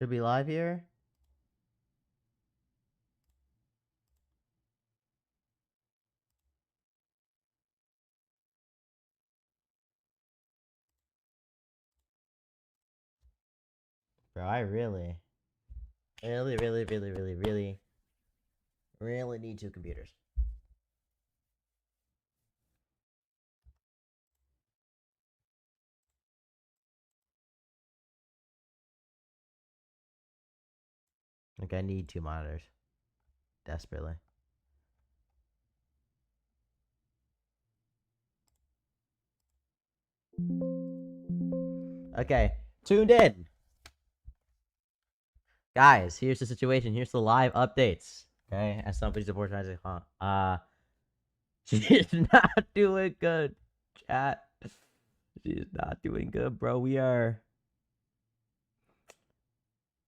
Should be live here. Bro, I really need two computers. Like, I need two monitors. Desperately. Okay, tuned in. Guys, here's the situation. Here's the live updates. Okay, as somebody supports Magic, she's not doing good, chat. She's not doing good, bro.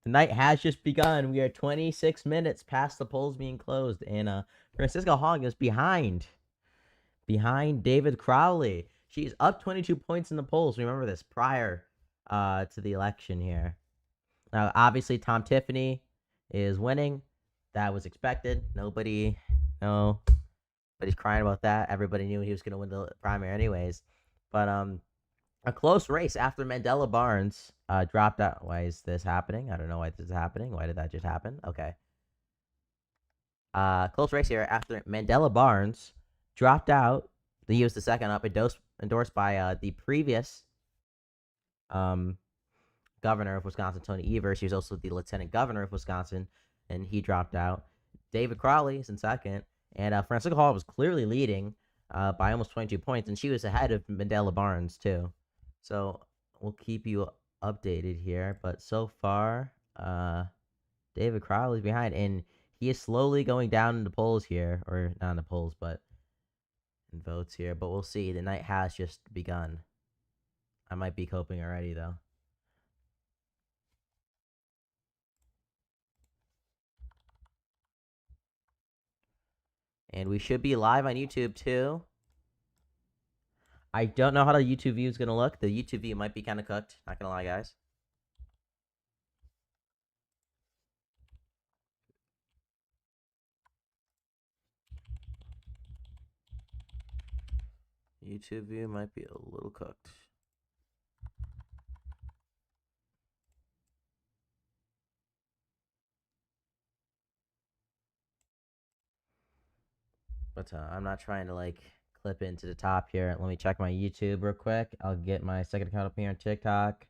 The night has just begun. We are 26 minutes past the polls being closed, and Francisco Hong is behind David Crowley. She's up 22 points in the polls. Remember this prior to the election here. Now, obviously, Tom Tiffany is winning. That was expected. Nobody's crying about that. Everybody knew he was going to win the primary anyways. But a close race after Mandela Barnes dropped out. Why is this happening? I don't know why this is happening. Why did that just happen? Okay. Close race here after Mandela Barnes dropped out. He was the second up, endorsed by the previous governor of Wisconsin, Tony Evers. He was also the lieutenant governor of Wisconsin, and he dropped out. David Crowley is in second, and Francisco Hall was clearly leading by almost 22 points, and she was ahead of Mandela Barnes, too. So we'll keep you updated here, but so far, David Crowley's behind, and he is slowly going down in the polls here, or not in the polls, but in votes here. But we'll see. The night has just begun. I might be coping already, though. And we should be live on YouTube, too. I don't know how the YouTube view is going to look. The YouTube view might be kind of cooked. Not going to lie, guys. YouTube view might be a little cooked. But I'm not trying to, like, clip into the top here. Let me check my YouTube real quick. I'll get my second account up here on TikTok.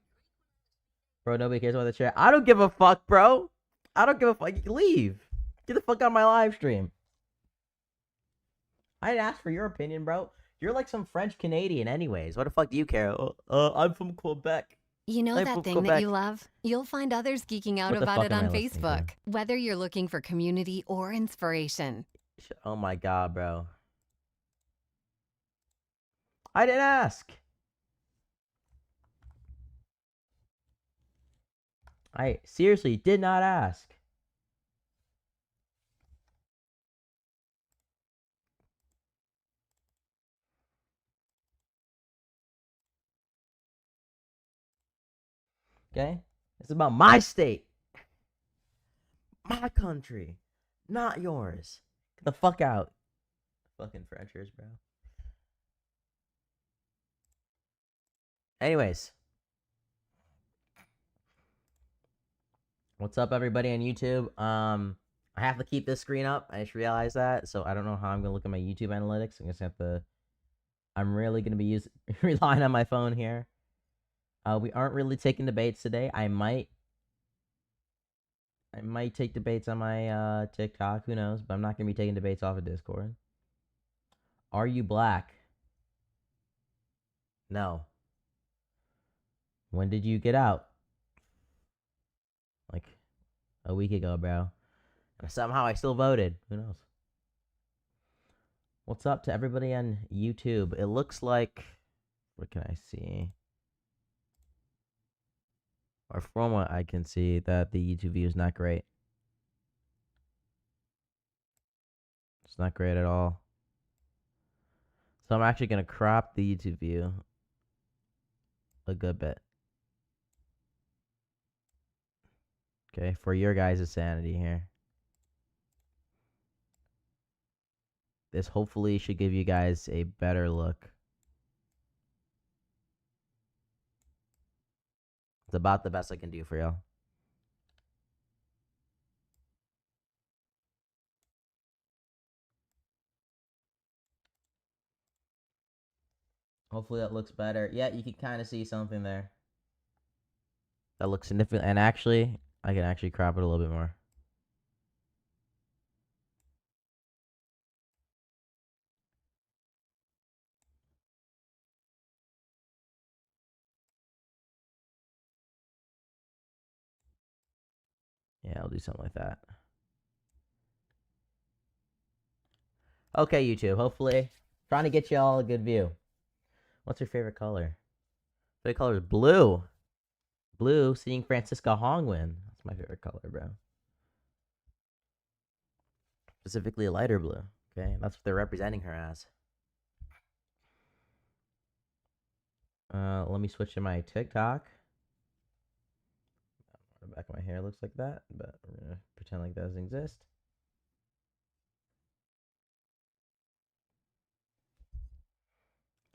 Bro, nobody cares about the chat. I don't give a fuck, bro. I don't give a fuck. Leave. Get the fuck out of my live stream. I didn't ask for your opinion, bro. You're like some French Canadian anyways. What the fuck do you care? I'm from Quebec. You know I'm that from thing that Quebec. you love? You'll find others geeking out What the about fuck it am I on listening to? Facebook. Whether you're looking for community or inspiration. Oh my god, bro. I didn't ask. I seriously did not ask. Okay? It's about my state. My country. Not yours. Get the fuck out. Fucking Frenchers, bro. Anyways. What's up, everybody on YouTube? I have to keep this screen up. I just realized that. So I don't know how I'm gonna look at my YouTube analytics. I'm just gonna have to. I'm really gonna be relying on my phone here. We aren't really taking debates today. I might take debates on my TikTok. Who knows? But I'm not gonna be taking debates off of Discord. Are you black? No. When did you get out? Like a week ago, bro. And somehow I still voted. Who knows? What's up to everybody on YouTube? It looks like. What can I see? Or from what I can see, that the YouTube view is not great. It's not great at all. So I'm actually going to crop the YouTube view a good bit. Okay, for your guys' sanity here. This hopefully should give you guys a better look. It's about the best I can do for y'all. Hopefully that looks better. Yeah, you can kind of see something there. That looks significant. And actually, I can actually crop it a little bit more. Yeah, I'll do something like that. Okay, YouTube. Hopefully, trying to get you all a good view. What's your favorite color? Favorite color is blue. Blue, seeing Francisca Hong win. That's my favorite color, bro. Specifically a lighter blue. Okay, that's what they're representing her as. Let me switch to my TikTok. The back of my hair looks like that, but we're gonna pretend like that doesn't exist.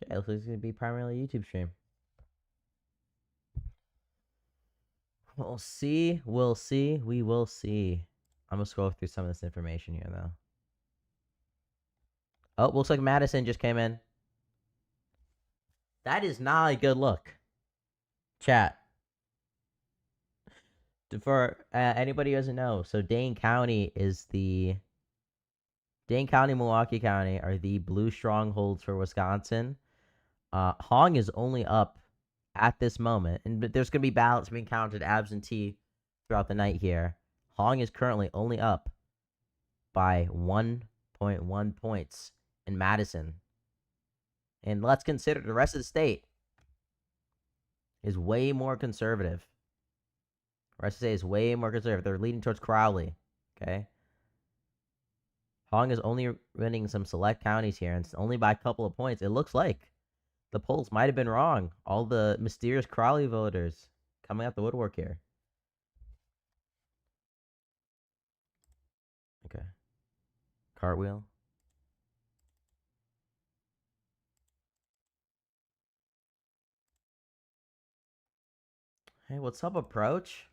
Okay, looks like it's gonna be primarily a YouTube stream. We'll see. We'll see. We will see. I'm gonna scroll through some of this information here, though. Oh, looks like Madison just came in. That is not a good look. Chat. For anybody who doesn't know, so Dane County, Milwaukee County are the blue strongholds for Wisconsin. Hong is only up at this moment, and there's going to be ballots being counted absentee throughout the night here. Hong is currently only up by 1.1 points in Madison. And let's consider the rest of the state is way more conservative. The rest of the state is way more conservative. They're leading towards Crowley. Okay. Hong is only winning some select counties here, and it's only by a couple of points. It looks like the polls might have been wrong. All the mysterious Crowley voters coming out the woodwork here. Okay. Cartwheel. Hey, what's up, Approach?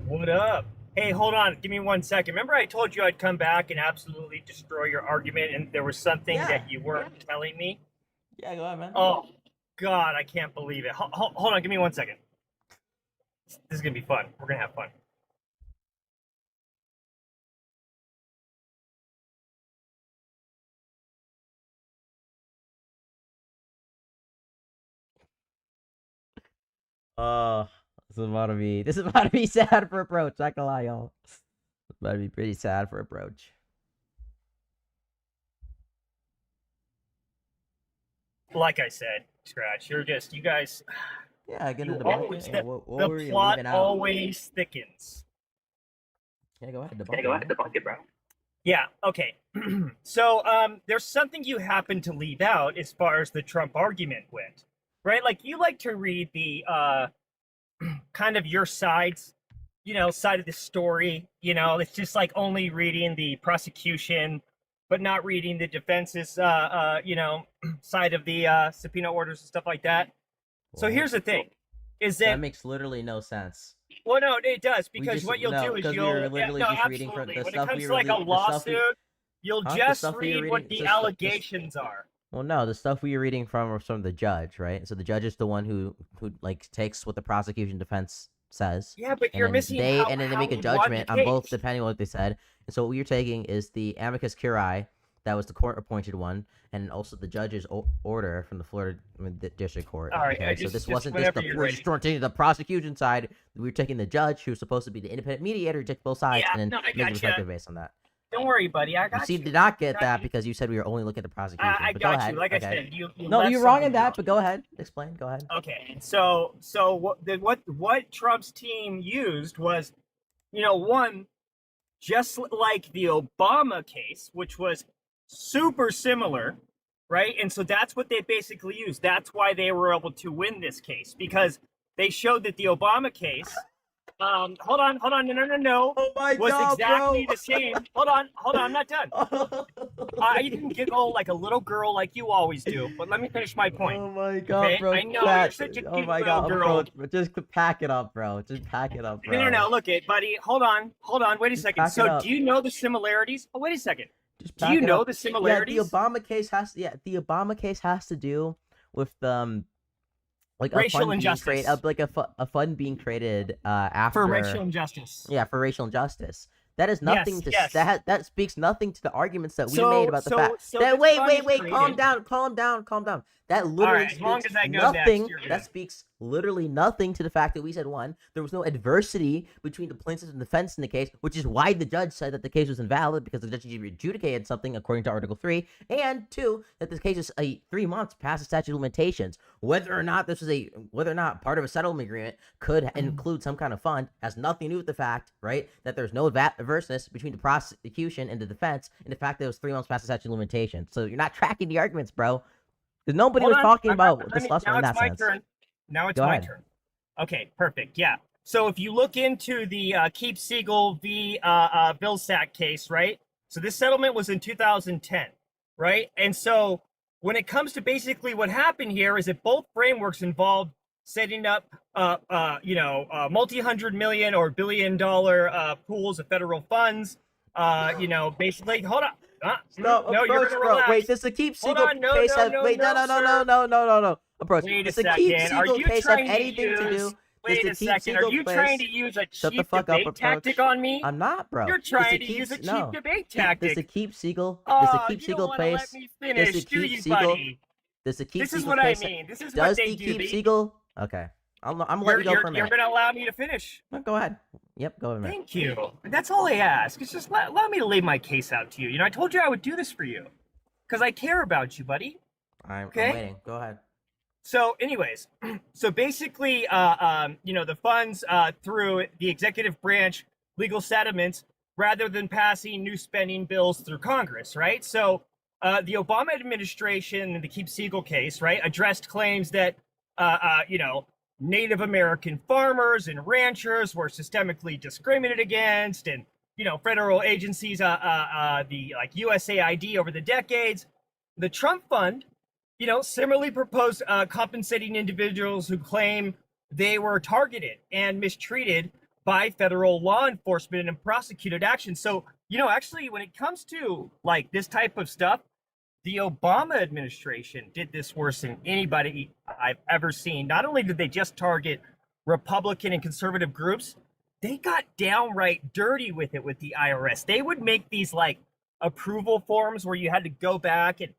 What up? Hey, hold on. Give me 1 second. Remember I told you I'd come back and absolutely destroy your argument, and there was something that you weren't telling me? Yeah, go ahead, man. Oh, God, I can't believe it. Hold on. Give me 1 second. This is going to be fun. We're going to have fun. This is about to be sad for Approach. Not gonna lie, y'all. It's about to be pretty sad for Approach. Like I said, Scratch, you guys. Yeah, get into the plot always thickens. Yeah, go ahead. Debunk it, bro. Yeah, okay. So, there's something you happen to leave out as far as the Trump argument went, right? Like, you like to read the, kind of your sides, side of the story. It's just like only reading the prosecution, but not reading the defense's, side of the subpoena orders and stuff like that. So here's the thing: is that makes literally no sense. Well, no, it does, because what you'll do is you'll literally no, just reading from absolutely. the When it stuff comes we to like a released- the stuff we- lawsuit, you'll Huh? The just stuff we were read what reading- the the stu- allegations are. Well, no, the stuff we were reading from was from the judge, right? So the judge is the one who like takes what the prosecution defense says. Yeah, but And you're then missing and then they make a how he won the judgment on both case. depending on what they said. And so what you're taking is the amicus curiae, that was the court appointed one, and also the judge's order from the Florida District Court. All right, okay? So this wasn't just we're just taking the prosecution side. We were taking the judge, who's supposed to be the independent mediator, to take both sides, Yeah, and no, I then make a gotcha. perspective based on that. Don't worry, buddy. I got You you. seem to not get Got that you. because you said we were only looking at the prosecution. I but go got ahead. you. Like okay. I said, you No, left you're wrong in something that, out. but go ahead. Explain. Go ahead. Okay, so what Trump's team used was, one, just like the Obama case, which was super similar, right? And so that's what they basically used. That's why they were able to win this case, because they showed that the Obama case, hold on, no, Oh my was god, exactly bro. the same. Hold on, I'm not done. I didn't giggle like a little girl like you always do, but let me finish my point. Oh my god, Okay? bro. I know Pat. you're such a cute Oh my little god, girl. bro. Just pack it up, bro. Just pack it up, bro. No, look it, buddy. Hold on, wait a Just second. back it So, up. do you know the similarities? Oh, wait a second. Just Do back you it know up. the similarities? Yeah, the Obama case has to do with like a Racial fund being injustice. created, like a fund being created after For racial injustice. Yeah, for racial injustice. That is nothing to yes. that speaks nothing to the arguments that we So- made about the so- fact so that this wait, fund wait, is wait, calm created- down. That literally as long speaks as I go nothing. next, you're good. That speaks literally nothing to the fact that we said one, there was no adversity between the plaintiffs and defense in the case, which is why the judge said that the case was invalid because the judge adjudicated something according to Article 3, and two, that this case is 3 months past the statute of limitations. Whether or not part of a settlement agreement could include some kind of fund has nothing to do with the fact, right, that there's no adverseness between the prosecution and the defense, and the fact that it was 3 months past the statute of limitations. So you're not tracking the arguments, bro. Because nobody Hold was on, talking I'm not about done. the Slusser Now in that it's my sense. turn. Now it's Go my ahead. turn. Okay, perfect. Yeah. So if you look into the Keep Siegel v. Vilsack case, right? So this settlement was in 2010, right? And so when it comes to basically what happened here is that both frameworks involved setting up, multi-hundred million or billion-dollar pools of federal funds. Basically, hold on. No, no, you're approach, gonna bro. relax. Wait, does the Keep Hold Siegel on, no, case no, have? no, Wait, no, no. Approach. Wait a Does the Keep second. Are Siegel you case have trying to anything to use? do? Wait the a Keep second. Are Siegel you case- trying to use a Shut the cheap fuck up, debate approach. tactic on me? I'm not, bro. You're Does the trying to Keep- use a cheap no. debate Does tactic. the Keep Siegel? Oh, Does the Keep you Siegel don't want to let case? me Does finish, the do Keep you, Siegel? buddy? Does the Keep This is Siegel what I case? mean. This is Does what they the do. Keep They- Siegel? Okay, I'm letting you go for a You're minute. going to allow me to finish. No, go ahead. Yep, go ahead. Thank you. That's all I ask. It's just allow me to lay my case out to you. You know, I told you I would do this for you because I care about you, buddy. I'm Okay. waiting. Go ahead. So, anyways, so basically, the funds through the executive branch legal settlements rather than passing new spending bills through Congress, right? So, the Obama administration in the Keep Siegel case, right, addressed claims that, Native American farmers and ranchers were systemically discriminated against, and federal agencies, the like USAID over the decades. The Trump Fund, similarly proposed compensating individuals who claim they were targeted and mistreated by federal law enforcement and prosecuted action. So, actually, when it comes to like this type of stuff, the Obama administration did this worse than anybody I've ever seen. Not only did they just target Republican and conservative groups, they got downright dirty with it with the IRS. They would make these like approval forms where you had to go back and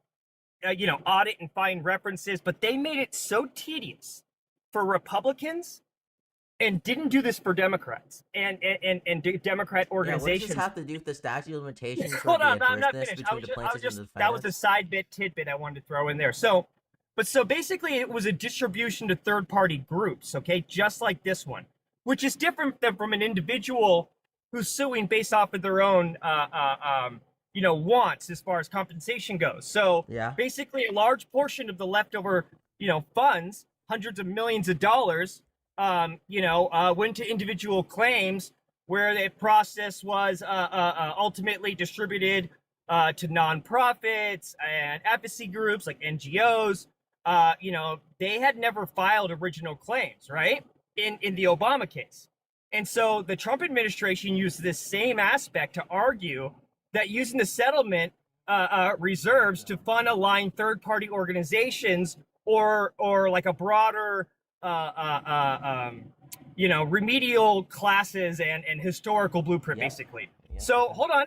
audit and find references, but they made it so tedious for Republicans and didn't do this for Democrats and Democrat Yeah, what does organizations. this have to do with the statute of limitations? or Hold the on, I'm not adverseness finished. between the plaintiffs and the That was a defendants? side tidbit I wanted to throw in there. So basically, it was a distribution to third party groups, okay, just like this one, which is different than from an individual who's suing based off of their own, wants as far as compensation goes. So Yeah. basically, a large portion of the leftover, funds, hundreds of millions of dollars, went to individual claims where the process was ultimately distributed to nonprofits and advocacy groups like NGOs. They had never filed original claims, right? In the Obama case. And so the Trump administration used this same aspect to argue that using the settlement reserves to fund aligned third-party organizations or like a broader remedial classes and historical blueprint, Yep. basically. Yep. So hold on.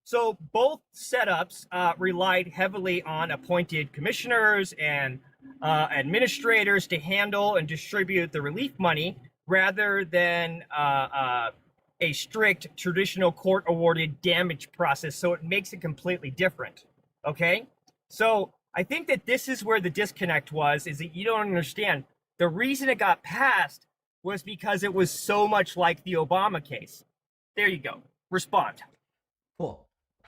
So both setups relied heavily on appointed commissioners and administrators to handle and distribute the relief money rather than a strict traditional court awarded damage process. So it makes it completely different. Okay. So I think that this is where the disconnect was, is that you don't understand. The reason it got passed was because it was so much like the Obama case. There you go. Respond. Cool.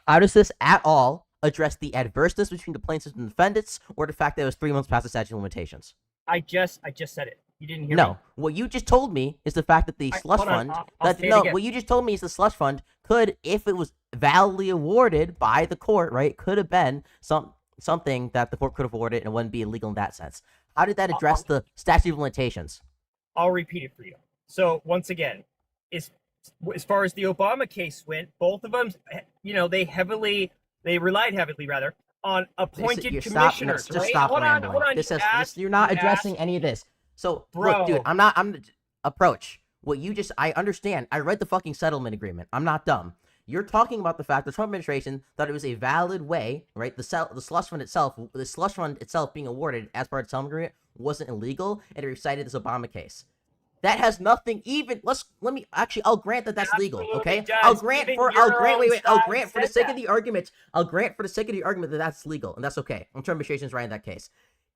How does this at all address the adverseness between the plaintiffs and defendants, or the fact that it was 3 months past the statute of limitations? I just said it. You didn't hear me? No, what you just told me is the fact that the slush hold on, fund. I'll say it again. What you just told me is the slush fund could, if it was validly awarded by the court, right, could have been something that the court could have awarded and wouldn't be illegal in that sense. How did that address the statute of limitations? I'll repeat it for you. So once again, as far as the Obama case went, both of them, they relied heavily rather on appointed commissioners. Just stop rambling. Hold on. You're not addressing any of this. So look, dude, I'm approach. I understand. I read the fucking settlement agreement. I'm not dumb. You're talking about the fact the Trump administration thought it was a valid way, right? The slush fund itself being awarded as part of the settlement agreement wasn't illegal, and it recited this Obama case. That has nothing even. I'll grant that that's legal. Okay, I'll grant for the sake of the argument that that's legal, and that's okay. Trump administration is right in that case.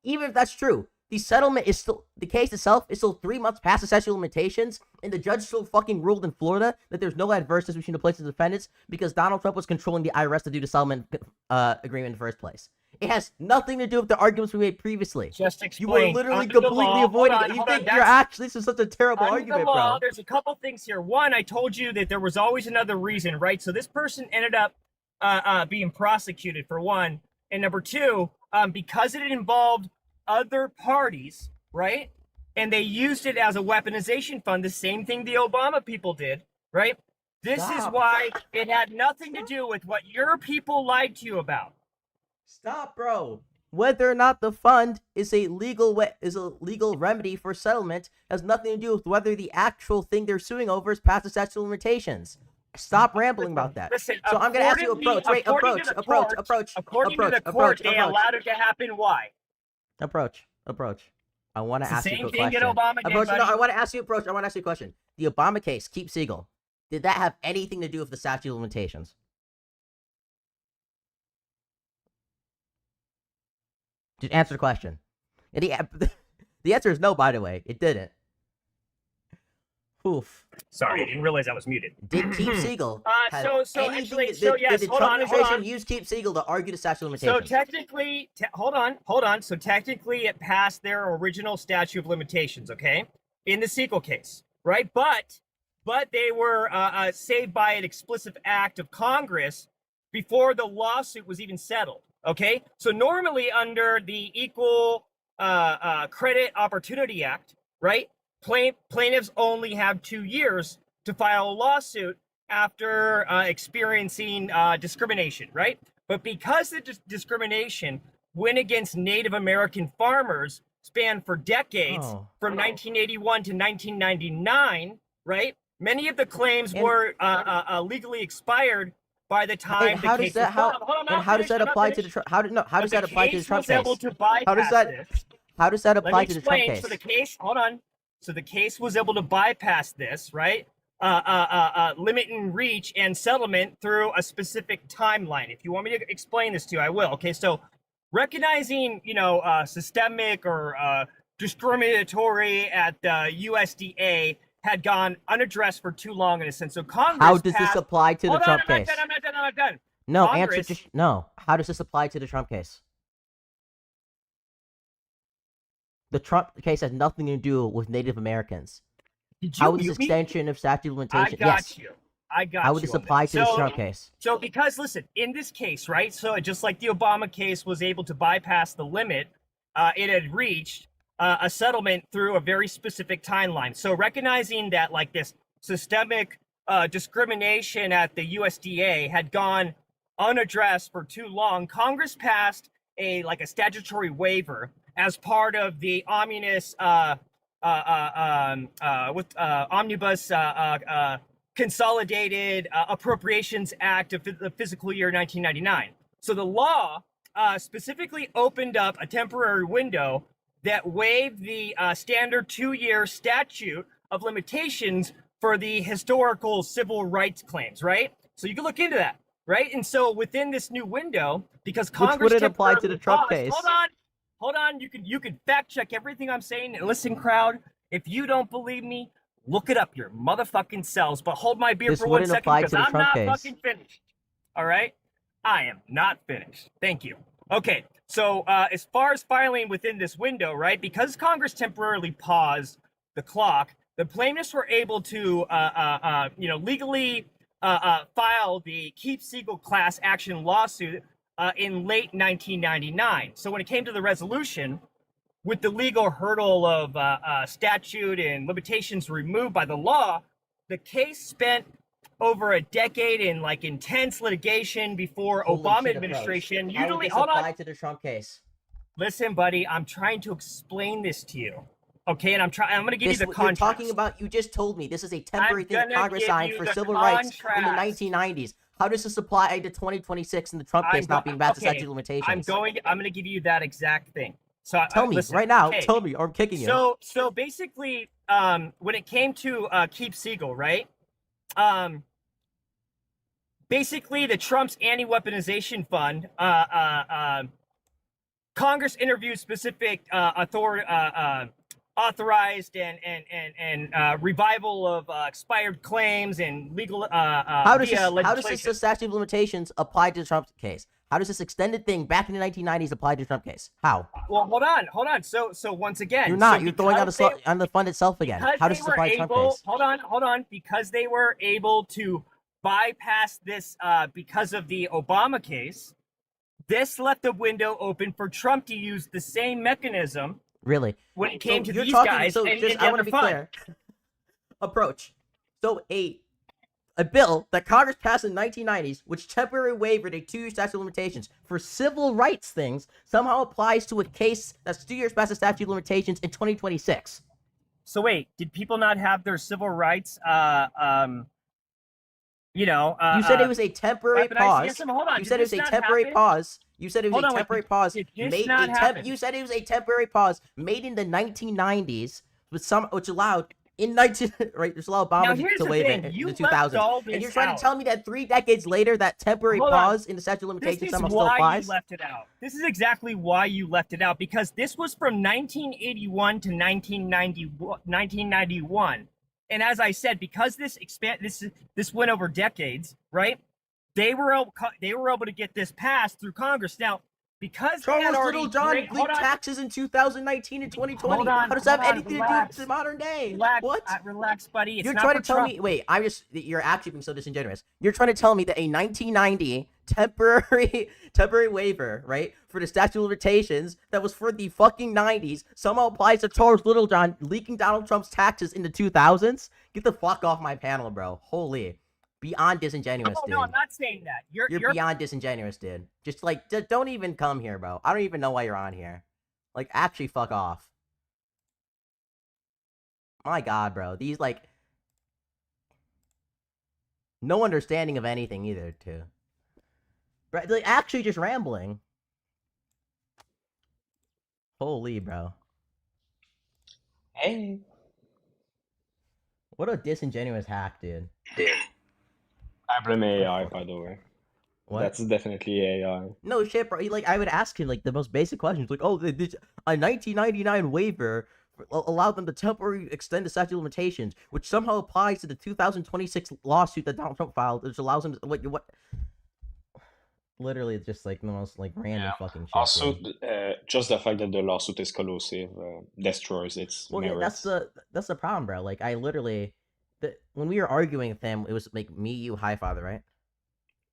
Even if that's true, the case itself is still 3 months past the statute of limitations, and the judge still fucking ruled in Florida that there's no adverseness between the plaintiffs and defendants because Donald Trump was controlling the IRS to do the settlement agreement in the first place. It has nothing to do with the arguments we made previously. Just explain. You were literally completely avoiding it. This is such a terrible argument, bro. There's a couple things here. One, I told you that there was always another reason, right? So this person ended up being prosecuted for one, and number two, because it involved other parties, right? And they used it as a weaponization fund, the same thing the Obama people did, right? This is why it had nothing to do with what your people lied to you about. Stop, bro. Whether or not the fund is a legal remedy for settlement has nothing to do with whether the actual thing they're suing over is past the statute of limitations. Stop rambling about that. Listen, so I'm gonna ask you approach. According to the court, they allowed it to happen. Why? Approach. I want to ask you a question. Same thing Obama did, buddy. No, I want to ask you a question. The Obama case, Keep Siegel, did that have anything to do with the statute of limitations? Just answer the question. And the answer is no, by the way. It didn't. Oof. Sorry, I didn't realize I was muted. Did Keep Siegel did the Trump administration use Keep Siegel to argue the statute of limitations? So technically, hold on. So technically, it passed their original statute of limitations, okay? In the Siegel case, right? But they were saved by an explicit act of Congress before the lawsuit was even settled. Okay, so normally under the Equal Credit Opportunity Act, right, plaintiffs only have 2 years to file a lawsuit after experiencing discrimination, right? But because the discrimination went against Native American farmers spanned for decades, from 1981 to 1999, right, many of the claims were legally expired by the time how does that apply to the Trump case? How does that apply to the Trump case? So the case, So the case was able to bypass this, right? Limit and reach and settlement through a specific timeline. If you want me to explain this to you, I will. Okay, so recognizing, systemic or discriminatory at the USDA had gone unaddressed for too long in a sense. So Congress How does this apply to the Trump case? I'm not done. No, no. How does this apply to the Trump case? The Trump case has nothing to do with Native Americans. How would this extension of statute of limitations? I got you. How would this apply to the Trump case? So because, listen, in this case, right, so just like the Obama case was able to bypass the limit, it had reached a settlement through a very specific timeline. So recognizing that, like, this systemic discrimination at the USDA had gone unaddressed for too long, Congress passed a statutory waiver as part of the Omnibus Consolidated Appropriations Act of the fiscal year 1999. So the law specifically opened up a temporary window that waived the standard 2-year statute of limitations for the historical civil rights claims, right? So you can look into that, right? And so within this new window, because Congress would it apply to the Trump case? Hold on. You can fact check everything I'm saying. And listen, crowd, if you don't believe me, look it up your motherfucking selves. But hold my beer for 1 second because I'm not fucking finished. All right? I am not finished. Thank you. Okay, so as far as filing within this window, right? Because Congress temporarily paused the clock, the plaintiffs were able to, legally file the Keep Siegel class action lawsuit in late 1999. So when it came to the resolution, with the legal hurdle of statute and limitations removed by the law, the case spent over a decade in like intense litigation before Holy Obama shit, administration. How would Usually, this hold on. apply to the Trump case? Listen, buddy, I'm trying to explain this to you. Okay, and I'm going to give you the You're context. talking about, you just told me this is a temporary I'm thing that gonna Congress give signed you for the civil rights in the contrast. 1990s. How does this apply to 2026 in the Trump case not being past the statute of limitations? I'm going to give you that exact thing. So Tell me listen, right now. okay. Tell me, or I'm kicking you. So basically, when it came to Keep Siegel, right? Basically, the Trump's anti-weaponization fund, Congress interviewed specific authorized and revival of expired claims and legal How does legislation. this statute of limitations apply to the Trump case? How does this extended thing back in the 1990s apply to the Trump case? How? Well, hold on. So once again, You're not. so You're throwing because on the fund itself again. How does this apply to the Trump case? Hold on. Because they were able to bypass this because of the Obama case, this left a window open for Trump to use the same mechanism. Really? When it came to you're these talking, guys, so and just I want to be clear. Approach. So a bill that Congress passed in the 1990s, which temporarily waived a 2-year statute of limitations for civil rights things, somehow applies to a case that's 2 years past the statute of limitations in 2026. So wait, did people not have their civil rights? You said it was a temporary pause. You said it was a temporary pause. You said it was a temporary pause. You said it was a temporary pause made in the 1990s, which allowed which allowed Obama to waive it in the 2000s. And you're trying to tell me that 3 decades later, that temporary pause in the statute of limitations somehow still applies? You left it out. This is exactly why you left it out, because this was from 1981 to 1991. And as I said, because this went over decades, right? They were able to get this passed through Congress. Now, because Charles Littlejohn leaked taxes in 2019 and 2020. How does that have anything to do with the modern day? What? Relax, buddy. You're trying to tell me. Wait, you're actually being so disingenuous. You're trying to tell me that a 1990 temporary waiver, right, for the statute of limitations that was for the fucking 90s somehow applies to Charles Littlejohn leaking Donald Trump's taxes in the 2000s? Get the fuck off my panel, bro. Holy. Beyond disingenuous, dude. No, I'm not saying that. You're beyond disingenuous, dude. Just don't even come here, bro. I don't even know why you're on here. Like, actually, fuck off. My God, bro. These no understanding of anything either, too. Bro, actually just rambling. Holy, bro. Hey. What a disingenuous hack, dude. I blame AI, by the way. What? That's definitely AI. No shit, bro. I would ask him the most basic questions, a 1999 waiver allowed them to temporarily extend the statute of limitations, which somehow applies to the 2026 lawsuit that Donald Trump filed, which allows him to what? Literally, it's just the most random fucking shit. Also, just the fact that the lawsuit is collusive destroys its merits. Yeah, that's the problem, bro. I literally. When we were arguing with him, it was me, you, Highfather, right?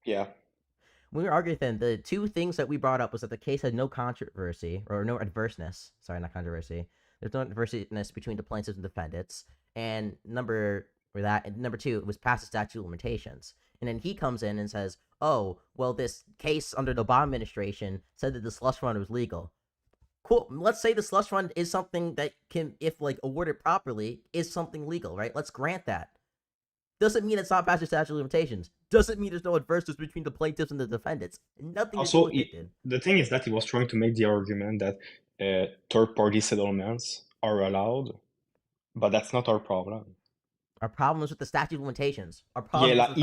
Yeah. When we were arguing with him, the 2 things that we brought up was that the case had no controversy, or no adverseness. Sorry, not controversy. There's no adverseness between the plaintiffs and defendants. And number 2, it was past the statute of limitations. And then he comes in and says, oh, well, this case under the Obama administration said that the slush fund was legal. Cool. Let's say the slush fund is something that can, if awarded properly, is something legal, right? Let's grant that. Doesn't mean it's not past the statute of limitations. Doesn't mean there's no adverseness between the plaintiffs and the defendants. Nothing. Also, the thing is that he was trying to make the argument that third-party settlements are allowed, but that's not our problem. Our problem is with the statute of limitations. Our problem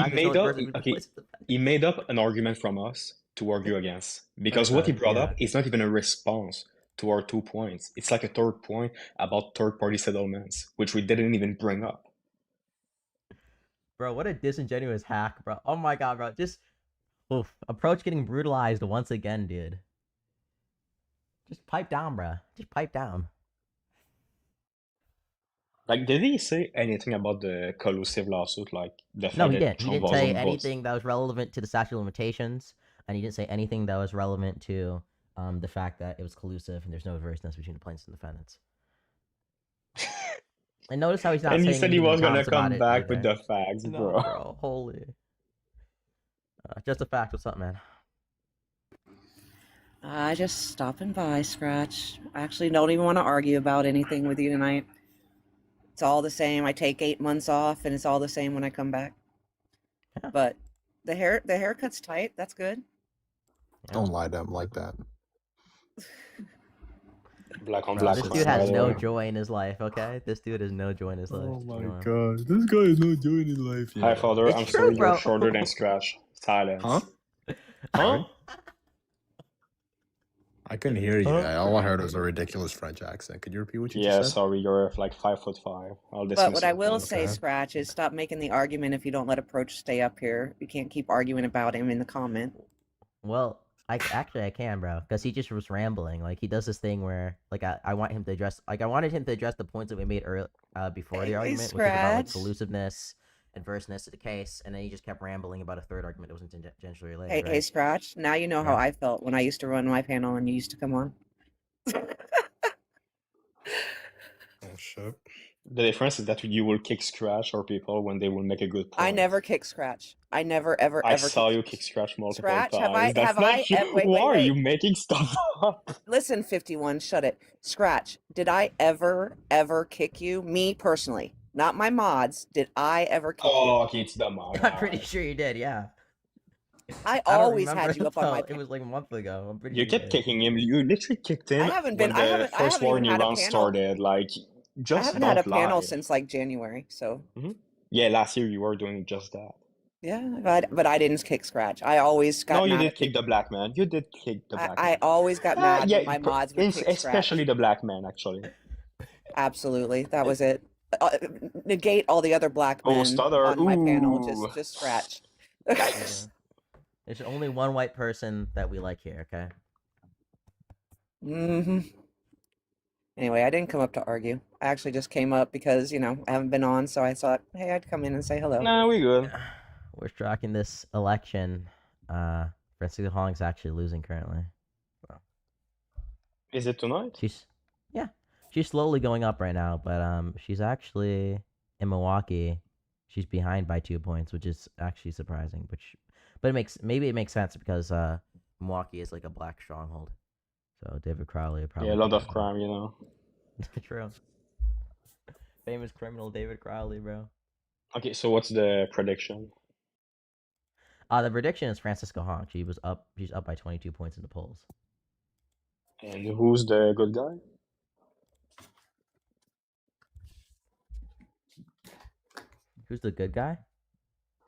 he made up an argument from us to argue against, because what he brought up is not even a response to our 2 points. It's like a third point about third-party settlements, which we didn't even bring up. Bro, what a disingenuous hack, bro. Oh my God, bro. Just Oof. Approach getting brutalized once again, dude. Just pipe down, bruh. Just pipe down. Like, did he say anything about the collusive lawsuit? Like the No, fact he that didn't. He Trump didn't was say on both? anything that was relevant to the statute of limitations, and he didn't say anything that was relevant to the fact that it was collusive and there's no adverseness between the plaintiffs and defendants. And notice how he's not And he saying said he anything in was gonna comments about come it back with either. the facts, No, bro. bro, holy. Just a fact. What's up, man? Just stopping by, Scratch. I actually don't even want to argue about anything with you tonight. It's all the same. I take 8 months off, and it's all the same when I come back. Yeah. But the haircut's tight. That's good. Yeah. Don't lie to him like that. Black on Bro, black this crime, dude by has the no way. joy in his life. Okay, this dude has no joy in his life. Oh Just my ignore him. god, this guy is not doing his life Hi, yet. father. It's I'm true, sorry, bro. you're shorter than Scratch. Silence. Huh? Huh? I couldn't hear you. Huh? All I heard was a ridiculous French accent. Could you repeat what you Yeah, just said? sorry, you're like 5'5". I'll dismiss But what I your will point. say, Okay. Scratch, is stop making the argument if you don't let Approach stay up here. You can't keep arguing about him in the comment. Well, I can, bro, because he just was rambling. Like he does this thing where, like, I want him to address, like, I wanted him to address the points that we made earlier, before the Hey, argument, which was about like Scratch. collusiveness, adverseness to the case, and then he just kept rambling about a third argument that wasn't tangentially related. Hey, right? hey, Scratch. Now you know how Yeah. I felt when I used to run my panel and you used to come on. Oh shit. The difference is that you will kick Scratch or people when they will make a good point. I never kick Scratch. I never, ever, I ever saw kick you kick Scratch multiple Scratch. times. Have I? That's Have not I? you. Wait, Why are wait, you wait. making stuff up? Listen, 51. Shut it. Scratch. Did I ever, ever kick you? Me personally, not my mods. Did I ever kick you? Oh, okay, it's the mod. I'm pretty alright. sure you did. Yeah. I I don't always remember had you up on my. until it was like a month ago. I'm pretty You sure kept did. kicking him. You literally kicked him haven't when been- I the haven't- I first haven't even warning had a round panel. started. Like, I just haven't don't had a panel lie. since like January. So Yeah, last year you were doing just that. yeah, but I didn't kick Scratch. I always got No, you mad. did kick the black man. You did kick the black I man. always got mad when my mods would kick especially Scratch. the black man, actually. Absolutely, that was it. Negate all the other black men Stutter. on my panel. Ooh. Just Scratch. Yikes. There's only one white person that we like here. Okay. Anyway, I didn't come up to argue. I actually just came up because, I haven't been on, so I thought, hey, I'd come in and say hello. Nah, we good. We're tracking this election. Francisco Holling's actually losing currently. Is it tonight? She's slowly going up right now, but she's actually in Milwaukee. She's behind by 2 points, which is actually surprising. But it makes sense because Milwaukee is like a black stronghold. So David Crowley probably. Yeah, a lot of crime, you know. True. Famous criminal David Crowley, bro. Okay, so what's the prediction? The prediction is Francisco Hong. She's up by 22 points in the polls. And who's the good guy? Who's the good guy?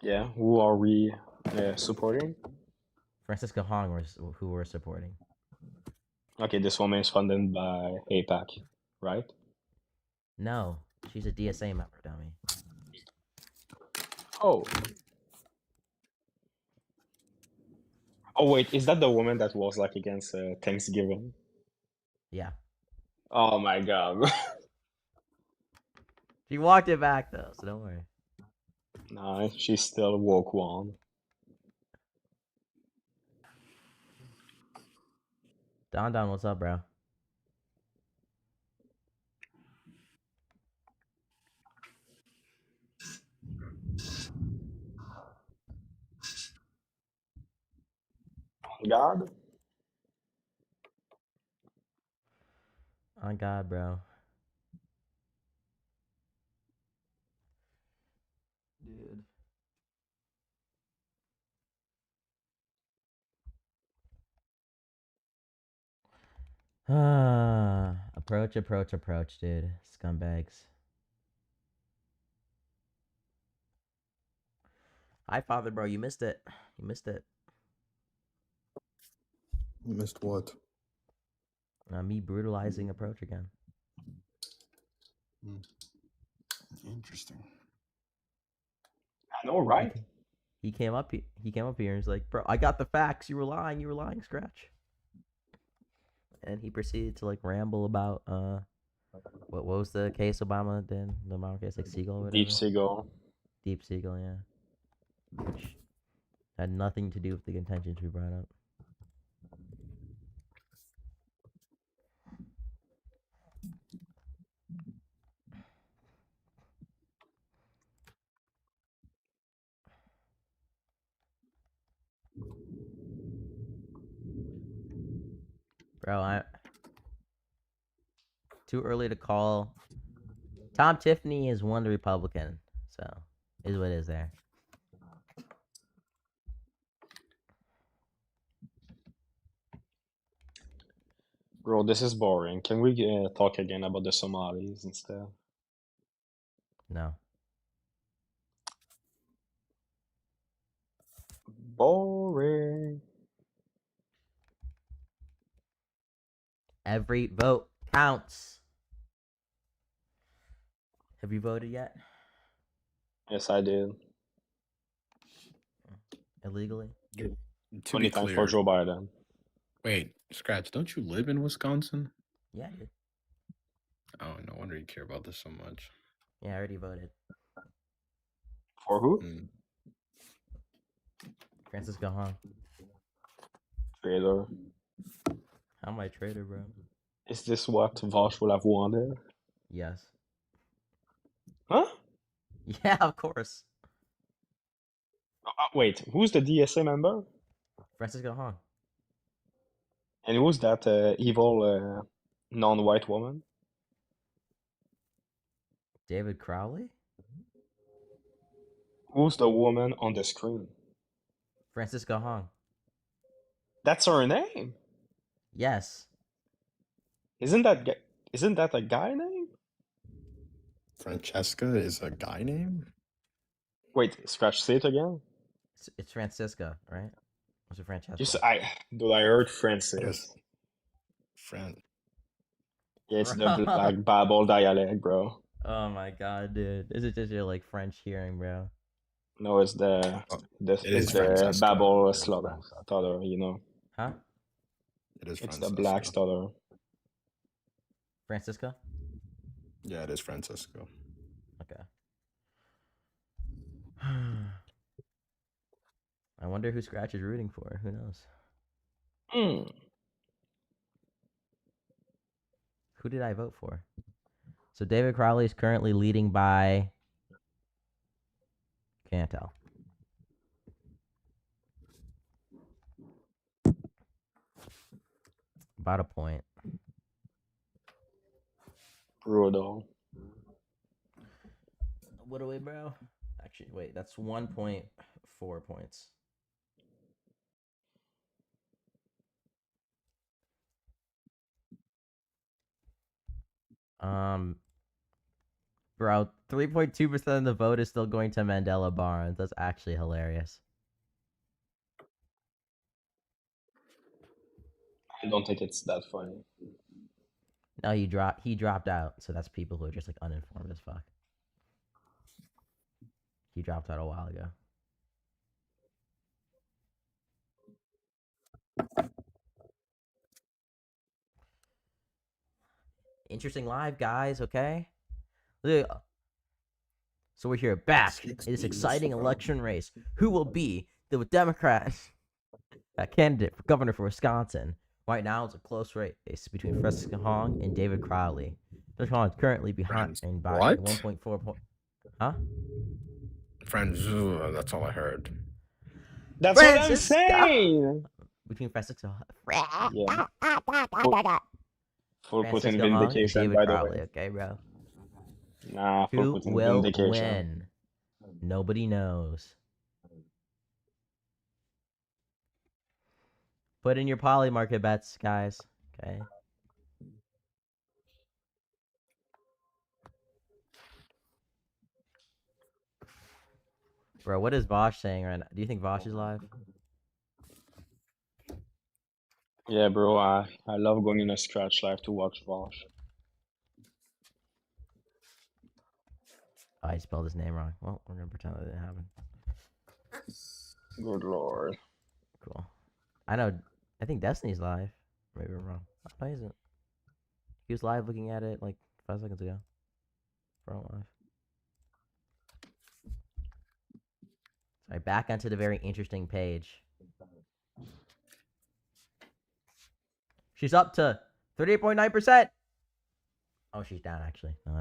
Yeah, who are we supporting? Francisco Hong was who we're supporting. Okay, this woman is funded by APAC, right? No, she's a DSA member, dummy. Oh. Oh wait, is that the woman that was like against Thanksgiving? Yeah. Oh my god. She walked it back though, so don't worry. Nah, she's still woke one. Don, what's up, bro? God? On God, bro. Dude. Approach, dude. Scumbags. Hi, Father, bro. You missed it. You missed it. You missed what? Me brutalizing Approach again. Interesting. I know, right? He came up. He came up here and he's like, "Bro, I got the facts. You were lying. You were lying, Scratch." And he proceeded to like ramble about what was the case Obama did? The Obama case, like Siegel or whatever. Deep Seagull. Deep Siegel, yeah. Which had nothing to do with the contentions we brought up. Bro, I too early to call. Tom Tiffany has won the Republican, so is what is there. Bro, this is boring. Can we talk again about the Somalis instead? No. Boring. Every vote counts. Have you voted yet? Yes, I did. Illegally? To 20 be times clear, for Joe Biden. wait, Scratch, don't you live in Wisconsin? Yeah, dude. Oh, no wonder you care about this so much. Yeah, I already voted. For who? Hmm. Francisco Hong. Traitor. How am I a traitor, bro? Is this what Vosh will have wanted? Yes. Huh? Yeah, of course. Wait, who's the DSA member? Francisco Hong. And who's that evil non-white woman? David Crowley? Who's the woman on the screen? Francisco Hong. That's her name. Yes. Isn't that a guy name? Francesca is a guy name? Wait, Scratch, say it again. It's Francisco, right? Was it Francesco? I heard Francis. Yes. Fran. Yeah, it's the Black Babel dialect, bro. Oh my god, dude. Is it just your like French hearing, bro? No, it's the It is the Francesca. Babel It is stutter, you know. Huh? It is It's Francesca. the black stutter. Francisco? Yeah, it is Francisco. Okay. I wonder who Scratch is rooting for. Who knows? Hmm. Who did I vote for? So David Crowley is currently leading by. Can't tell. About a point. Brutal. What do we, bro? Actually, wait. That's 1.4 points. Bro, 3.2% of the vote is still going to Mandela Barnes. That's actually hilarious. I don't think it's that funny. No, he dropped out, so that's people who are just like uninformed as fuck. He dropped out a while ago. Interesting live, guys, okay? Look. So we're here back in this exciting election race. Who will be the Democrat candidate for governor for Wisconsin? Right now, it's a close race between Francisco Hong and David Crowley. Francisco Hong is currently behind by What? 1.4 points. Huh? Friends, that's all I heard. That's what I'm Francisco! saying. Between Francisco Yeah. Full Putin Francisco Hong and vindication, David by the Crowley, way. okay, bro? Nah, full Who Putin will vindication. win? Nobody knows. Put in your poly market bets, guys. Okay. Bro, what is Vosh saying right now? Do you think Vosh is live? Yeah, bro, I love going in a Scratch live to watch Vosh. Oh, I spelled his name wrong. Well, we're gonna pretend that didn't happen. Good lord. Cool. I know. I think Destiny's live. Maybe I'm wrong. Why isn't? He was live looking at it like 5 seconds ago. Bro, live. Sorry, back onto the very interesting page. She's up to 38.9%. Oh, she's down actually. No,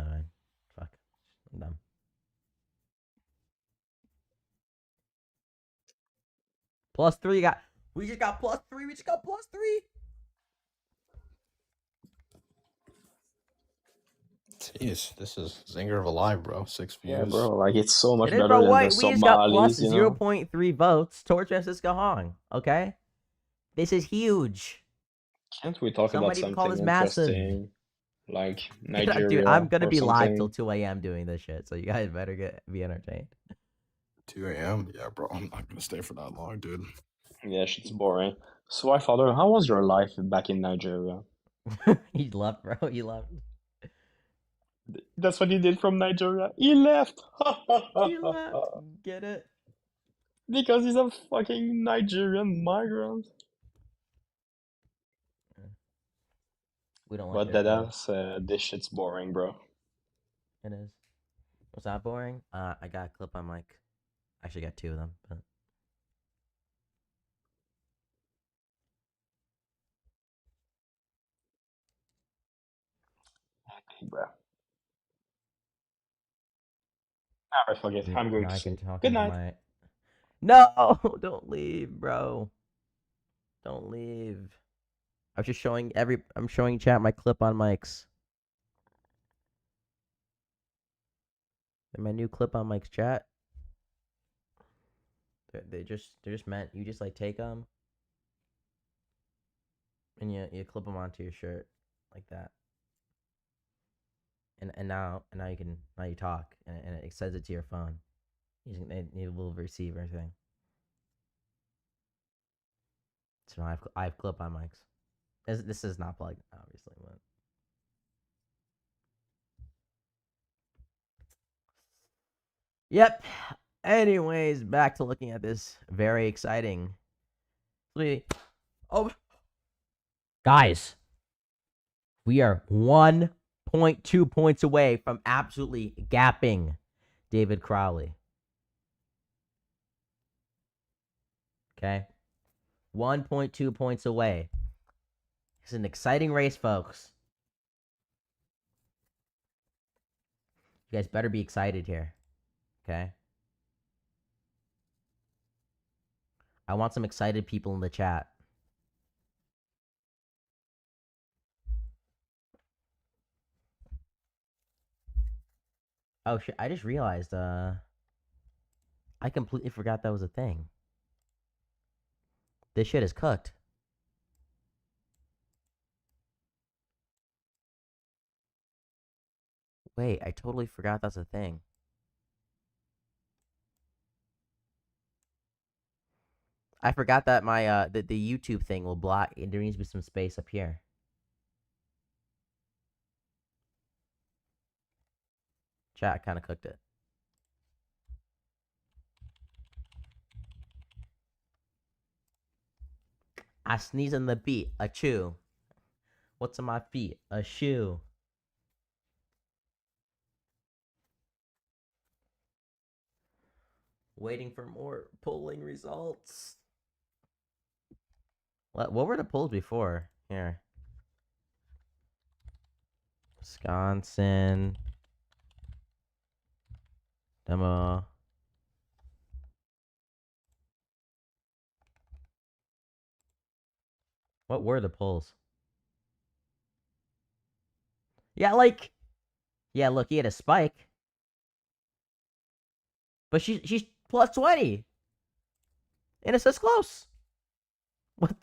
fuck. I'm dumb. +3 got. We just got +3. We just got +3. Jeez, this is Zinger of a live, bro. 6 views. Yeah, bro. Like it's so much It is, better bro. than What? the We just got plus Somalis, you know. 0.3 votes towards Francisco Hong. Okay, this is huge. Can't we talk Some about might even call something this massive. interesting, like Yeah, Nigeria dude, I'm gonna or be live till something? 2 a.m. doing this shit, so you guys better be entertained. 2 a.m. Yeah, bro. I'm not gonna stay for that long, dude. Yeah, shit's boring. So, my father, how was your life back in Nigeria? He left, bro. He left. That's what he did from Nigeria. He left. He left. Get it? Because he's a fucking Nigerian migrant. We don't like But their that food. this shit's boring, bro. It is. Was that boring? I got a clip on mic. Actually, got 2 of them. But Bro. Alright, fuck it. dude, I'm going now to I can sleep. talk Good into night. my. No, don't leave, bro. Don't leave. I was just showing I'm showing chat my clip on mics. And my new clip on mics chat. They're just meant you just like take them and you clip them onto your shirt like that. And now you talk and it sends it to your phone using a little receiver thing. So now I have clip on mics. This is not plugged, obviously, but yep. Anyways, back to looking at this very exciting. Oh, guys, we are 1.2 points away from absolutely gapping David Crowley. Okay, 1.2 points away. It's an exciting race, folks. You guys better be excited here. Okay. I want some excited people in the chat. Oh shit, I just realized I completely forgot that was a thing. This shit is cooked. Wait, I totally forgot that's a thing. I forgot that my the YouTube thing will block. There needs to be some space up here. Chat kind of cooked it. I sneeze on the beat. A chew. What's on my feet? A shoe. Waiting for more polling results. What were the polls before? Here. Wisconsin. Demo. What were the polls? Yeah, like. Yeah, look, he had a spike. But she's plus 20. And it says close.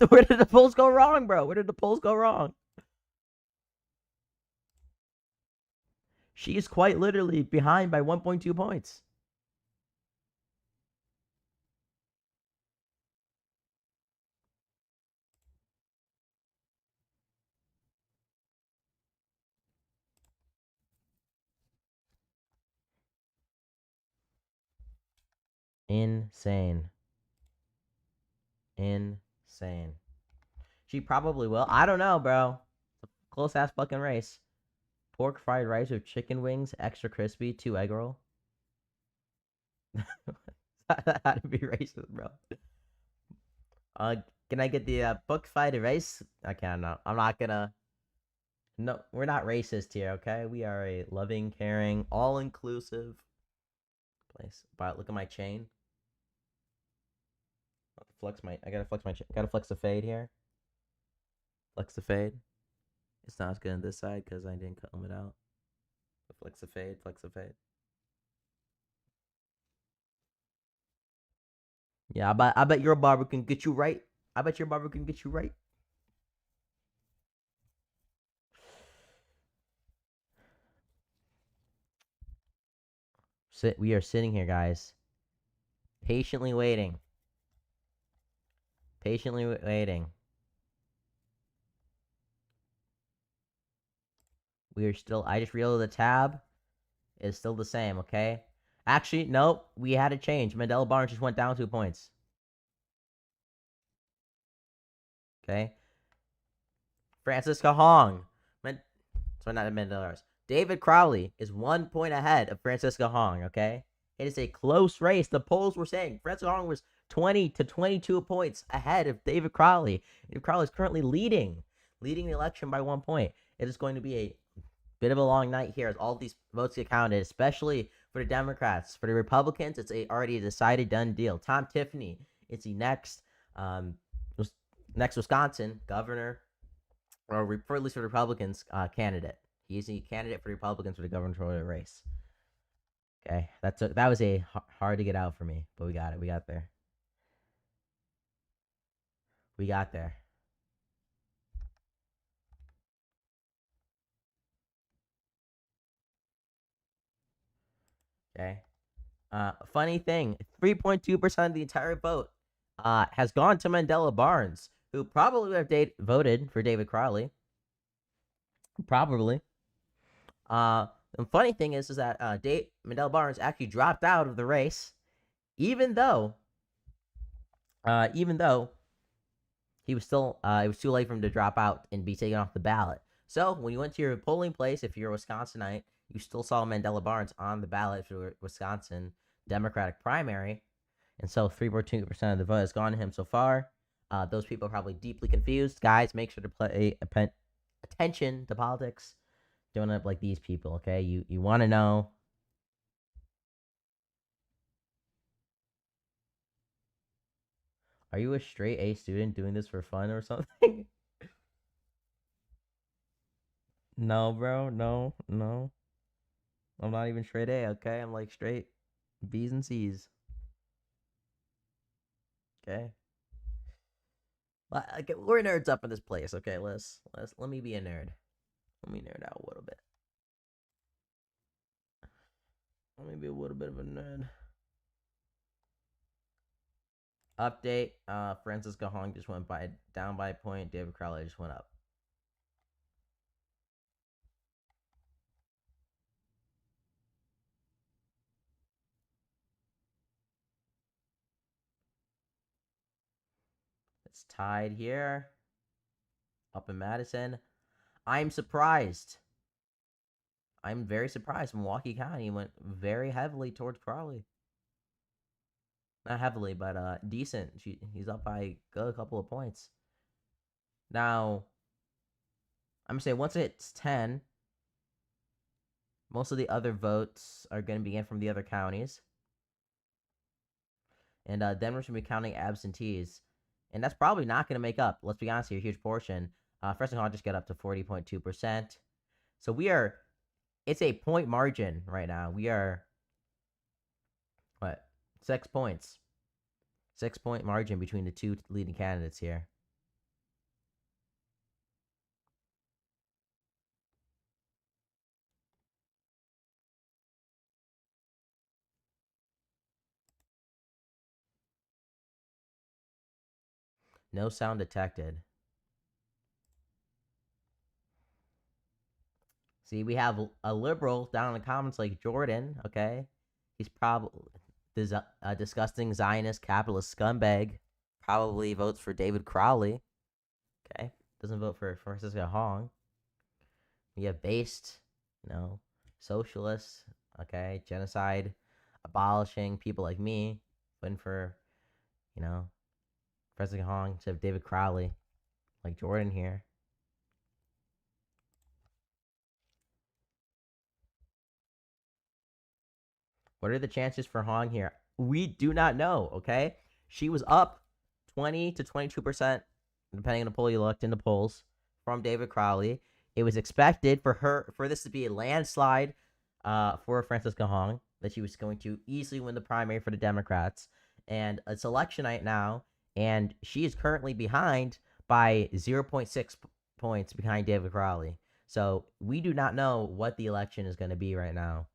Where did the polls go wrong, bro? Where did the polls go wrong? She is quite literally behind by 1.2 points. Insane. Insane. She probably will. I don't know, bro. It's a close ass fucking race. Pork fried rice with chicken wings, extra crispy, 2 egg roll. How to be racist, bro? Can I get the pork fried rice? Okay, I'm not gonna. No, we're not racist here, okay? We are a loving, caring, all-inclusive place. But look at my chain. I gotta flex the fade here. Flex the fade. It's not as good on this side because I didn't comb it out. So flex the fade, flex the fade. Yeah, I bet your barber can get you right. I bet your barber can get you right. We are sitting here, guys. Patiently waiting. Patiently waiting. We are still. I just realized the tab is still the same, okay? Actually, nope. We had a change. Mandela Barnes just went down 2 points. Okay. Francisca Hong. Sorry, not Mandela. David Crowley is 1 point ahead of Francisca Hong, okay? It is a close race. The polls were saying Francisca Hong was 20 to 22 points ahead of David Crowley. David Crowley is currently leading the election by 1 point. It is going to be a bit of a long night here as all these votes get counted, especially for the Democrats. For the Republicans, it's already a decided, done deal. Tom Tiffany is the next Wisconsin governor, or for at least for the Republicans, candidate. He's the candidate for the Republicans for the gubernatorial race. Okay, that was a hard to get out for me, but we got it. We got there. We got there. Okay. Funny thing, 3.2% of the entire vote has gone to Mandela Barnes, who probably would have voted for David Crowley. Probably. The funny thing is that Mandela Barnes actually dropped out of the race, even though he was still, it was too late for him to drop out and be taken off the ballot. So when you went to your polling place, if you're a Wisconsinite, you still saw Mandela Barnes on the ballot for Wisconsin Democratic primary, and so 3.2% of the vote has gone to him so far. Those people are probably deeply confused. Guys, make sure to pay attention to politics. Don't end up like these people, okay? You want to know. Are you a straight A student doing this for fun or something? No, bro. No. I'm not even straight A, okay? I'm like straight B's and C's. Okay? We're nerds up in this place, okay? Let me be a nerd. Let me nerd out a little bit. Let me be a little bit of a nerd. Update. Francisca Hong just went down by a point. David Crowley just went up. It's tied here. Up in Madison. I'm surprised. I'm very surprised. Milwaukee County went very heavily towards Crowley. Not heavily, but decent. He's up by a couple of points. Now, I'm going to say once it's 10, most of the other votes are going to begin from the other counties. And then we're going to be counting absentees. And that's probably not going to make up, let's be honest here, a huge portion. First of all, I'll just get up to 40.2%. So it's a point margin right now. We are, 6 points. 6-point margin between the two leading candidates here. No sound detected. See, we have a liberal down in the comments like Jordan, okay? He's probably disgusting Zionist capitalist scumbag. probably votes for David Crowley. Okay, doesn't vote for Francisco Hong. We have based, socialists. Okay, genocide, abolishing people like me, voting for, Francisco Hong instead of David Crowley, like Jordan here. What are the chances for Hong here? We do not know, okay? She was up 20 to 22%, depending on the poll you looked in the polls, from David Crowley. It was expected for this to be a landslide for Francisco Hong, that she was going to easily win the primary for the Democrats. And it's election night now, and she is currently behind by 0.6 points behind David Crowley. So we do not know what the election is going to be right now.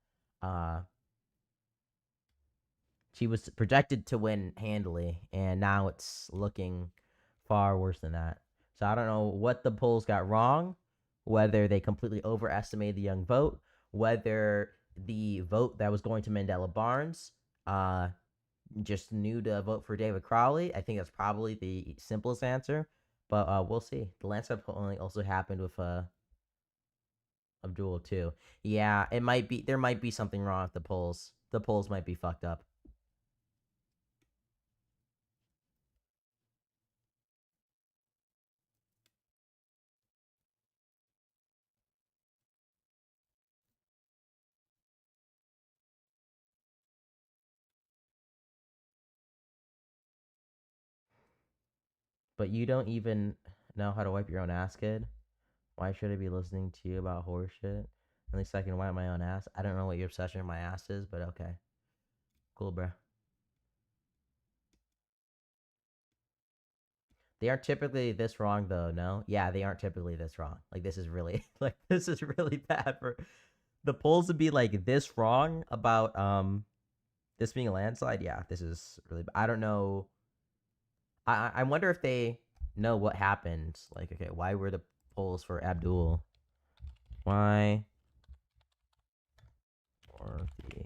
She was projected to win handily, and now it's looking far worse than that. So I don't know what the polls got wrong, whether they completely overestimated the young vote, whether the vote that was going to Mandela Barnes just knew to vote for David Crowley. I think that's probably the simplest answer, but we'll see. The landslide polling also happened with Abdul too. Yeah, there might be something wrong with the polls. The polls might be fucked up. But you don't even know how to wipe your own ass, kid. Why should I be listening to you about horse shit? At least I can wipe my own ass. I don't know what your obsession with my ass is, but okay. Cool, bro. They aren't typically this wrong, though, no? Yeah, they aren't typically this wrong. Like, this is really, this is really bad for the polls to be, like, this wrong about, this being a landslide. Yeah, this is really, I don't know. I wonder if they know what happened. Like, okay, why were the polls for Abdul? Why for the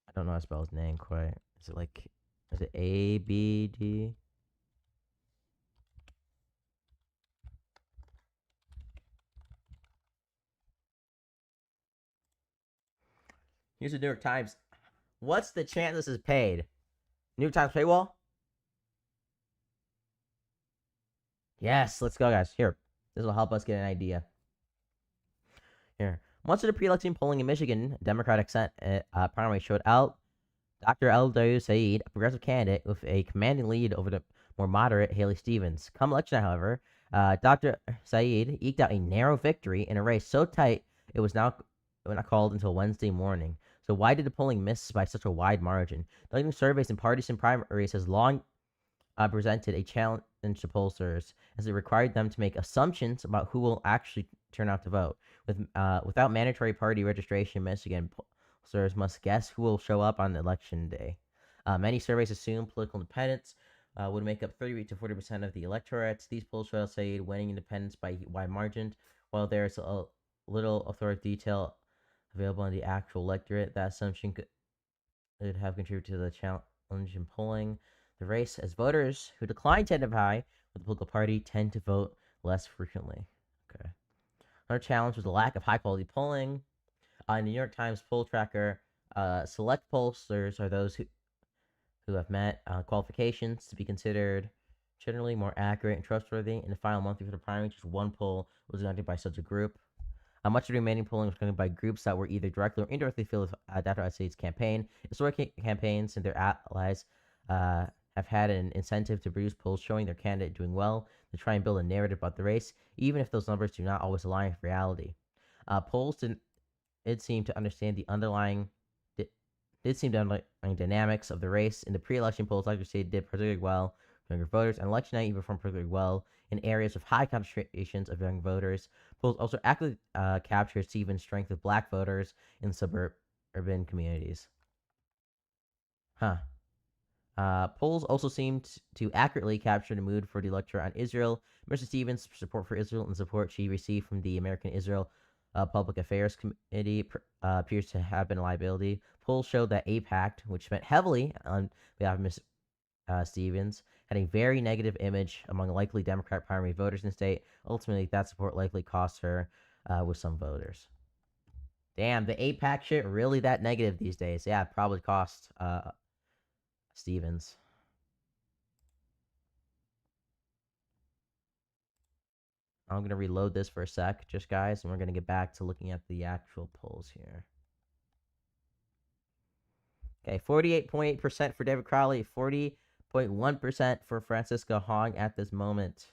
I don't know how to spell his name quite. Is it ABD? Here's the New York Times. What's the chance this is paid? New York Times paywall? Yes, let's go, guys. Here, this will help us get an idea. Here, much of the pre-election polling in Michigan, Democratic primary showed Dr. Elder Said, a progressive candidate, with a commanding lead over the more moderate Haley Stevens. Come election, however, Dr. Said eked out a narrow victory in a race so tight it was not called until Wednesday morning. So why did the polling miss by such a wide margin? The surveys and partisan primaries has long presented a challenge to pollsters, as it required them to make assumptions about who will actually turn out to vote. Without mandatory party registration in Michigan, pollsters must guess who will show up on election day. Many surveys assume political independents would make up 30 to 40% of the electorate. These polls show say winning independents by wide margins. While there is a little authoritative detail available in the actual electorate, that assumption could have contributed to the challenge in polling the race, as voters who decline to identify with the political party tend to vote less frequently. Okay. Another challenge was the lack of high quality polling. In the New York Times poll tracker, select pollsters are those who have met qualifications to be considered generally more accurate and trustworthy. In the final month before the primary, just one poll was conducted by such a group. Much of the remaining polling was conducted by groups that were either directly or indirectly filled with Dr. Said's campaign. Historic campaigns and their allies have had an incentive to produce polls showing their candidate doing well, to try and build a narrative about the race, even if those numbers do not always align with reality. Polls did seem to understand the underlying dynamics of the race. In the pre-election polls, Dr. Said did particularly well with younger voters, and election night he performed particularly well in areas with high concentrations of young voters. Polls also actively captured Stevens' strength of black voters in suburban communities. Huh. Polls also seemed to accurately capture the mood for the lecture on Israel. Mr. Stevens' support for Israel and support she received from the American Israel Public Affairs Committee appears to have been a liability. Polls showed that AIPAC, which spent heavily on behalf of Ms. Stevens, had a very negative image among likely Democrat primary voters in the state. Ultimately, that support likely cost her with some voters. Damn, the AIPAC shit really that negative these days. Yeah, it probably cost Stevens. I'm going to reload this for a sec, just guys, and we're going to get back to looking at the actual polls here. Okay, 48.8% for David Crowley, 40.1% for Francisca Hong at this moment.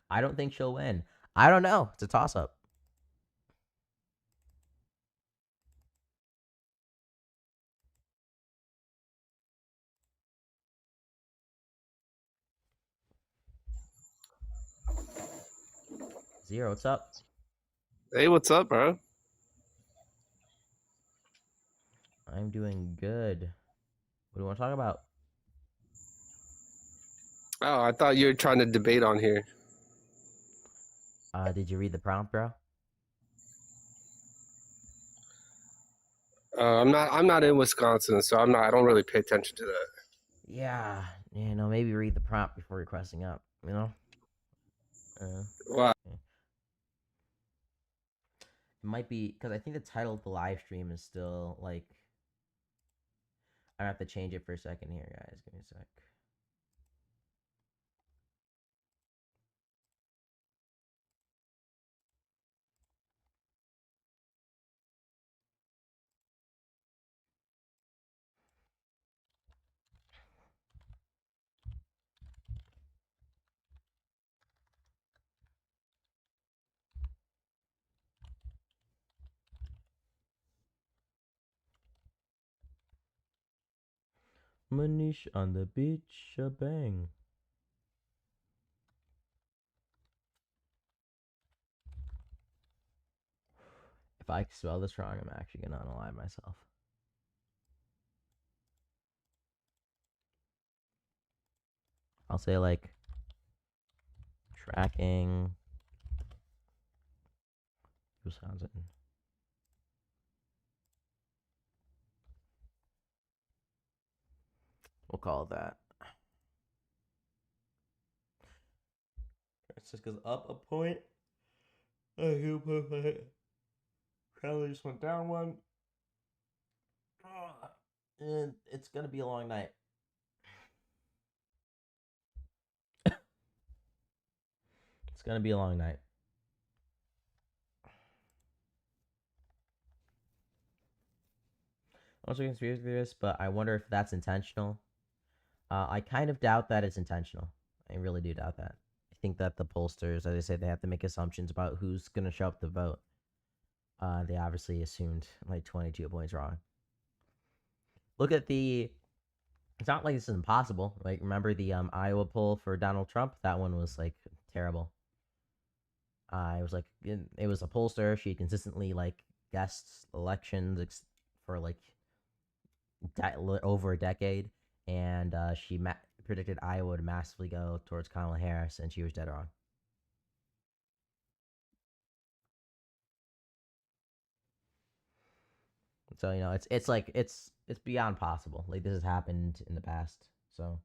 I don't think she'll win. I don't know. It's a toss-up. Zero, what's up? Hey, what's up, bro? I'm doing good. What do you want to talk about? Oh, I thought you were trying to debate on here. Did you read the prompt, bro? I'm not in Wisconsin, so I don't really pay attention to that. Yeah, maybe read the prompt before requesting up, Wow. It might be, because I think the title of the live stream is still, like, I have to change it for a second here, guys. Give me a sec. Manish on the beach, bang. If I spell this wrong, I'm actually gonna unalive myself. I'll say like tracking Wisconsin. We'll call it that. Francisca's up a point. Crowley just went down one. And it's gonna be a long night. It's gonna be a long night. Also conspiracy theorist, but I wonder if that's intentional. I kind of doubt that it's intentional. I really do doubt that. I think that the pollsters, as I say, they have to make assumptions about who's gonna show up to vote. They obviously assumed like 22 points wrong. Look at the. It's not like this is impossible. Like remember the Iowa poll for Donald Trump? That one was like terrible. It was like it was a pollster. She consistently like guessed elections for like over a decade, and she predicted Iowa would massively go towards Kamala Harris, and she was dead wrong. So it's like it's beyond possible. Like this has happened in the past. So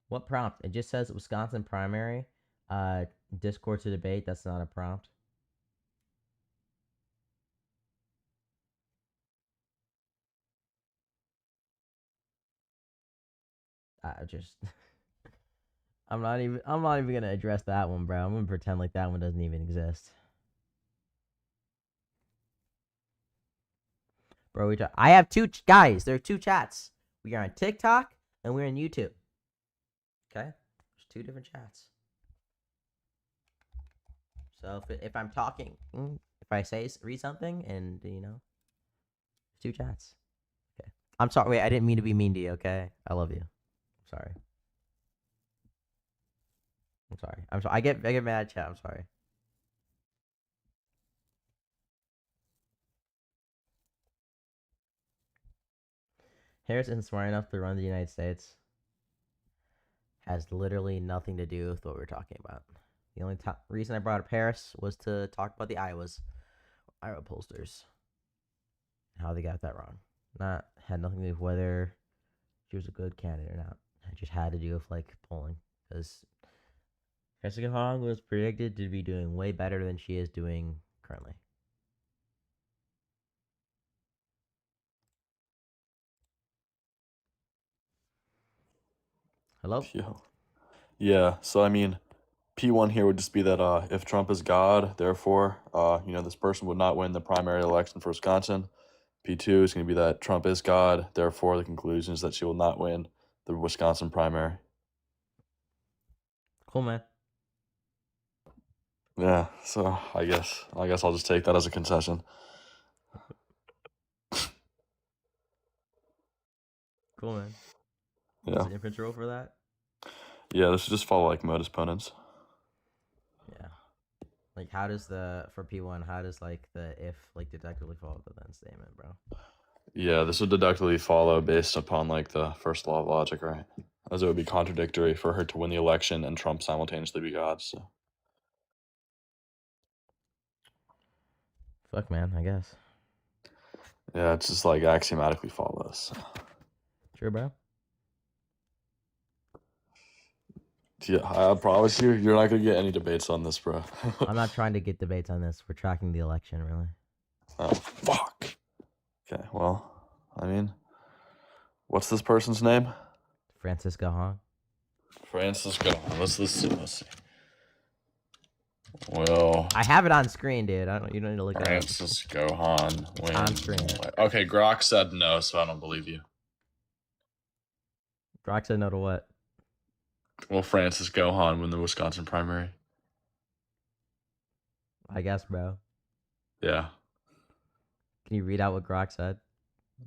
what prompt? It just says Wisconsin primary. Discord to debate. That's not a prompt. I just I'm not even gonna address that one, bro. I'm gonna pretend like that one doesn't even exist. Bro, I have two guys. There are two chats. We are on TikTok and we're on YouTube. Okay? There's two different chats. So if I'm talking, if I read something, and two chats. Okay. I'm sorry. Wait, I didn't mean to be mean to you. Okay, I love you. I'm sorry. I'm sorry. I'm sorry. I get mad at chat. I'm sorry. Harris isn't smart enough to run the United States. Has literally nothing to do with what we're talking about. The only reason I brought up Harris was to talk about the Iowa pollsters, how they got that wrong. Had nothing to do with whether she was a good candidate or not. It just had to do with like polling, because Jessica Hong was predicted to be doing way better than she is doing currently. Hello? Yeah, so I mean, P1 here would just be that if Trump is God, therefore, this person would not win the primary election for Wisconsin. P2 is going to be that Trump is God, therefore the conclusion is that she will not win the Wisconsin primary. Cool, man. Yeah, so I guess I'll just take that as a concession. Cool, man. Yeah. There's an inference rule for that? Yeah, this is just follow like modus ponens. Yeah. Like, how does for P1, how does like the if like deductively follow the then statement, bro? Yeah, this would deductively follow based upon like the first law of logic, right? As it would be contradictory for her to win the election and Trump simultaneously be God. So. Fuck, man, I guess. Yeah, it's just like axiomatically follows. True, bro. Yeah, I promise you're not gonna get any debates on this, bro. I'm not trying to get debates on this. We're tracking the election, really. Oh, fuck. Okay, well, I mean, what's this person's name? Francisco Hong. Francisco. Let's see. Well, I have it on screen, dude. You don't need to look at it. Francisco Han wins. On screen. Okay, Grok said no, so I don't believe you. Grok said no to what? Will Francisco Han win the Wisconsin primary? I guess, bro. Yeah. Can you read out what Grok said?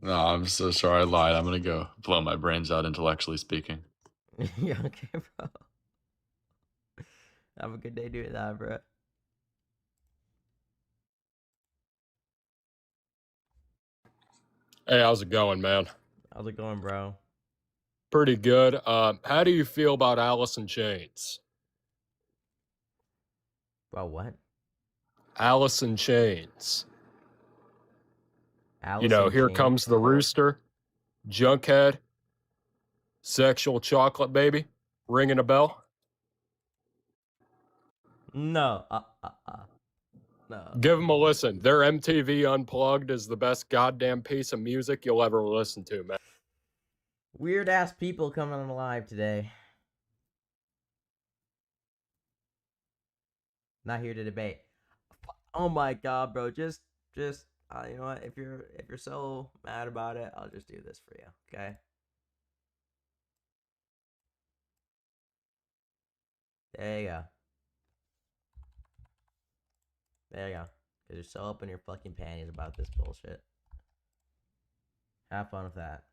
No, I'm so sorry I lied. I'm gonna go blow my brains out intellectually speaking. Yeah, okay, bro. Have a good day doing that, bro. Hey, how's it going, man? How's it going, bro? Pretty good. How do you feel about Alice in Chains? Bro, what? Alice in Chains. Alice You know, in Here Chains? Comes the Rooster, Junkhead, Sexual Chocolate Baby, ringing a bell? No. No. Give them a listen. Their MTV Unplugged is the best goddamn piece of music you'll ever listen to, man. Weird ass people coming on live today. Not here to debate. Oh my god, bro. Just you know what? If you're so mad about it, I'll just do this for you, okay? There you go. There you go. Because you're so up in your fucking panties about this bullshit. Have fun with that.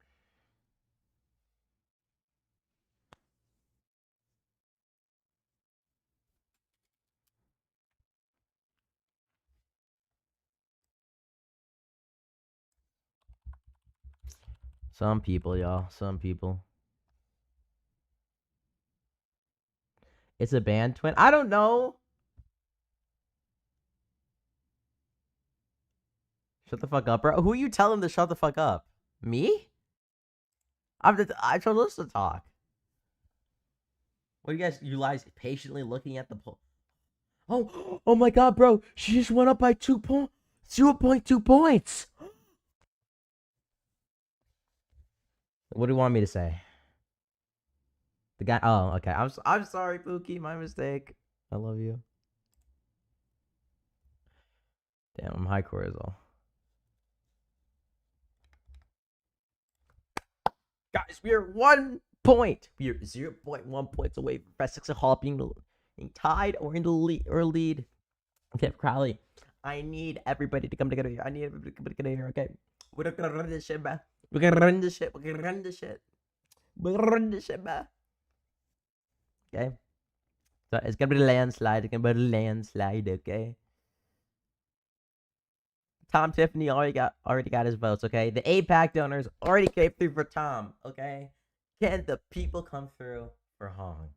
Some people, y'all. Some people. It's a band twin? I don't know. Shut the fuck up, bro. Who are you telling to shut the fuck up? Me? I told us to talk. What are you guys patiently looking at the poll? Oh my god, bro. She just went up by 0.2 points. What do you want me to say? The guy. Oh, okay. I'm sorry, Pookie. My mistake. I love you. Damn, I'm high cortisol. Guys, we are 1 point. We are 0.1 points away from Francisco Hall being tied or in the lead. Okay, Crowley. I need everybody to come together here. I need everybody to come together here, okay? We're gonna run this shit, man. We're gonna run this shit. We're gonna run this shit. We're gonna run this shit, man. Okay? So it's gonna be a landslide. It's gonna be a landslide, okay? Tom Tiffany already got his votes, okay? The APAC donors already came through for Tom, okay? Can the people come through for Hong?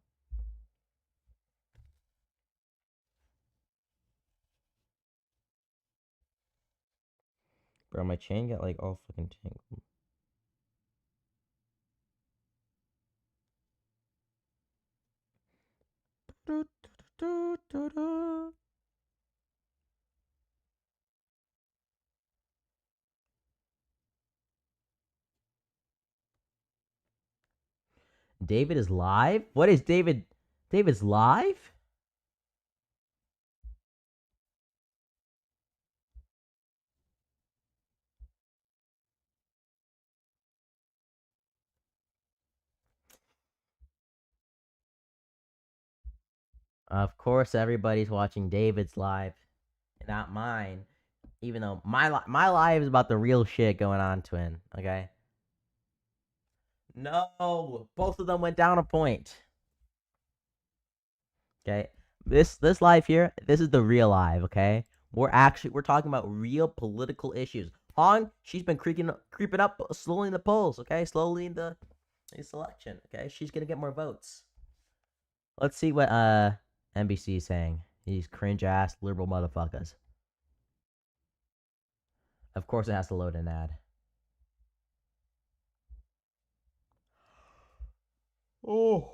Bro, my chain got like all fucking tangled. David is live? What is David? David's live? Of course, everybody's watching David's live, not mine. Even though my live is about the real shit going on, twin. Okay. No, both of them went down a point. Okay, this live here, this is the real live. Okay, we're talking about real political issues. Hong, she's been creeping up slowly in the polls. Okay, slowly in the election. Okay, she's gonna get more votes. Let's see what NBC is saying. These cringe ass liberal motherfuckers. Of course, it has to load an ad. Oh.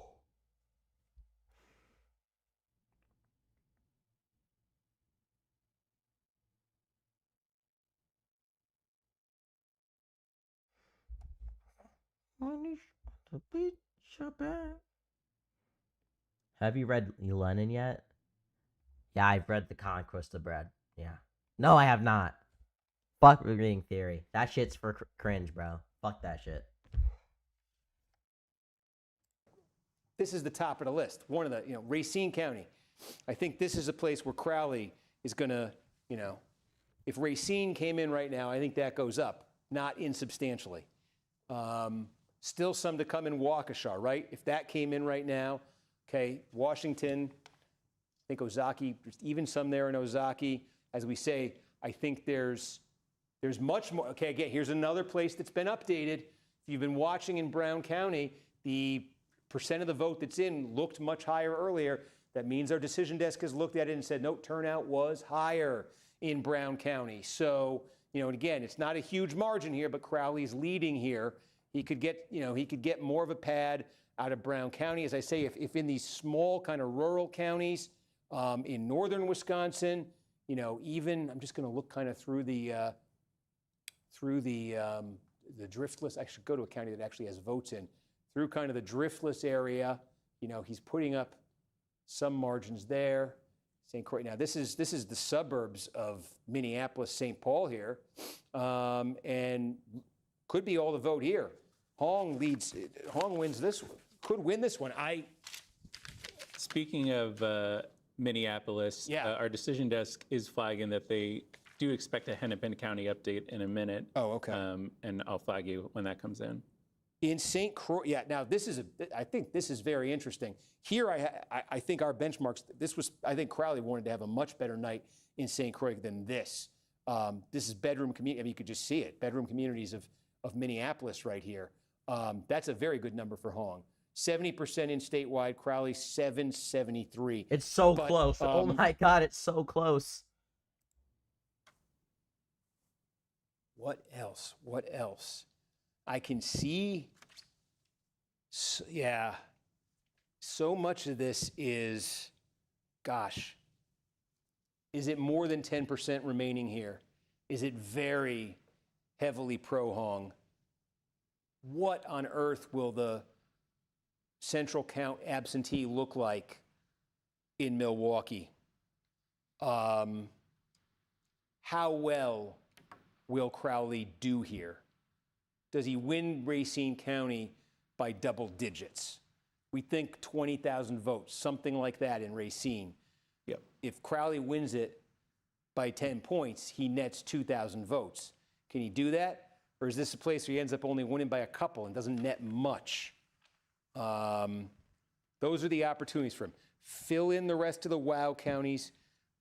Have you read Lenin yet? Yeah, I've read The Conquest of Bread. Yeah. No, I have not. Fuck reading theory. That shit's for cringe, bro. Fuck that shit. This is the top of the list. One of the, Racine County. I think this is a place where Crowley is going to, if Racine came in right now, I think that goes up, not insubstantially. Still some to come in Waukesha, right? If that came in right now, okay, Washington, I think Ozaki, there's even some there in Ozaki. As we say, I think there's much more. Okay, again, here's another place that's been updated. If you've been watching in Brown County, the percent of the vote that's in looked much higher earlier. That means our decision desk has looked at it and said, no, turnout was higher in Brown County. So, and again, it's not a huge margin here, but Crowley's leading here. He could get more of a pad out of Brown County. As I say, if in these small kind of rural counties in northern Wisconsin, even, I'm just going to look kind of through the driftless. I should go to a county that actually has votes in. Through kind of the driftless area, he's putting up some margins there. St. Croix. Now this is the suburbs of Minneapolis, St. Paul here, and could be all the vote here. Hong wins this one. Could win this one. Speaking of Minneapolis, our decision desk is flagging that they do expect a Hennepin County update in a minute. Oh, okay. And I'll flag you when that comes in. In St. Croix, now I think this is very interesting. Here, I think our benchmarks, I think Crowley wanted to have a much better night in St. Croix than this. This is bedroom community, you could just see it, bedroom communities of Minneapolis right here. That's a very good number for Hong. 70% in statewide, Crowley 773. It's so close. Oh my God, it's so close. What else? I can see, so much of this is, gosh, is it more than 10% remaining here? Is it very heavily pro-Hong? What on earth will the central count absentee look like in Milwaukee? How well will Crowley do here? Does he win Racine County by double digits? We think 20,000 votes, something like that in Racine. Yep. If Crowley wins it by 10 points, he nets 2,000 votes. Can he do that? Or is this a place where he ends up only winning by a couple and doesn't net much? Those are the opportunities for him. Fill in the rest of the WOW counties,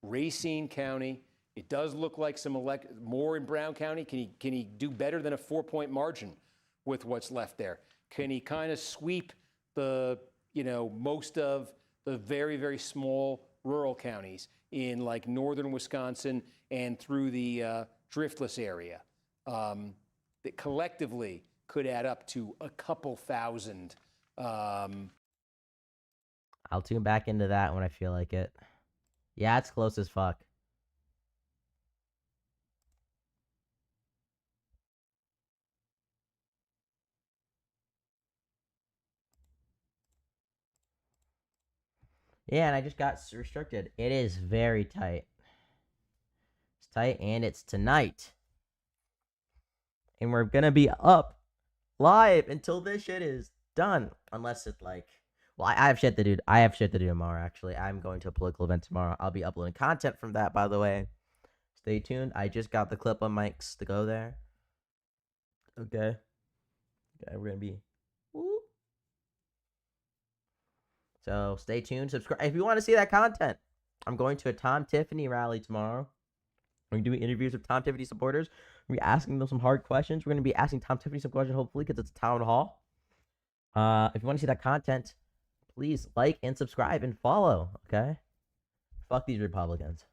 Racine County. It does look like some more in Brown County. Can he do better than a 4-point margin with what's left there? Can he kind of sweep the, most of the very, very small rural counties in like northern Wisconsin and through the Driftless area? That collectively could add up to a couple thousand. I'll tune back into that when I feel like it. Yeah, it's close as fuck. Yeah, and I just got restricted. It is very tight. It's tight, and it's tonight. And we're gonna be up live until this shit is done. Unless it's like, well, I have shit to do. I have shit to do tomorrow, actually. I'm going to a political event tomorrow. I'll be uploading content from that, by the way. Stay tuned. I just got the clip on mics to go there. Okay. Okay, we're gonna be. Woo. So stay tuned. Subscribe if you want to see that content. I'm going to a Tom Tiffany rally tomorrow. We're going to be doing interviews with Tom Tiffany supporters. We're going to be asking them some hard questions. We're going to be asking Tom Tiffany some questions, hopefully, because it's a town hall. If you want to see that content, please like and subscribe and follow, okay? Fuck these Republicans.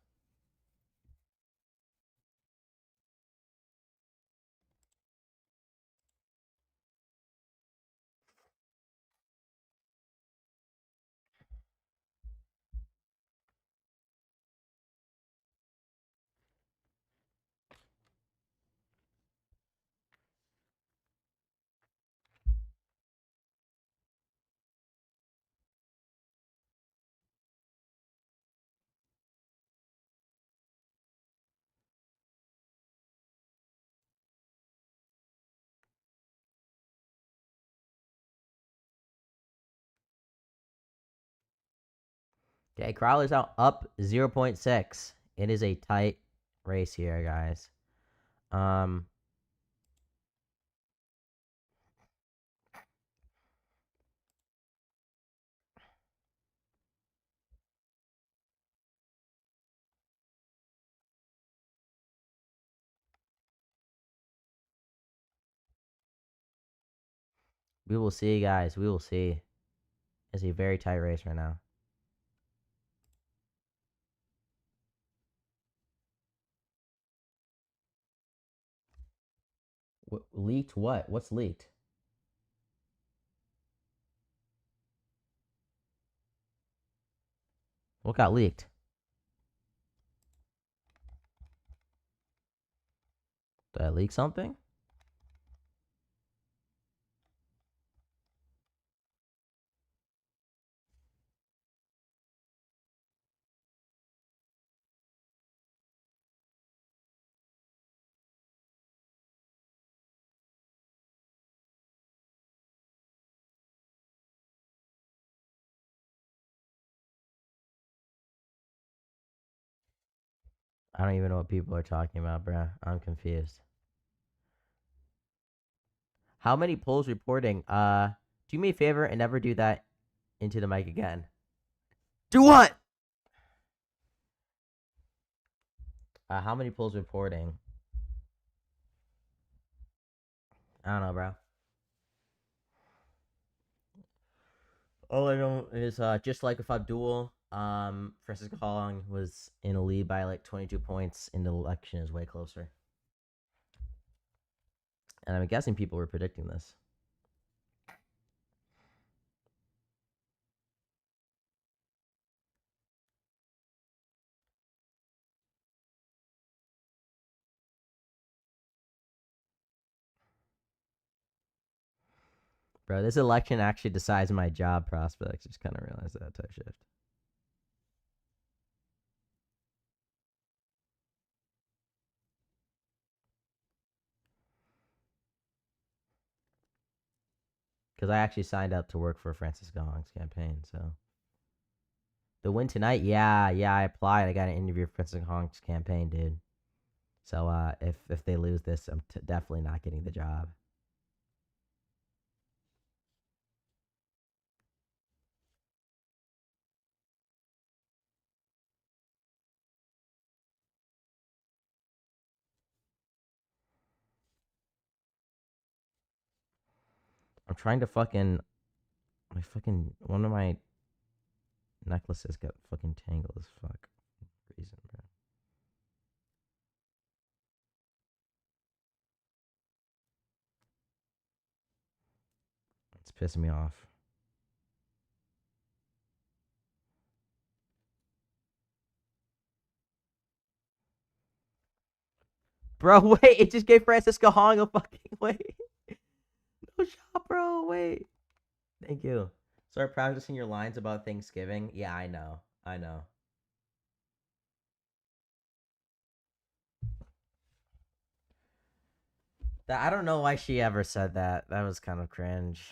Okay, Crowler's out up 0.6. It is a tight race here, guys. We will see, guys. We will see. It's a very tight race right now. Leaked what? What's leaked? What got leaked? Did I leak something? I don't even know what people are talking about, bruh. I'm confused. How many polls reporting? Do me a favor and never do that into the mic again. Do what? How many polls reporting? I don't know, bro. All I know is just like with Abdul, Francisco Hong was in a lead by like 22 points, and the election is way closer. And I'm guessing people were predicting this. Bro, this election actually decides my job prospects. Just kind of realized that type shift. Because I actually signed up to work for Francisco Hong's campaign, so The win tonight, yeah, I applied. I got an interview for President Hong's campaign, dude. So if they lose this, I'm definitely not getting the job. I'm trying to fucking one of my necklaces got fucking tangled as fuck reason, bro. It's pissing me off. Bro, wait, it just gave Francisco Hong a fucking wait. No shot, bro, wait. Thank you. Start practicing your lines about Thanksgiving. Yeah, I know. I don't know why she ever said that. That was kind of cringe.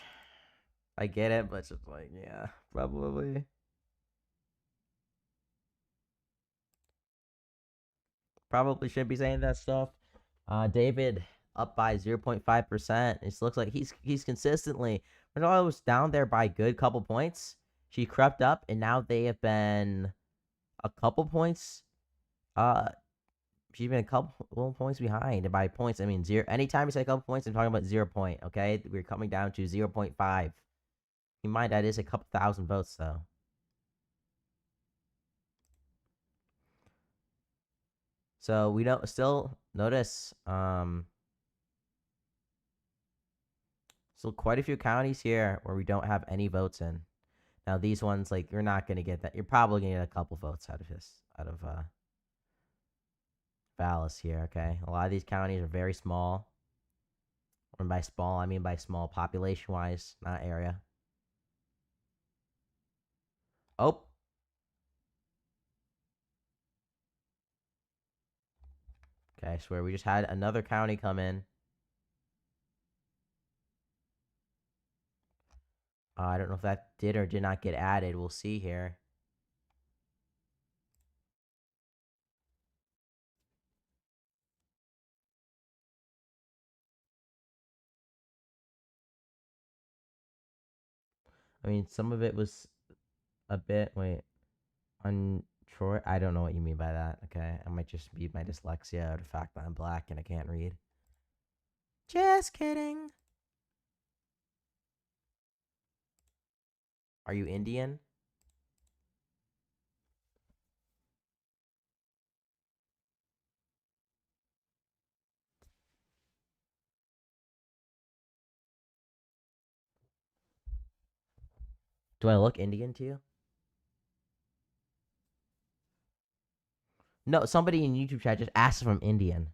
I get it, but just like, yeah, probably. Probably shouldn't be saying that stuff. David up by 0.5%. It looks like he's consistently. Ronaldo was down there by a good couple points. She crept up, and now they have been a couple points. She's been a couple points behind. And by points, I mean 0. Anytime you say a couple points, I'm talking about 0 point. Okay, we're coming down to 0.5. Keep in mind that is a couple thousand votes, though. So we don't still notice still quite a few counties here where we don't have any votes in. Now these ones, like, you're not gonna get that. You're probably gonna get a couple votes out of Vallis here, okay? A lot of these counties are very small. And by small, I mean by small population wise, not area. Oh. Okay, I swear we just had another county come in. I don't know if that did or did not get added. We'll see here. I mean, some of it was a bit, wait, on Troy. I don't know what you mean by that, okay? I might just be my dyslexia or the fact that I'm black and I can't read. Just kidding. Are you Indian? Do I look Indian to you? No, somebody in YouTube chat just asked if I'm Indian.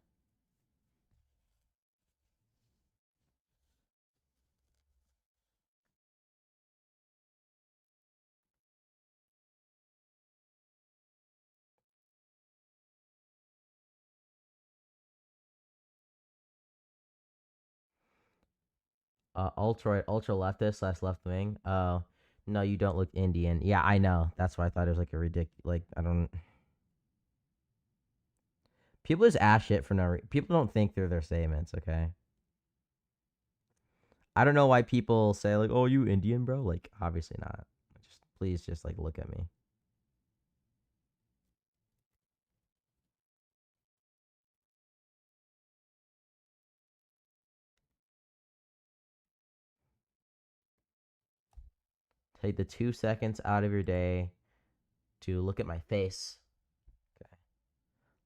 Ultra leftist / left wing. Oh, no, you don't look Indian. Yeah, I know. That's why I thought it was like a ridiculous. Like, I don't. People just ask shit for no reason. People don't think through their statements. Okay. I don't know why people say like, "Oh, you Indian, bro." Like, obviously not. Just please, just like look at me. Take the 2 seconds out of your day to look at my face. Okay.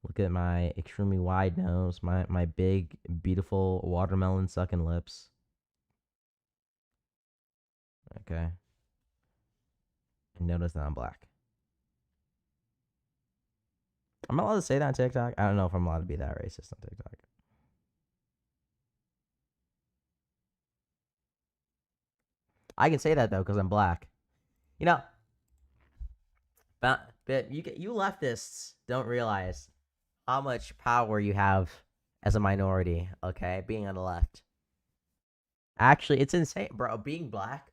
Look at my extremely wide nose, my big, beautiful watermelon sucking lips. Okay. And notice that I'm black. I'm not allowed to say that on TikTok. I don't know if I'm allowed to be that racist on TikTok. I can say that though because I'm black. You know, but you leftists don't realize how much power you have as a minority. Okay, being on the left. Actually, it's insane, bro. Being black.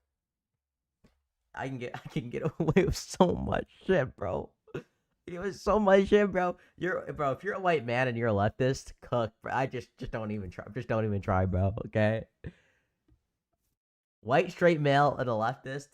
I can get away with so much shit, bro. It was so much shit, bro. If you're a white man and you're a leftist, cook. Bro. I just don't even try. Just don't even try, bro. Okay. White straight male and a leftist.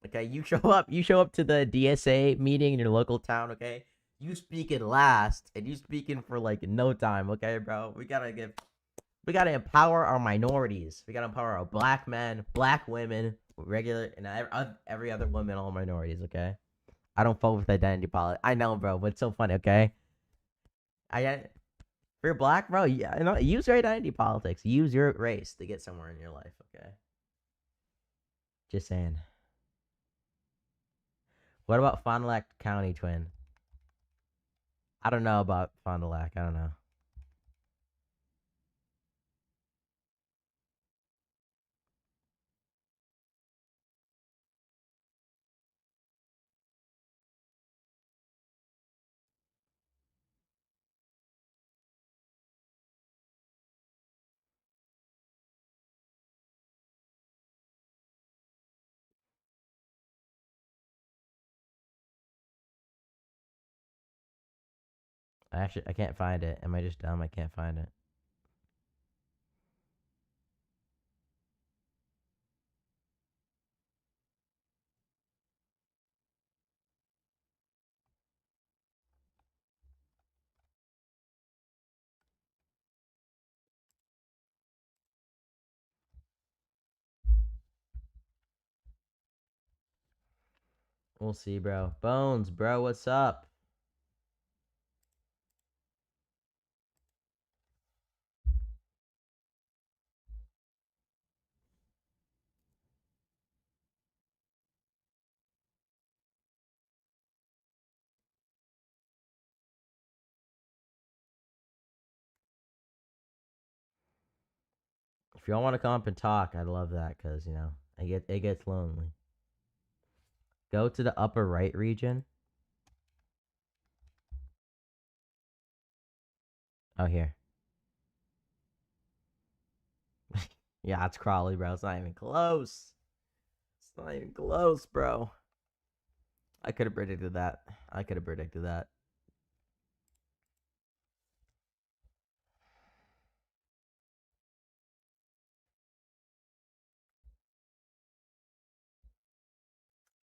Okay, you show up to the DSA meeting in your local town. Okay, you speaking last, and you speaking for like no time. Okay, bro. We gotta empower our minorities. We gotta empower our black men, black women, regular, and every other woman, all minorities. Okay. I don't vote with identity politics. I know, bro, but it's so funny. Okay. If you're black, bro, yeah, use your identity politics. Use your race to get somewhere in your life. Okay. Just saying. What about Fond du Lac County, twin? I don't know about Fond du Lac. I don't know. I can't find it. Am I just dumb? I can't find it. We'll see, bro. Bones, bro, what's up? If y'all want to come up and talk, I'd love that because it gets lonely. Go to the upper right region. Oh, here. Yeah, it's Crawley, bro. It's not even close. It's not even close, bro. I could have predicted that.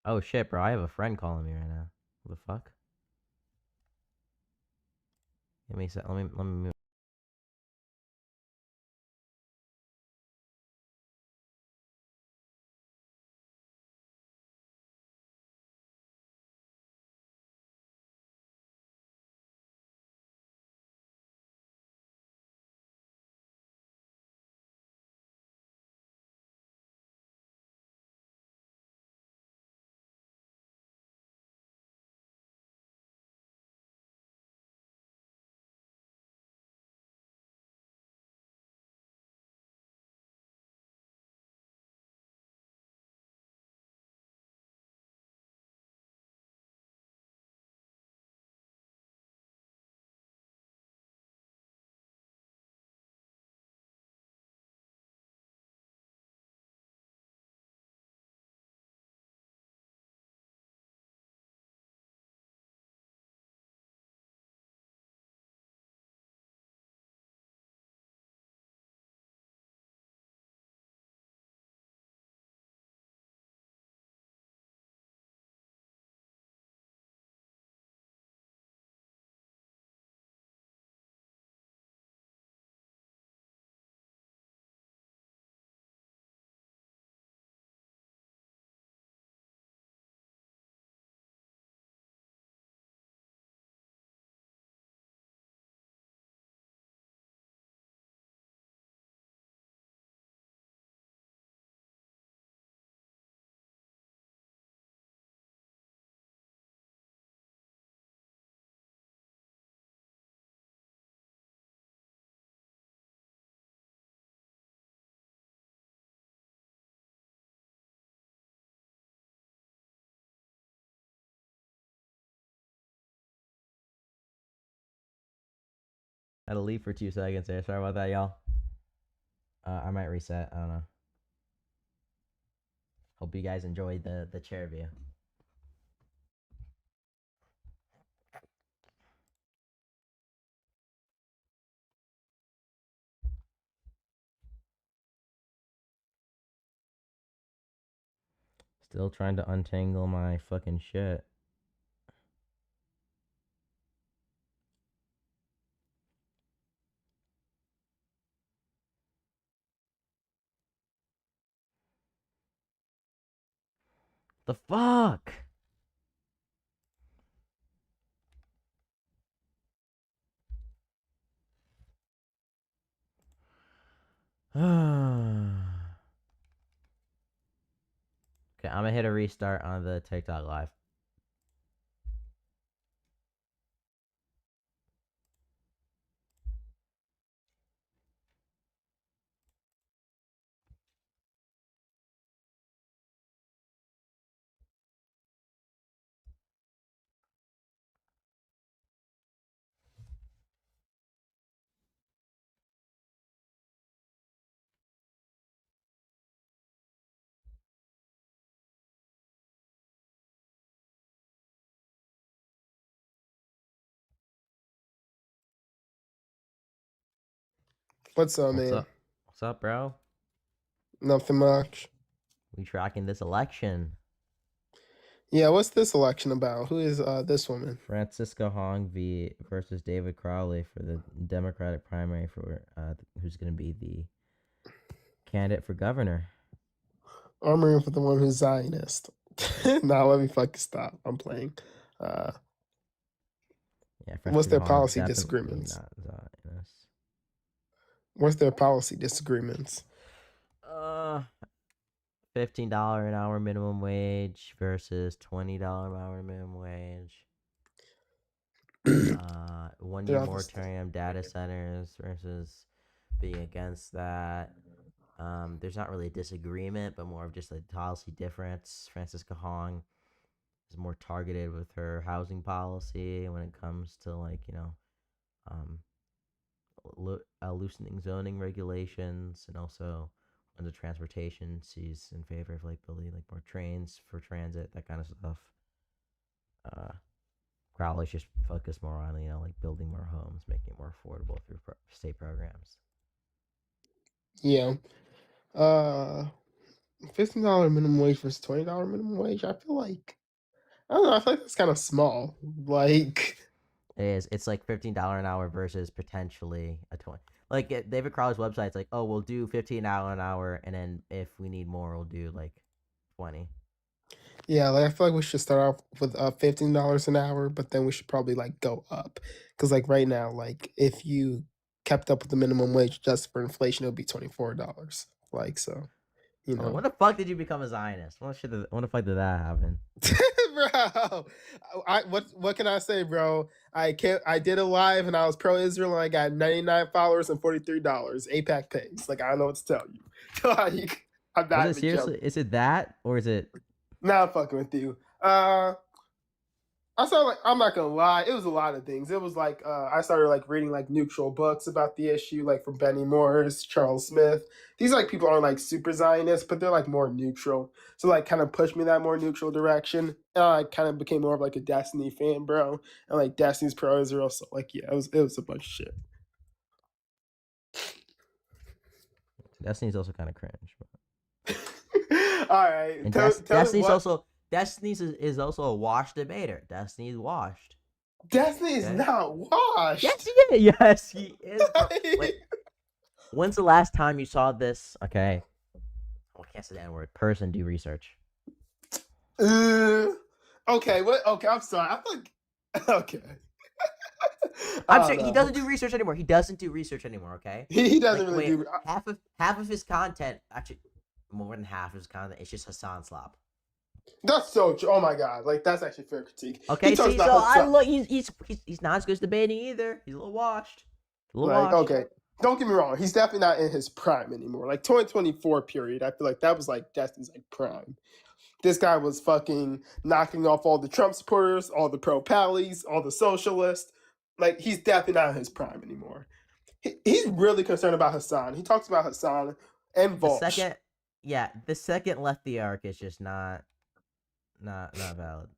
Oh shit, bro. I have a friend calling me right now. What the fuck? Give me a sec. Let me move. I had to leave for 2 seconds there. Sorry about that, y'all. I might reset. I don't know. Hope you guys enjoyed the chair view. Still trying to untangle my fucking shit. The fuck? Okay, I'm gonna hit a restart on the TikTok live. What's up, What's man? up? What's up, bro? Nothing much. We tracking this election. Yeah, what's this election about? Who is this woman? Francisca Hong versus David Crowley for the Democratic primary for who's going to be the candidate for governor. I'm rooting for the one who's Zionist. Nah, let me fucking stop. I'm playing. Yeah, What's Francisca their Hong policy definitely disagreements? not Zionist. What's their policy disagreements? $15 an hour minimum wage versus $20 an hour minimum wage. 1 year Yeah, moratorium data centers versus being against that. There's not really a disagreement, but more of just a policy difference. Francisca Hong is more targeted with her housing policy when it comes to loosening zoning regulations, and also on the transportation, she's in favor of building more trains for transit, that kind of stuff. Crowley's just focused more on building more homes, making it more affordable through state programs. Yeah. $15 minimum wage versus $20 minimum wage. I feel like I don't know. I feel like that's kind of small. Like It is. It's like $15 an hour versus potentially a 20. David Crowley's website's like, oh, we'll do $15 an hour, and then if we need more, we'll do 20. yeah, I feel like we should start off with $15 an hour, but then we should probably go up, because right now, if you kept up with the minimum wage just for inflation, it would be $24. So, When the fuck did you become a Zionist? When the fuck did that happen? Bro, what can I say, bro? I did it live, and I was pro-Israel, and I got 99 followers and $43. APAC pays. I don't know what to tell you. I'm not Is it seriously? Is it that, or is it? Nah, I'm fucking with you. I started I'm not gonna lie, it was a lot of things. It was I started reading neutral books about the issue, from Benny Morris, Charles Smith. These people aren't super Zionist, but they're more neutral. So kind of pushed me that more neutral direction. And I kind of became more of a Destiny fan, bro. And Destiny's pro-Israel. So yeah, it was a bunch of shit. Destiny's also kind of cringe. All right. And Destiny's is also a washed debater. Destiny's washed. Destiny is not washed. Yes, he is. Yes, he is. Wait, when's the last time you saw this? Okay. Oh, I can't say that word. Person, do research. Okay. What? Okay. I'm sorry. I feel okay. I'm sure he doesn't do research anymore. He doesn't do research anymore. Okay. He doesn't really do. Half of his content, actually, more than half of his content, it's just Hassan Slop. That's so true. Oh my god, that's actually fair critique. Okay, see, so I look, he's not as good as debating either. He's a little washed. Okay, don't get me wrong. He's definitely not in his prime anymore. 2024 period, I feel like that was Destiny's prime. This guy was fucking knocking off all the Trump supporters, all the pro-pallies, all the socialists. He's definitely not in his prime anymore. He's really concerned about Hassan. He talks about Hassan and Volch. Yeah, the second left the arc is just not valid.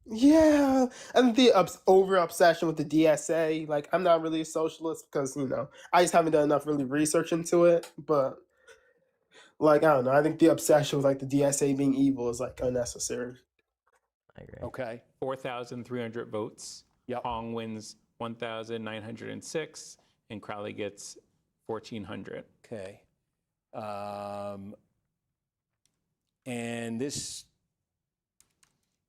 Yeah, and the over obsession with the DSA. Like, I'm not really a socialist because I just haven't done enough really research into it. But like, I don't know. I think the obsession with like the DSA being evil is like unnecessary. I agree. Okay. 4,300 votes. Yep. Hong wins 1,906, and Crowley gets 1,400. Okay. And this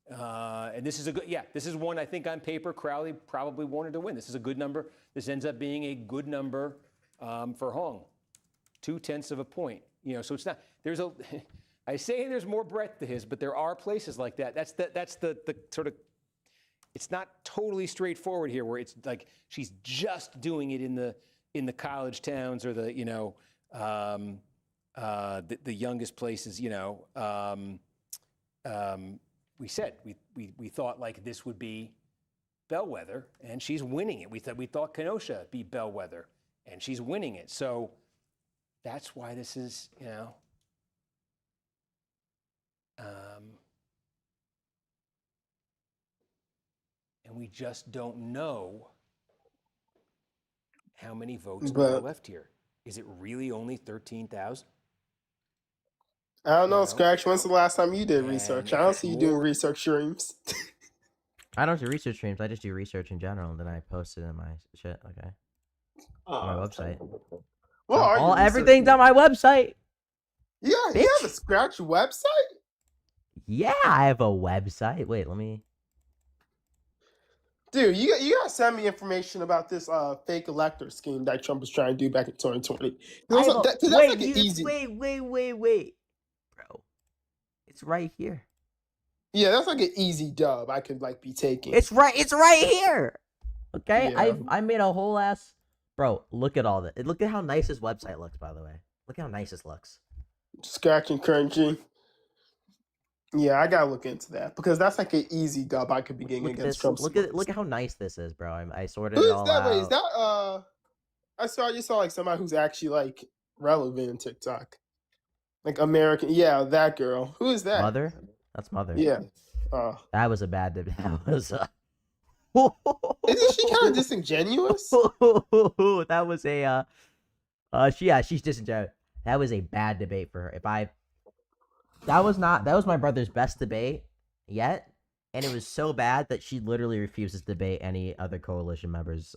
is a good, this is one I think on paper Crowley probably wanted to win. This is a good number. This ends up being a good number for Hong. 0.2 of a point. So it's not, I say there's more breadth to his, but there are places like that. That's the sort of, it's not totally straightforward here where it's like she's just doing it in the college towns or the youngest places, we said we thought like this would be bellwether, and she's winning it. We thought Kenosha would be bellwether, and she's winning it. So that's why this is, and we just don't know how many votes are left here. Is it really only 13,000? I don't know, Scratch. When's the last time you did research? I don't see you doing research streams. I don't do research streams. I just do research in general, and then I post it in my shit. Okay. On my website. Everything's on my website. Yeah, you have a Scratch website? Yeah, I have a website. Wait, let me. Dude, you gotta send me information about this fake elector scheme that Trump was trying to do back in 2020. Wait, bro. It's right here. Yeah, that's like an easy dub I could like be taking. It's right here. Okay, Yeah. I made a whole ass. Bro, look at all that. Look at how nice this website looks. By the way, look how nice this looks. Scratch and crunchy. Yeah, I gotta look into that because that's like an easy dub I could be getting against Trump. Look at how nice this is, bro. I sorted Who it is all that? out. Wait, is that I just saw like somebody who's actually like relevant in TikTok, like American. Yeah, that girl. Who is that? Mother? That's Mother. Yeah. That was a bad. That was. Isn't she kind of disingenuous? That was a. She's disingenuous. That was a bad debate for her. That was my brother's best debate yet, and it was so bad that she literally refuses to debate any other coalition members.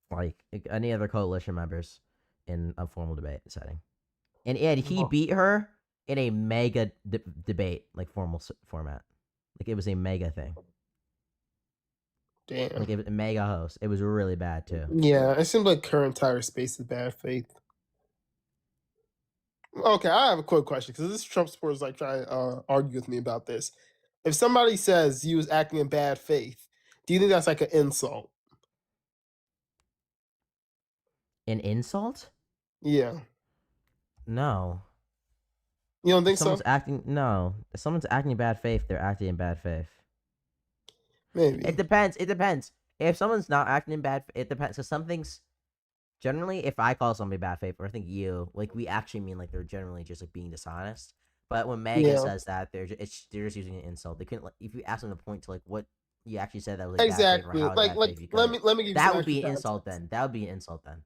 Like any other coalition members in a formal debate setting, and he beat her in a mega debate, like formal format. Like it was a mega thing. Damn. Like it was a mega host. It was really bad too. Yeah, it seems like her entire space is bad faith. Okay, I have a quick question because this Trump supporter is like trying to argue with me about this. If somebody says you was acting in bad faith, do you think that's like an insult? An insult? Yeah. No. You don't think If someone's so? If someone's acting in bad faith, they're acting in bad faith. Maybe. It depends. If someone's not acting in bad, it depends. So some things, generally, if I call somebody bad faith, or I think you, like, we actually mean like they're generally just like being dishonest. But when Megan says that, they're just using an insult. They couldn't. If you ask them to point to like what you actually said that was like Exactly. bad faith, or how Like bad faith you let could, me give you that some would be extra an insult. context. Then that would be an insult. Then.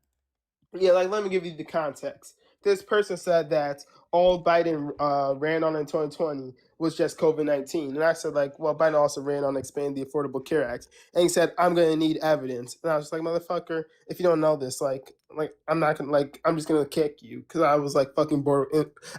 Yeah, like let me give you the context. This person said that all Biden ran on in 2020 was just COVID-19. And I said, like, well, Biden also ran on expanding the Affordable Care Act. And he said, I'm going to need evidence. And I was just like, motherfucker, if you don't know this, like I'm not going to, like, I'm just going to kick you. Because I was, like, fucking bored.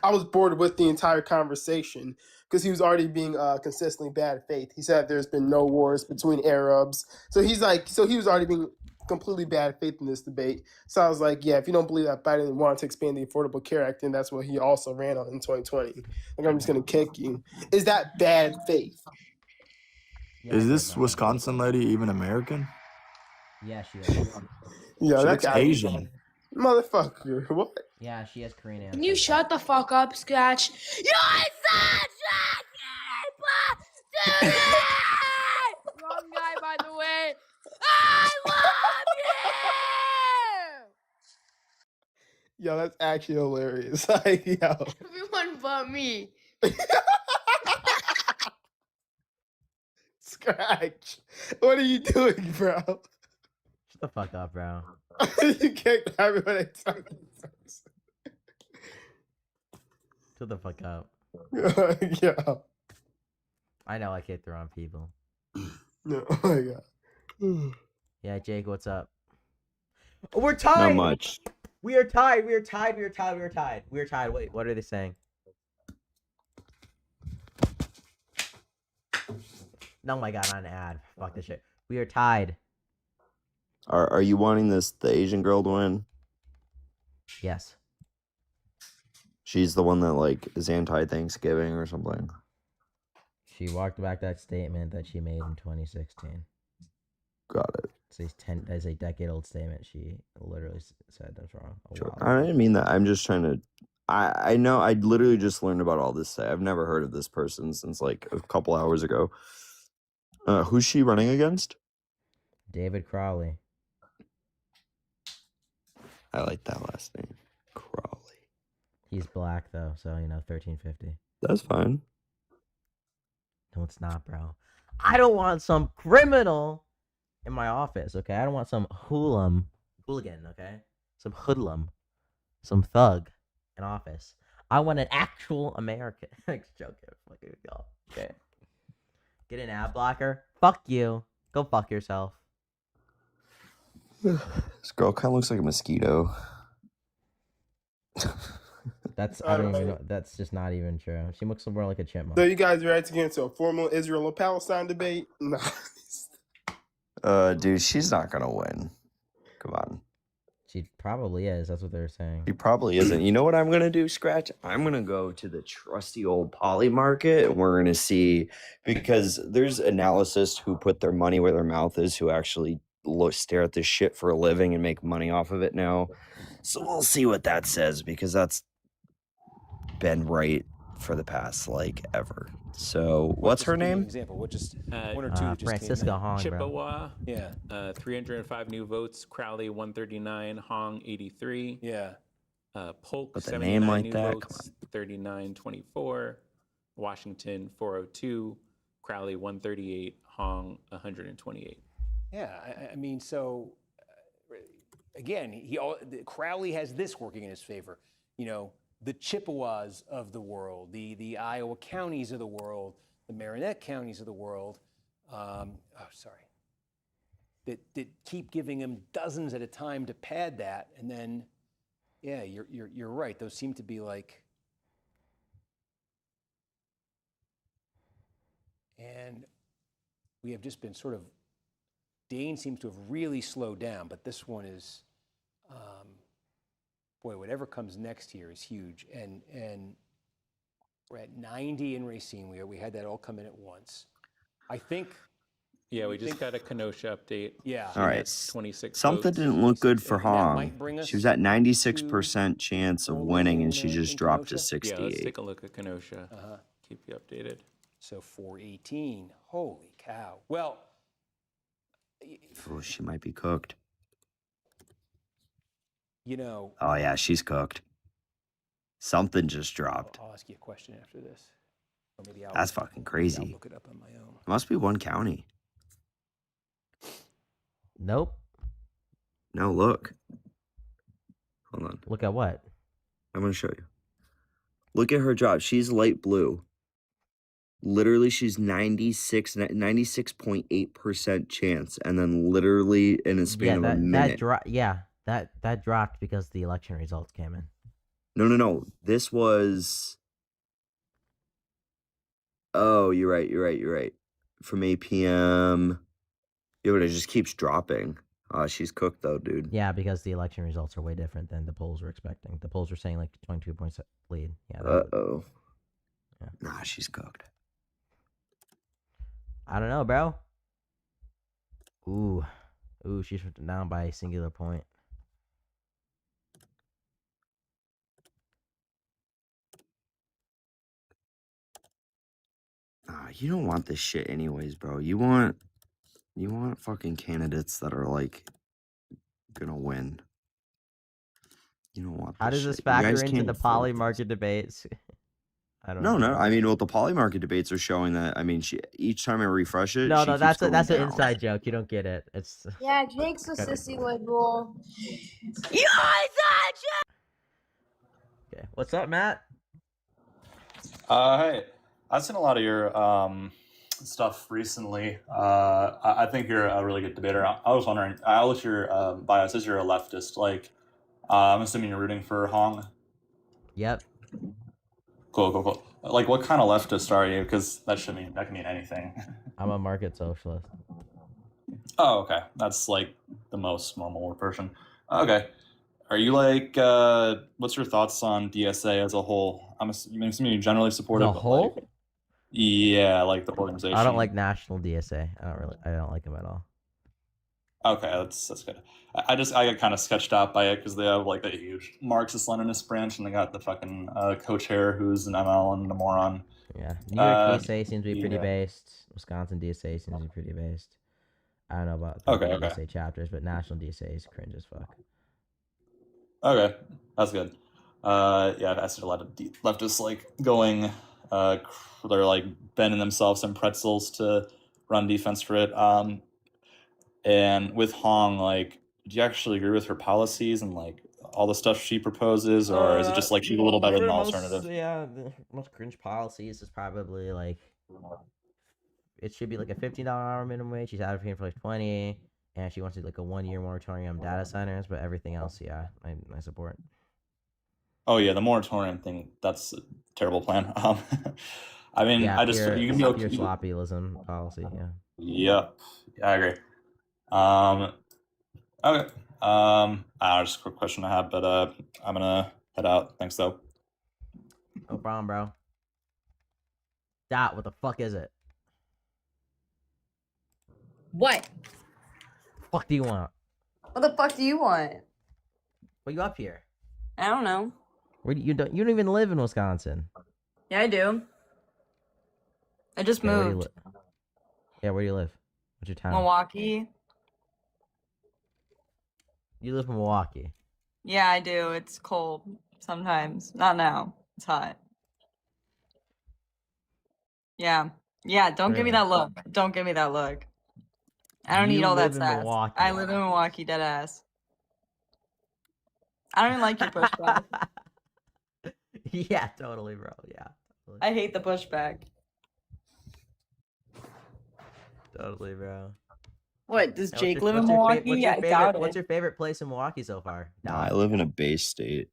I was bored with the entire conversation because he was already being consistently bad faith. He said there's been no wars between Arabs. So he's like, so he was already being completely bad faith in this debate. So I was like, yeah, if you don't believe that Biden wanted to expand the Affordable Care Act, then that's what he also ran on in 2020. Like, I'm just going to kick you. Is that bad faith? Is this Wisconsin lady even American? Yeah, she is. Yeah, She that looks guy. Asian. Motherfucker. What? Yeah, she has Korean Can ancestry. you shut the fuck up, Scratch? You're such a keeper! Wrong guy, by the way. I love Yo, that's actually hilarious. Like, yo. Everyone but me. Scratch. What are you doing, bro? Shut the fuck up, bro. You kicked everyone except Shut the fuck up. Yo. I know I kicked the wrong people. No, oh my god. Yeah, Jake, what's up? Oh, we're tied. Not much. We are tied. We are tied. We are tied. We are tied. We are tied. Wait, what are they saying? Oh my god, not an ad. Fuck this shit. We are tied. Are you wanting the Asian girl to win? Yes. She's the one that like is anti-Thanksgiving or something. She walked back that statement that she made in 2016. Got it. It's a decade-old statement. She literally said that's wrong. Sure. I didn't mean that. I'm just trying to. I know. I literally just learned about all this today. I've never heard of this person since like a couple hours ago. Who's she running against? David Crowley. I like that last name, Crowley. He's black though, so 1350. That's fine. No, it's not, bro. I don't want some criminal in my office, okay? I don't want some hooligan, okay? Some hoodlum, some thug in office. I want an actual American. Joking, fucking go. Okay. Get an ad blocker. Fuck you. Go fuck yourself. This girl kind of looks like a mosquito. That's I don't even know. That's just not even true. She looks more like a chipmunk. So you guys ready to get into a formal Israel or Palestine debate? No. Dude, she's not gonna win. Come on. She probably is. That's what they're saying. She probably isn't. You know what I'm gonna do, Scratch? I'm gonna go to the trusty old Poly Market, and we're gonna see, because there's analysts who put their money where their mouth is, who actually stare at this shit for a living and make money off of it now. So we'll see what that says, because that's been right for the past like ever. So what's her name? Example. What just one or two just Francisco Hong, Chippewa. Yeah. 305 new votes. Crowley 139. Hong 83. Yeah. Polk With a 79 name like new that, votes. 3924. Washington 402. Crowley 138. Hong 128. Yeah, I mean, so again, Crowley has this working in his favor. The Chippewas of the world, the Iowa counties of the world, the Marinette counties of the world. That keep giving him dozens at a time to pad that, and then, yeah, you're right. Those seem to be like, and we have just been sort of. Dane seems to have really slowed down, but this one is, boy, whatever comes next here is huge. And we're at 90 in Racine. We had that all come in at once. I think. Yeah, we just got a Kenosha update. Yeah. All right. 26 Something votes. didn't look good for Hong. might bring us She was at 96% chance of winning, and she just dropped to Yeah, let's 68. take a look at Kenosha. Keep you updated. So 418. Holy cow. Well. Oh, she might be cooked. Oh yeah, she's cooked. Something just dropped. I'll ask you a question after this. Or maybe That's fucking crazy. I'll look it up on my own. It must be one county. Nope. No, look. Hold on. Look at what? I'm going to show you. Look at her drop. She's light blue. Literally, she's 96.8% chance, and then literally in a span of a minute. That dropped because the election results came in. No. This was. Oh, you're right. From 8 p.m. Yeah, but it just keeps dropping. She's cooked though, dude. Yeah, because the election results are way different than the polls were expecting. The polls were saying like 22 points lead. Yeah. Uh-oh. Yeah. Nah, she's cooked. I don't know, bro. Ooh, she's down by a singular point. You don't want this shit anyways, bro. You want fucking candidates that are like gonna win. You don't want How this does this shit. You guys factor into can't the afford poly this. market debates? I don't No, know. no. I mean, well, the poly market debates are showing that. I mean, each time I refresh it, No, she no, keeps that's going an down. inside joke. You don't get it. It's Yeah, Jake's a Cut it. sissy liberal. okay. What's up, Matt? Hey, I've seen a lot of your stuff recently. I think you're a really good debater. I was wondering, I looked at your bio. It says you're a leftist. Like, I'm assuming you're rooting for Hong. Yep. Cool. Like, what kind of leftist are you? Because that can mean anything. I'm a market socialist. Oh, okay. That's like the most normal version. Okay. Are you like, what's your thoughts on DSA as a whole? I'm assuming you're generally supportive. The but, whole? like, yeah, like the organization. I don't like national DSA. I don't like them at all. Okay, that's good. I got kind of sketched out by it because they have like a huge Marxist-Leninist branch, and they got the fucking co-chair who's an ML and a moron. Yeah, New York DSA seems to be pretty yeah. based. Wisconsin DSA seems to be pretty based. I don't know about the Okay. DSA chapters, but national DSA is cringe as fuck. Okay, that's good. Yeah, I've seen a lot of leftists like going, they're like bending themselves in pretzels to run defense for it. And with Hong, like, do you actually agree with her policies and like all the stuff she proposes, or is it just like she's a little better than the alternative? Yeah, the most cringe policies is probably like it should be like a $15 an hour minimum wage. She's advocating for like 20, and she wants to do like a 1-year moratorium on data centers. But everything else, yeah, I support. Oh yeah, the moratorium thing, that's a terrible plan. I mean, Yeah, I just you can be pure okay. sloppyism policy. Yeah. Yep, I agree. Okay. Just a quick question I have, but I'm gonna head out. Thanks though. No problem, bro. Dot, what the fuck is it? What? Fuck do you want? What the fuck do you want? What you up here? I don't know. Where you don't even live in Wisconsin? Yeah, I do. I just Okay, where do you moved. Yeah, where do you live? What's your town? Milwaukee. You live in Milwaukee. Yeah, I do. It's cold sometimes. Not now. It's hot. Yeah. Yeah, don't give me Really? that look. Don't give me that look. I don't You need all that live in sass. Milwaukee. I live in Milwaukee, dead ass. I don't even like your pushback. Yeah, totally, bro. Yeah. Totally. I hate the pushback. Totally, bro. What, does Now, Jake live in Milwaukee? I doubt What's it. your favorite place in Milwaukee so far? I live in a Bay State.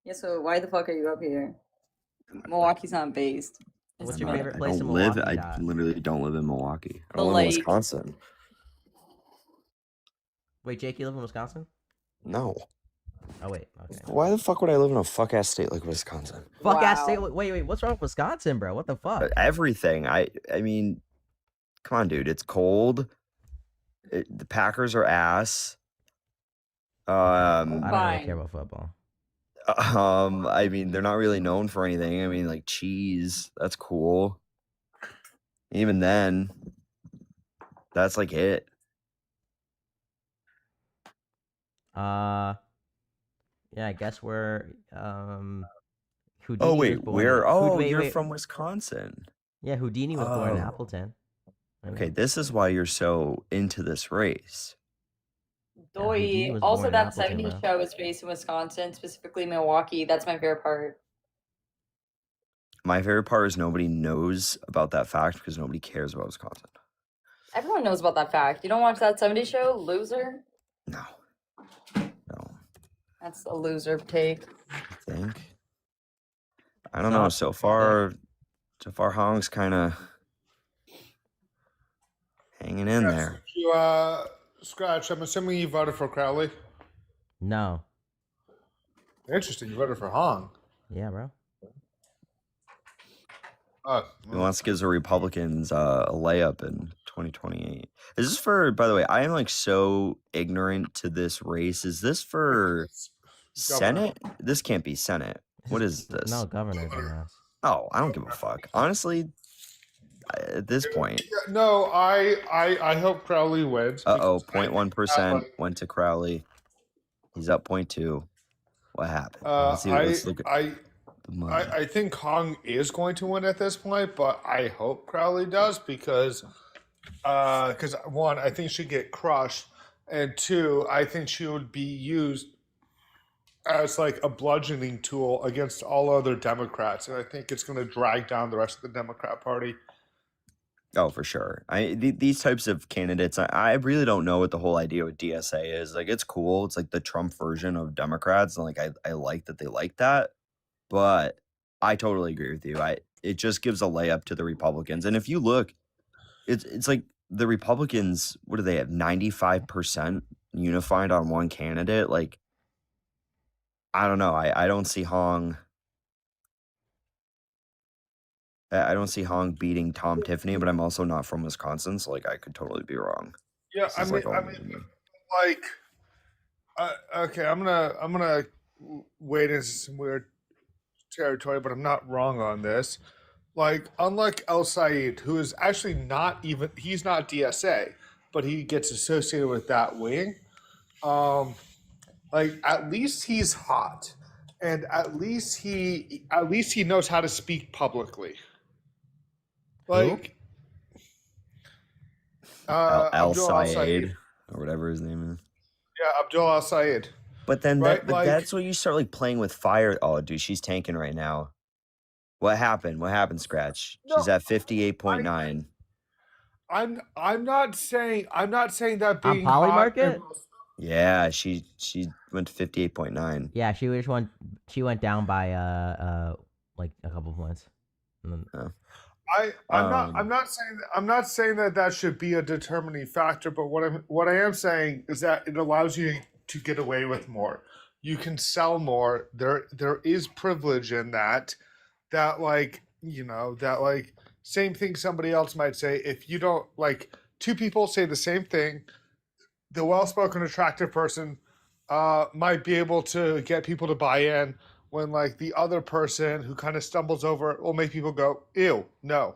Yeah, so why the fuck are you up here? Milwaukee's not based. What's It's your not. favorite I place in don't live. Milwaukee? I Dot? literally don't live in Milwaukee. The lake. Wisconsin. Wait, Jake, you live in Wisconsin? No. Oh wait, okay. Why the fuck would I live in a fuck ass state like Wisconsin? Fuck ass state. Wait, what's wrong with Wisconsin, bro? What the fuck? Everything. I mean, come on, dude. It's cold. The Packers are ass. I don't really care about football. I mean, they're not really known for anything. I mean, like cheese. That's cool. Even then, that's like it. Yeah, I guess we're Houdini Oh was wait, born where? in- Oh, wait, you're wait. from Wisconsin. Yeah, Houdini was born in Oh. Appleton. I Okay, know. this is why you're so into this race. Houdini Doi. was Also, born in that Appleton, 70s bro. show is based in Wisconsin, specifically Milwaukee. That's my favorite part. My favorite part is nobody knows about that fact because nobody cares about Wisconsin. Everyone knows about that fact. You don't watch that 70s show? Loser? No. That's a loser take. I think. I don't know. So far, Hong's kind of hanging in there. You, Scratch, I'm assuming you voted for Crowley. No. Interesting. You voted for Hong. Yeah, bro. He wants to give the Republicans a layup in 2028. Is this for, by the way, I am like so ignorant to this race. Is this for Senate? This can't be Senate. What is this? No, governor, dumbass. Oh, I don't give a fuck. Honestly, at this point. No, I hope Crowley wins. Uh-oh, 0.1% went to Crowley. He's up 0.2. what happened. Let's look at the money. I think Hong is going to win at this point, but I hope Crowley does because one, I think she'd get crushed, and two, I think she would be used as like a bludgeoning tool against all other Democrats, and I think it's going to drag down the rest of the Democrat Party. Oh, for sure. These types of candidates, I really don't know what the whole idea with DSA is. Like, it's cool. It's like the Trump version of Democrats, and like I like that they like that. But I totally agree with you. It just gives a layup to the Republicans. And if you look, it's like the Republicans, what do they have? 95% unified on one candidate. Like, I don't know. I don't see Hong. I don't see Hong beating Tom Tiffany, but I'm also not from Wisconsin, so like I could totally be wrong. Yeah, This is like all okay, I'm gonna wade into some weird territory, but I'm not wrong on this. Like, unlike El Sayed, who is actually he's not DSA, but he gets associated with that wing. Like, at least he's hot, and at least he knows how to speak publicly. Like, Al Abdul Al Sayed or whatever his name is. Yeah, Abdul Al Sayed. But then Right, that's when you start like playing with fire. Oh, dude, she's tanking right now. What happened? What happened, Scratch? She's at 58.9. I'm not saying that On being Poly hot Market? Yeah, she went to 58.9. Yeah, she went down by like a couple points. And then- I'm not saying that should be a determining factor, but what I am saying is that it allows you to get away with more. You can sell more. There is privilege in that like, that like same thing somebody else might say. If you don't, like, two people say the same thing, the well-spoken, attractive person might be able to get people to buy in, when like the other person who kind of stumbles over it will make people go, ew, no.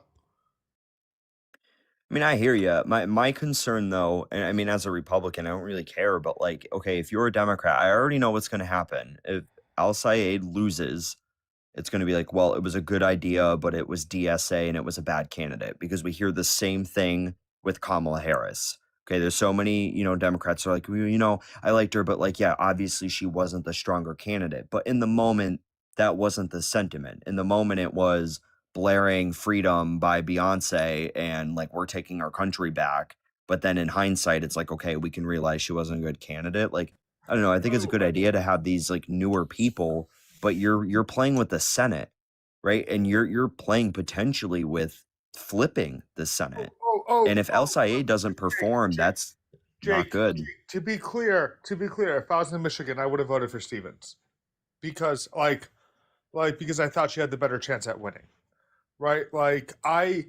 I mean, I hear you. My concern, though, and I mean, as a Republican, I don't really care. But like, okay, if you're a Democrat, I already know what's going to happen. If Al Sayed loses, it's going to be like, well, it was a good idea, but it was DSA and it was a bad candidate, because we hear the same thing with Kamala Harris. Okay, there's so many, Democrats are like, well, I liked her, but like, yeah, obviously she wasn't the stronger candidate. But in the moment, that wasn't the sentiment. In the moment, it was blaring Freedom by Beyonce and like, we're taking our country back. But then in hindsight, it's like, okay, we can realize she wasn't a good candidate. Like, I don't know. I think it's a good idea to have these like newer people, but you're playing with the Senate, right? And you're playing potentially with flipping the Senate. And if El Sayed doesn't perform, that's not good. To be clear, if I was in Michigan, I would have voted for Stevens, because because I thought she had the better chance at winning, right? Like I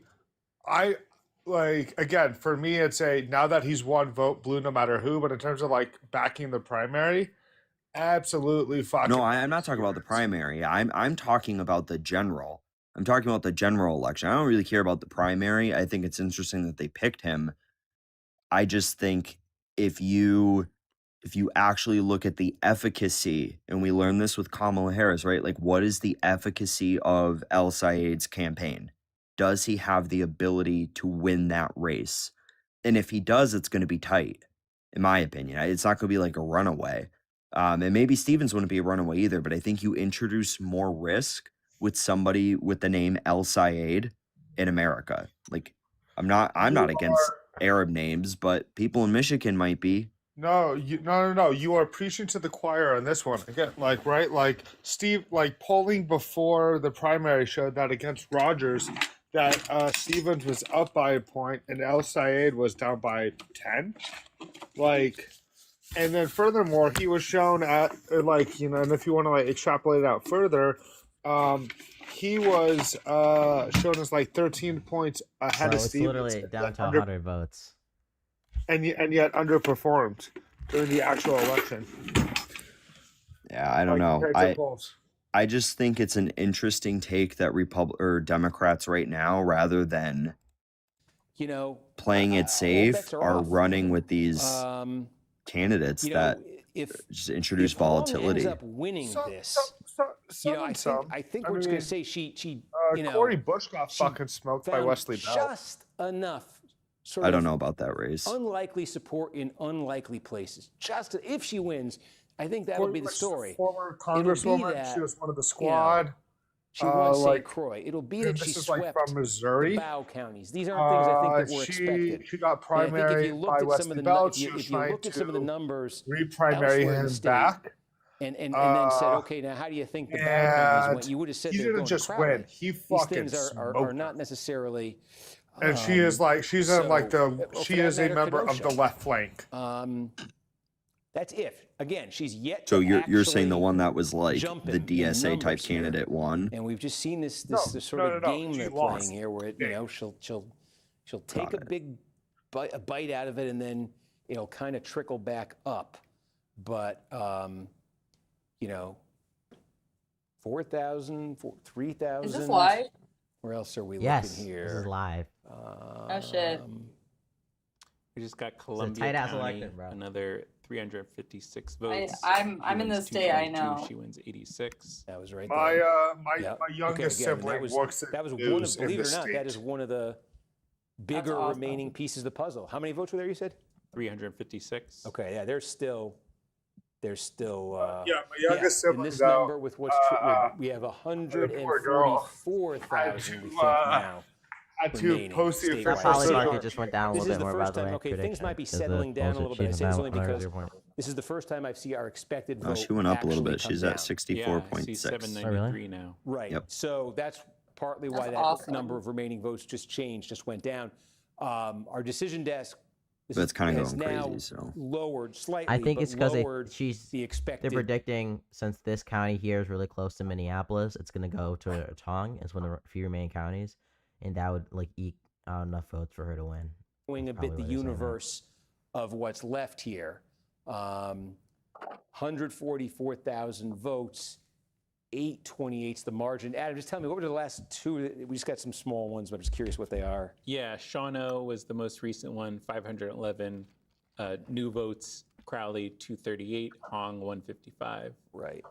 like, again, for me, it's now that he's one vote blue no matter who, but in terms of like backing the primary, absolutely fucking. No, I'm not talking about the primary. I'm talking about the general. I'm talking about the general election. I don't really care about the primary. I think it's interesting that they picked him. I just think if you actually look at the efficacy, and we learned this with Kamala Harris, right? Like, what is the efficacy of El Sayed's campaign? Does he have the ability to win that race? And if he does, it's going to be tight, in my opinion. It's not going to be like a runaway. And maybe Stevens wouldn't be a runaway either, but I think you introduce more risk with somebody with the name El Sayed in America. Like, I'm not against Arab names, but people in Michigan might be. No. You are preaching to the choir on this one. Again, like, right? Like, Steve, like, polling before the primary showed that against Rogers, that Stevens was up by a point and El Sayed was down by 10. Like, and then furthermore, he was shown at, like, and if you want to like extrapolate it out further, he was shown as like 13 points ahead of Stevens. It's literally down to 100 votes. And yet underperformed during the actual election. Yeah, I don't know. I just think it's an interesting take that Democrats right now, rather than playing it safe, are running with these candidates that just introduce Hong volatility. ends up winning this, Some I and think some. I think I we're just going mean, to say she Corey Bush got she fucking smoked by found Wesley Bell. just enough sort I don't of know about that race. unlikely support in unlikely places. Just if she wins, I think that would Corey be the Bush, story. former It'll be congresswoman, that, she was one of the you know, squad. she won St. Like, Croix. It'll be and that she this is like swept from Missouri. the Bow counties. These aren't things I think that were expected. She got And I think if primary you by looked at some Wesley of the Bell. if She you, was if you trying looked at some of the to numbers re-primary elsewhere in the him state, back. and then said, Uh, okay, now how do you think the Bow counties and went? You would have said he they were didn't going just to Crowley. win. He These fucking things are smoked not necessarily. And she is like, she's in like so, the, for she that is a matter, member of the Kenosha. left flank. That's if. Again, she's yet So to you're saying the actually one that was like jump the in DSA type numbers here. candidate won? And we've just seen this No, sort of game they're playing here, where she'll take a big bite out of it, and then it'll kind of trickle back up. But 4,000, 3,000. Is this live? Where else are we Yes, looking here? this is live. Oh shit. We just got Columbia tight-ass County, election, bro. another 356 votes. I'm She in the wins state, I 222, know. She wins 86. That was right My there. my Yep. my youngest again, and sibling works at that was one news of, in believe the it or not, that state. is one of the bigger awesome. remaining pieces of the puzzle. How many votes were there, you said? 356. Okay, yeah, there's still Yeah, my yeah, youngest in sibling this though, number with what's we have poor girl had 144,000 we to, think now. had to remaining post the statewide. That official poly So market signal. just went down a This little is bit the more, by first the time. way. Okay, things prediction, might be 'cause the settling down a bullshit little bit. I she's say this about only because 0.0 point. this is the first time I've seen our expected Oh, vote. she went up a little actually bit. come She's down. at 64.6. Yeah, I see Oh, 793 now. Right. Yep. So that's partly why That's that awesome. number of remaining votes just changed, just went down. Our decision desk But it's kind of has going now crazy. So lowered slightly. I think but it's because lowered she's the they're expected. predicting, since this county here is really close to Minneapolis, it's gonna go to Tong. It's one of the few remaining counties, and that would like eke out enough votes for her to win. Showing a Probably bit the why they're saying that. universe of what's left here. 144,000 votes, 828's the margin. Adam, just tell me, what were the last two? We just got some small ones, but I'm just curious what they are. Yeah, Shawano was the most recent one, 511 new votes. Crowley 238, Hong 155. Right.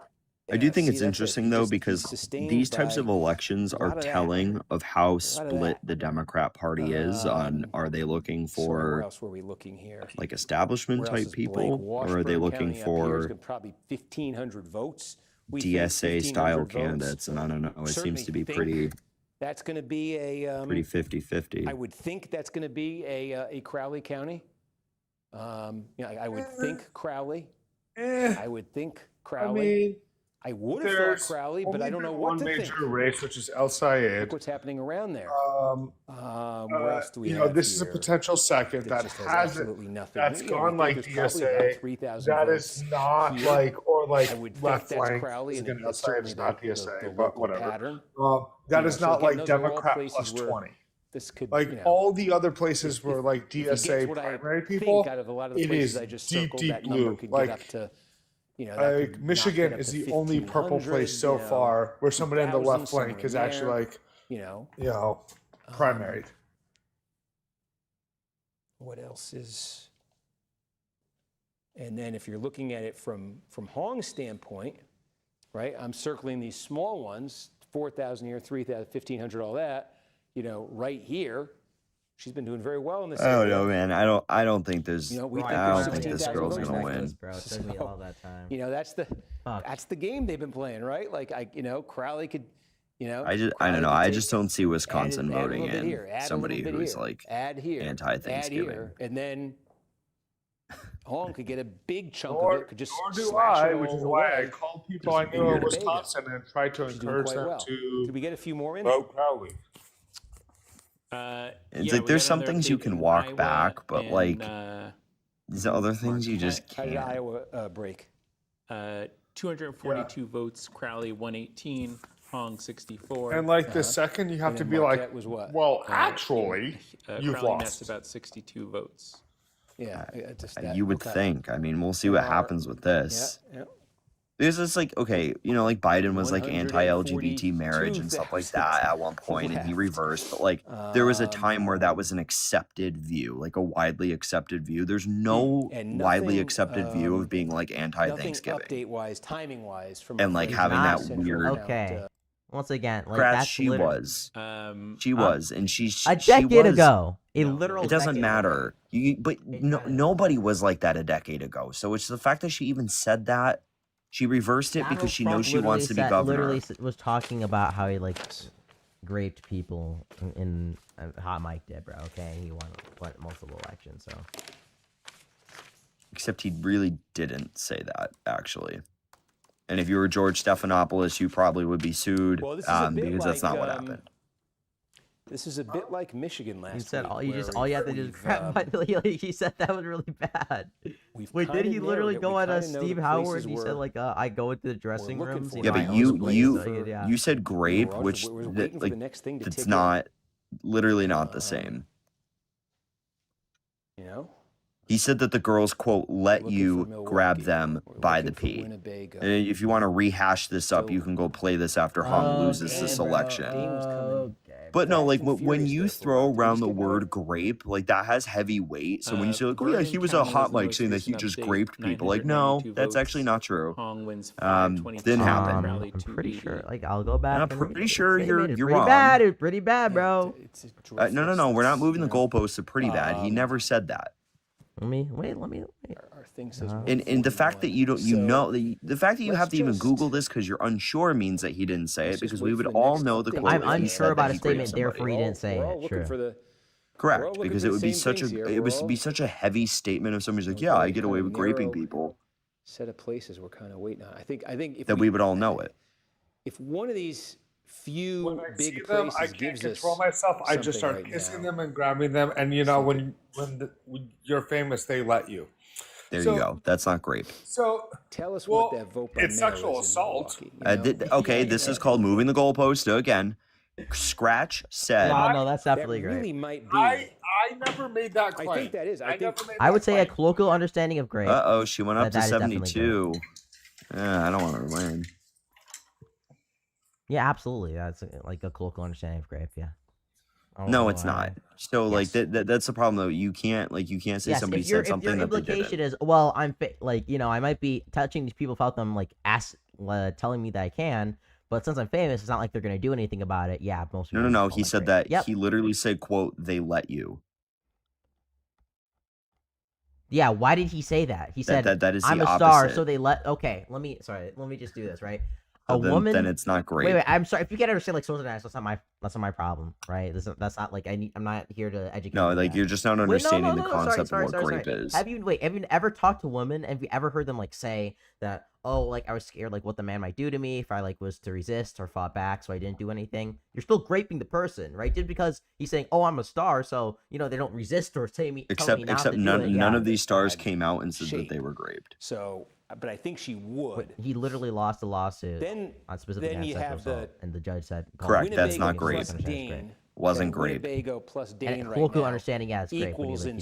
I do think see, it's that's it. interesting You though just because sustained these types by of elections a are lot of that. telling of how of split that. the Democrat Party is on are they looking Sorry, where for else were we looking here? like establishment Where else type is Blake? people or are they Washburn looking County up here is for gonna probably 1,500 votes. We think DSA style 1,500 votes. candidates? And I don't know. It seems Certainly to be think pretty That's going to be a. pretty 50-50. I would think that's going to be a Crowley County. I would think Crowley. I would think Crowley. mean, I would have thought there's Crowley, but I only don't know been what one to major think. race, which is El Sayed. Look what's happening around there. Where else do we You have know, this is a here potential second that that just has hasn't. absolutely nothing? That's Yeah, gone we like think there's probably about DSA. 3,000 That votes is not here. like or like I would think left that's flank. Crowley, and Again, El it's Sayed certainly is not the DSA, but local whatever. pattern. That You is know, so not again, like those are all Democrat places plus where 20. This could, Like you know, all the other places were like if you guess DSA what I primary think people. out of a lot of the It places is I just deep, circled, deep that number blue. could Like, get up to, that could knock Michigan it up is to the only purple 1,500, place so you know, far where somebody in the 2,000 left flank somewhere is in actually there, like, you know, primaried. what else is? And then if you're looking at it from Hong's standpoint, right? I'm circling these small ones, 4,000 here, 3,000, 1,500, all that. Right here, she's been doing very well in this. I don't area. know, man. I don't think there's. We think I there's don't think this 16,000 girl's votes gonna back there. win. Bro, it took me all that time. That's the game they've been playing, right? Like Crowley could, I don't know. I just don't see Wisconsin voting in somebody who's here, like add here, anti-Thanksgiving. add here, and then Hong could get a big chunk Nor, of it. Could just nor do slash I, it which all is why I away. called people I Just knew in Rita Vega. Wisconsin and tried to She's doing encourage quite them well. to Did we get a few more in? vote Crowley. It's like there's some things you can walk back, but like these other things you just How did can't. Iowa break? 242 votes, Crowley 118, Hong 64. And like the second, you have And to then be like, Marquette was what? well, actually, you've Crowley lost. nets about 62 votes. Yeah, just You would think. I mean, we'll see what happens with this. Yeah. Because it's like, okay, you know, like Biden was like anti-LGBT marriage and stuff like that at one point, and he reversed. But like, there was a time where that was an accepted view, like a widely accepted view. There's no And widely nothing, accepted view of being like nothing anti-Thanksgiving update-wise, timing-wise, from and like having that weird. Okay. Once again, like Crash, that's she was, and she a decade she was, ago. A literal. It doesn't decade matter. But nobody was like that a decade ago. So it's the fact that she even said that. She reversed it because she knows she wants to be governor. Literally was talking about how he like raped people in Hot Mike did, bro. Okay, he won multiple elections, so. Except he really didn't say that, actually. And if you were George Stephanopoulos, you probably would be sued Well, this is a bit because that's like, not what happened. This is a bit like Michigan last You said week. all you where all you have to do is crap. He said that was really bad. Wait, did he kinda literally narrowed it. go We on kinda know Steve the Howard? places He said we're- like, I go into the dressing looking rooms. for. You Yeah, know, I but always play so, yeah. you said grape, We're which waiting that, for like the next thing to it's tick in. not literally not the same. You know? He said that the girls, quote, let Looking you for grab Milwaukee. them by the looking for P. Winnebago. And if you want to rehash this up, you can go play this after Hung loses this election. But no, like when you throw around the word grape, like that has heavy weight. So when you say like, oh yeah, he was a hot mic saying that he just graped people, like no, that's actually not true. Didn't happen. I'm pretty sure. Like I'll go back. I'm and read pretty it. sure They you're made it you're pretty wrong. bad. It's pretty bad, bro. No, we're not moving the goalposts to pretty bad. He never said that. Let me wait. Our thing says And the fact that you don't, the fact that you have to even Google this because you're unsure means that he didn't say it because we would all know the quote. I'm if he unsure said about that a he statement, graped therefore he somebody. didn't say it. True. Correct, because it would be such a heavy statement if somebody's like, yeah, I get away with graping people, set of places we're kind of waiting on. I think if that we would all know it. if one of these few When I see big them, places I can't gives us control myself. I just something start right kissing now, them and grabbing them, and you know when you're famous, they let you. There So- you go. That's not grape. So tell us well, what that vote by it's mail sexual is in assault. Milwaukee, you know? Okay, this is called moving the goalpost again. Scratch said. No, that's definitely that great. really might be. I never made that claim. I think that is. I think never made I would that say a claim. colloquial understanding of grape. She went up to That is definitely 72. I don't want to win. Yeah, absolutely. That's like a colloquial understanding of grape. Yeah. I don't No, know it's why. not. So like Yes. that's the problem though. You can't say Yes, somebody if your said something if your that they implication didn't. is, well, I'm like, I might be touching these people without them like telling me that I can, but since I'm famous, it's not like they're gonna do anything about it. Yeah, most people No. just He call said grape. that. Yep. He literally said, "quote They let you." Yeah, why did he say that? He said, that is the I'm a star, opposite. so they let. Okay, let me just do this, right? A Then- woman. then it's not great. Wait. I'm sorry. If you can't understand like social dynamics, that's not my problem, right? That's not like I'm not here to educate. No, you like that. you're just not Wait, understanding the sorry, concept sorry, of what grape sorry. is. Have you ever talked to women? Have you ever heard them like say that? Oh, like I was scared, like what the man might do to me if I like was to resist or fought back, so I didn't do anything. You're still graping the person, right? Just because he's saying, "Oh, I'm a star," so they don't resist or tell me not Except to do none it. none Yeah. of these stars came out and said shape. that they were graped. So, but I think she would. He literally lost a lawsuit Then- on specific then you sexual have the- assault, and the judge said, Correct, that's Winnebago not plus grape. Dane. Wasn't So grape. Winnebago plus Dane And right colloquial now understanding, yeah, it's great. equals in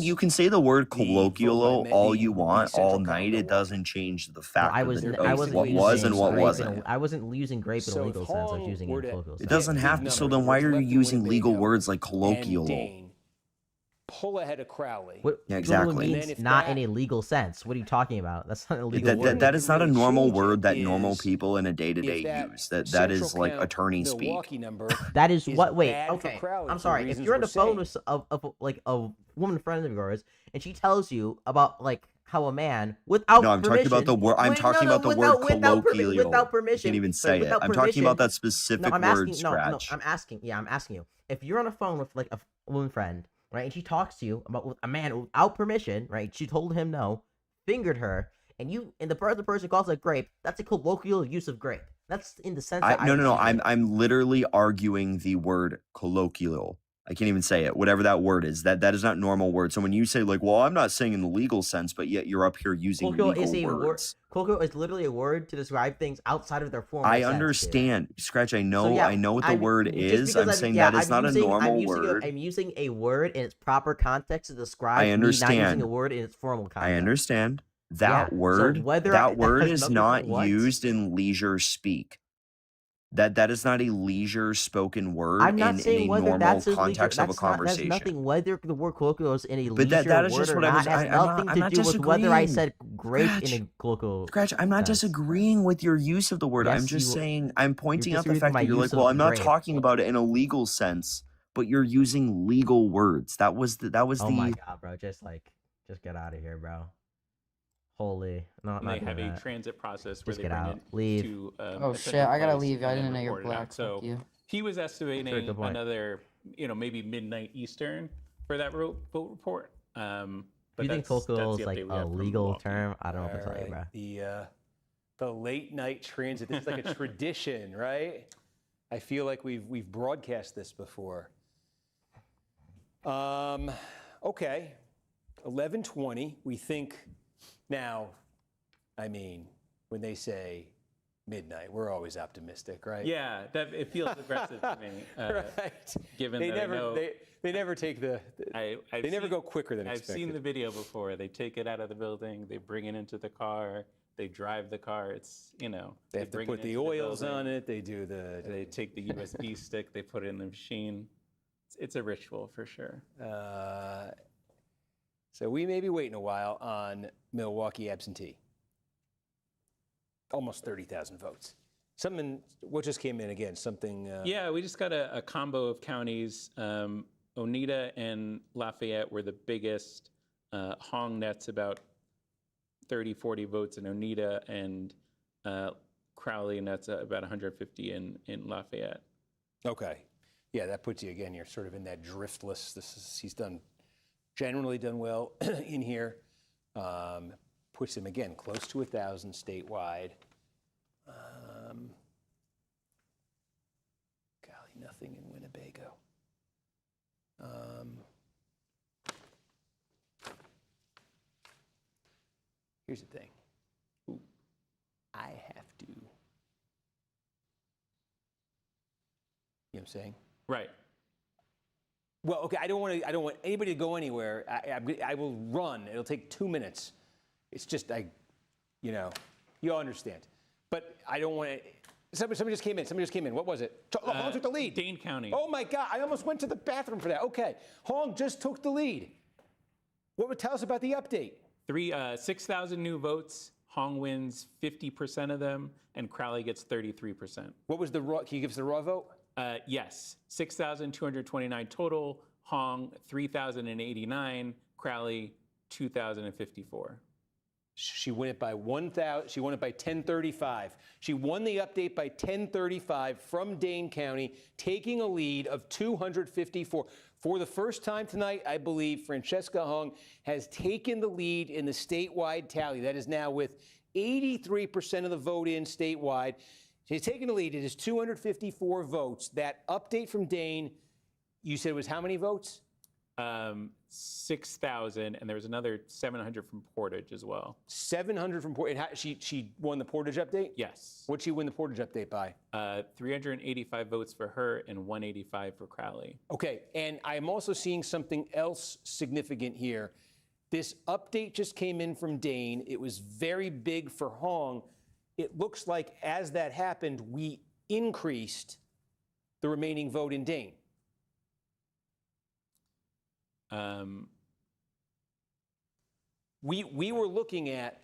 You can say the word colloquial all you want Central all Colorado night. It doesn't change the fact I of wasn't what was and what wasn't. I wasn't using grape in a So legal if sense. I was Hong using it were in a to colloquial It sense. doesn't big have to. numbers, So then why are you left in using legal Winnebago words like and colloquial? Dane pull ahead of Crowley. What Yeah, exactly. means And then if not that- in a legal sense. What are you talking about? That's not a legal word. That is not a Really normal change it word that normal is people in a day to day if that use. That Central is like Count attorney speak. Milwaukee number That is is what. Wait. bad for Okay. Crowley I'm for sorry. If reasons you're on we're the phone saying. with like a woman friend of yours, and she tells you about like how a man without No, I'm talking about the word. I'm Wait, talking no, about the without- word without colloquial. without I permission. can't even sorry, say it. without I'm talking about permission. that specific No, I'm word, asking. No, Scratch. I'm asking. Yeah, I'm asking you. If you're on a phone with like a woman friend, right, and she talks to you about a man without permission, right? She told him no, fingered her, and the other person calls it grape. That's a colloquial use of grape. That's in the sense. That No. I I'm literally arguing the word colloquial. I can't even say it. Whatever that word is, that is not normal word. So when you say like, well, I'm not saying in the legal sense, but yet you're up here using colloquial is a legal word. words. Colloquial is literally a word to describe things outside of their formal I sense, dude. understand, Scratch. I know. So, yeah, I know what the word just is. because I'm saying that is not a normal word. I'm using a word in its proper context to describe I me not using understand. a word in its formal context. I understand. That So word, whether that word has is nothing not what? used in leisure speak. That is not a leisure spoken word I'm not in saying a whether normal that's a leisure. context of a That's not. That's conversation. nothing. Whether the word colloquial is in a But leisure that is word just or what I not was. has nothing I'm to not do with whether I disagreeing. said grape in Scratch. a colloquial Scratch, I'm not sense. disagreeing with your use of the word. I'm Yes, just you. saying, I'm You're pointing out the disagreeing with fact my that you're use like, well, of I'm not grape. talking about it in a legal sense, but you're using legal words. That was Oh my god, bro! Just get out of here, bro. Holy, And they not have doing a that. transit process where Just they get bring out. it Leave. to Oh a shit, central I gotta place leave. I and then didn't know you're report it out. black. So Fuck you. he was Sure, estimating good point. another, maybe midnight Eastern for that vote report. Do But you think that's colloquial the is like update we a have from legal Milwaukee. term? I don't know what to All tell you, bro. right. The late night transit. This is like a tradition, right? I feel like we've broadcast this before. Okay. 11:20. We think now. I mean, when they say midnight, we're always optimistic, right? Yeah, it feels aggressive to me. Right. Given They that never I know they never take the. I've They never seen- go quicker than I've expected. seen the video before. They take it out of the building, they bring it into the car, they drive the car. It's They have to bring put it the into oils building, on it. They do the. They take the USB stick, they put it in the machine. It's a ritual for sure. So we may be waiting a while on Milwaukee absentee. Almost 30,000 votes. What just came in again? Something. Yeah, we just got a combo of counties. Oneida and Lafayette were the biggest. Hong nets about 30, 40 votes in Oneida, and Crowley nets about 150 in Lafayette. Okay. Yeah, that puts you again. You're sort of in that driftless. He's generally done well in here. Puts him again close to 1,000 statewide. Golly, nothing in Winnebago. Here's the thing. I have to. You know what I'm saying? Right. Well, okay. I don't want anybody to go anywhere. I will run. It'll take 2 minutes. It's just you all understand. But I don't want to. Somebody just came in. What was it? Hong took the lead. Dane County. Oh my God! I almost went to the bathroom for that. Okay, Hong just took the lead. What would tell us about the update? 6,000 new votes. Hong wins 50% of them, and Crowley gets 33%. What was the raw? Can you give us the raw vote? Yes, 6,229 total. Hong 3,089. Crowley 2,054. She won it by 1,000. She won it by 1035. She won the update by 1035 from Dane County, taking a lead of 254. For the first time tonight, I believe Francesca Hong has taken the lead in the statewide tally. That is now with 83% of the vote in statewide. She's taken the lead. It is 254 votes. That update from Dane, you said was how many votes? 6,000, and there was another 700 from Portage as well. 700 from Portage. She won the Portage update? Yes. What'd she win the Portage update by? 385 votes for her and 185 for Crowley. Okay, and I'm also seeing something else significant here. This update just came in from Dane. It was very big for Hong. It looks like as that happened, we increased the remaining vote in Dane. We were looking at,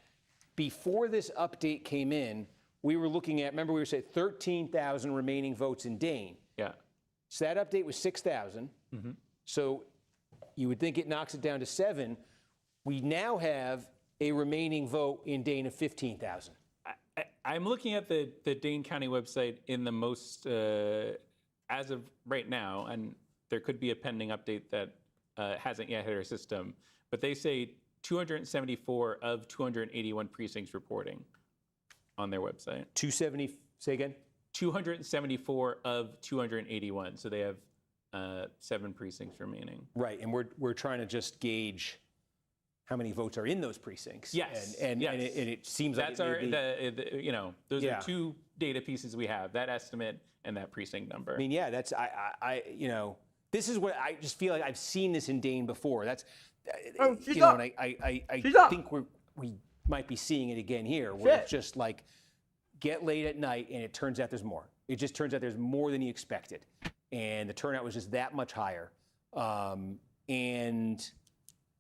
before this update came in, we were looking at, remember we were saying 13,000 remaining votes in Dane. Yeah. So that update was 6,000. Mm-hmm. So you would think it knocks it down to 7. We now have a remaining vote in Dane of 15,000. I'm looking at the Dane County website in the most, as of right now, and there could be a pending update that hasn't yet hit our system, but they say 274 of 281 precincts reporting on their website. 270, say again? 274 of 281, so they have 7 precincts remaining. Right, and we're trying to just gauge how many votes are in those precincts. Yes, and yes. and it seems that's like those Yeah. are 2 data pieces we have: that estimate and that precinct number. I mean, yeah, that's this is what I just feel like I've seen this in Dane before. That's Oh, she's and up. I She's up. think we might be seeing it again here, where it's just like get late at night and it turns out there's more. It just turns out there's more than you expected, and the turnout was just that much higher. And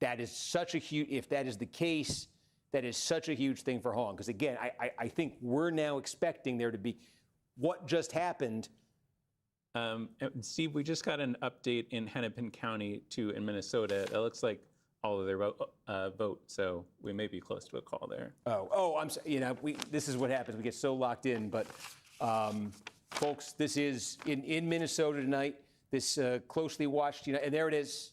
that is such a huge. If that is the case, that is such a huge thing for Hong. Because again, I think we're now expecting there to be what just happened. And Steve, we just got an update in Hennepin County too in Minnesota. It looks like all of their vote, so we may be close to a call there. I'm sorry. You know, this is what happens. We get so locked in, but folks, this is in Minnesota tonight. This closely watched, and there it is.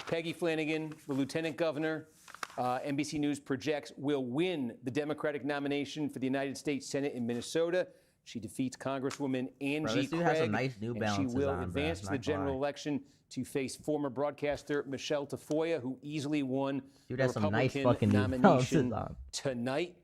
Peggy Flanagan, the lieutenant governor, NBC News projects will win the Democratic nomination for the United States Senate in Minnesota. She defeats Congresswoman Angie this dude Craig, has some nice New and she Balances will on, bro. advance to the Not gonna general lie. election to face former broadcaster Michelle Tafoya, who easily won Dude the has some nice Republican fucking New Balances nomination on. tonight.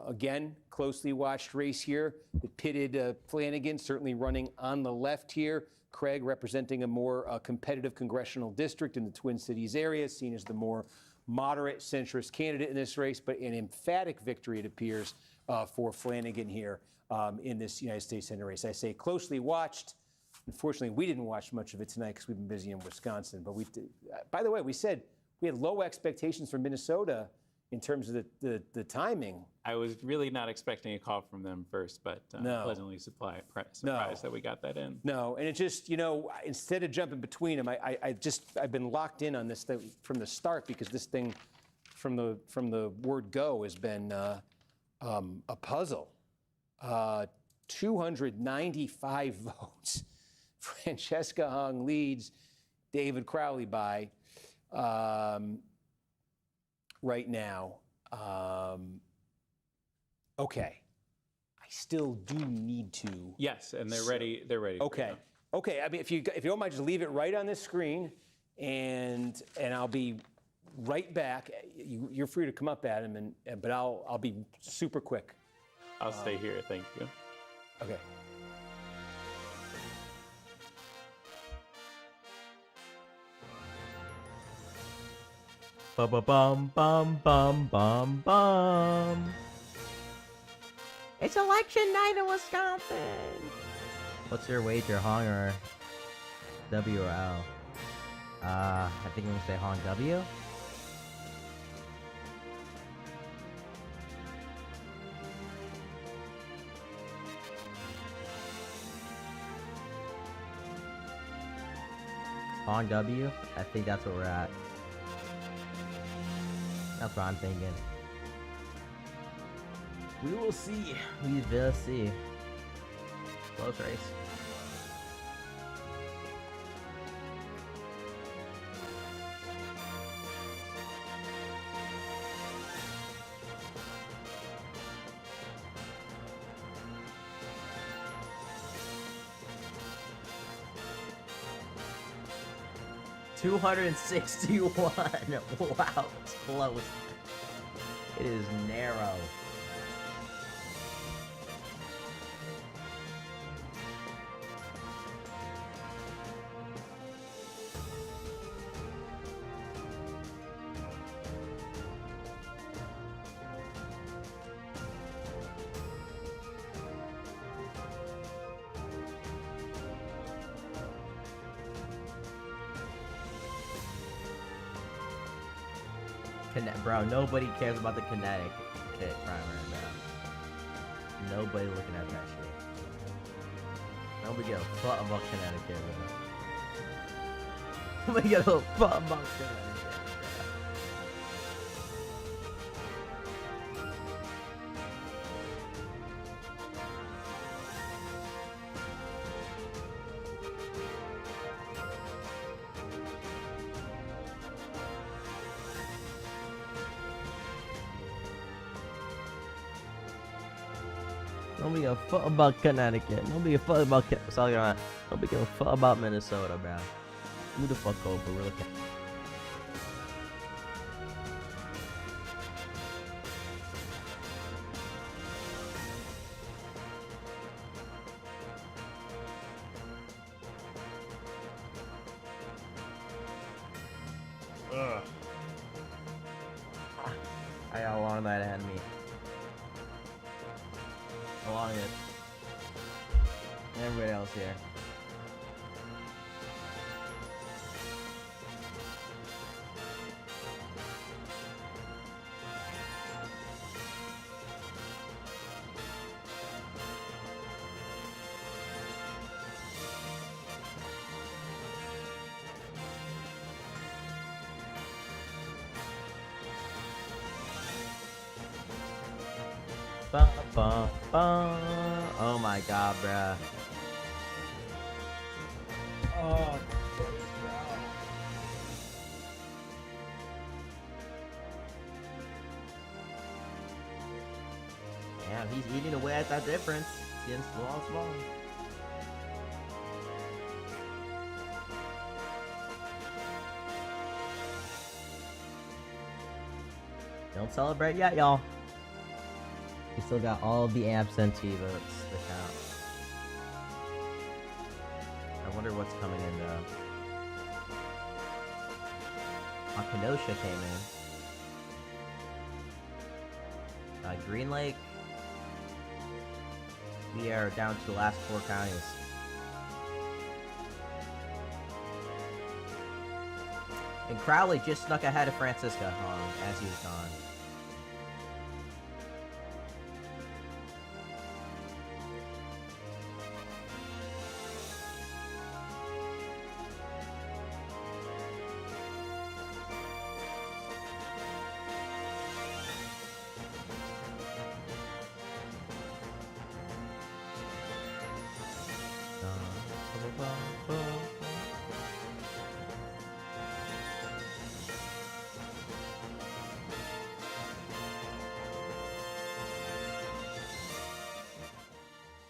Again, closely watched race here. It pitted Flanagan, certainly running on the left here. Craig representing a more competitive congressional district in the Twin Cities area, seen as the more moderate centrist candidate in this race, but an emphatic victory, it appears, for Flanagan here in this United States Senate race. I say closely watched. Unfortunately, we didn't watch much of it tonight because we've been busy in Wisconsin. But we did. By the way, we said we had low expectations for Minnesota in terms of the timing. I was really not expecting a call from them first, but No. pleasantly surprised that we got that in. No, and it just, instead of jumping between them, I've been locked in on this thing from the start because this thing from the word go has been a puzzle. 295 votes. Francesca Hung leads David Crowley by right now. Okay. I still do need to. Yes, and they're ready. They're ready. Okay. Okay. I mean, if you don't mind, just leave it right on this screen, and I'll be right back. You're free to come up, Adam, but I'll be super quick. I'll stay here. Thank you. Okay. Bum bum bum bum bum bum. It's election night in Wisconsin. What's your wager, Hong or W or L? I think I'm gonna say Hong W. Hong W. I think that's what we're at. That's what I'm thinking. We will see. We will see. Close race. $261. Wow, it's close. It is narrow. Bro, nobody cares about the Connecticut primary, bro. Nobody looking at that shit. Nobody give a fuck about Connecticut, bro. Nobody give a fuck about Connecticut. Nobody give a fuck about Connecticut. Nobody give a fuck about South Carolina. Nobody give a fuck about Minnesota, bro. Move the fuck over, really. I got a long long night ahead of me. Along with everybody else here. Ba, ba, ba. Oh my god, bruh. Oh, yeah, he's eating away at that difference. It's getting smaller and smaller. Don't celebrate yet, y'all. We still got all the absentee votes to count. I wonder what's coming in though. Kenosha came in. Green Lake. We are down to the last 4 counties. And Crowley just snuck ahead of Francisco as he was gone.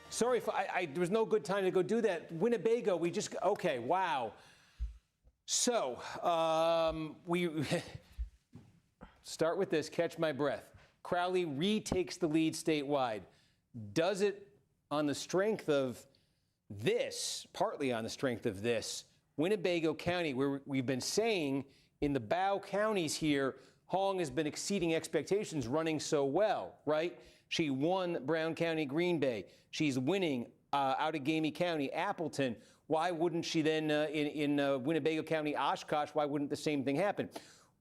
Sorry if there was no good time to go do that. Winnebago, we just, okay, wow. So, we start with this, catch my breath. Crowley retakes the lead statewide. Does it on the strength of this, partly on the strength of this, Winnebago County, where we've been saying in the Bow counties here, Hong has been exceeding expectations, running so well, right? She won Brown County, Green Bay. She's winning Outagamie County, Appleton. Why wouldn't she then in Winnebago County, Oshkosh, why wouldn't the same thing happen?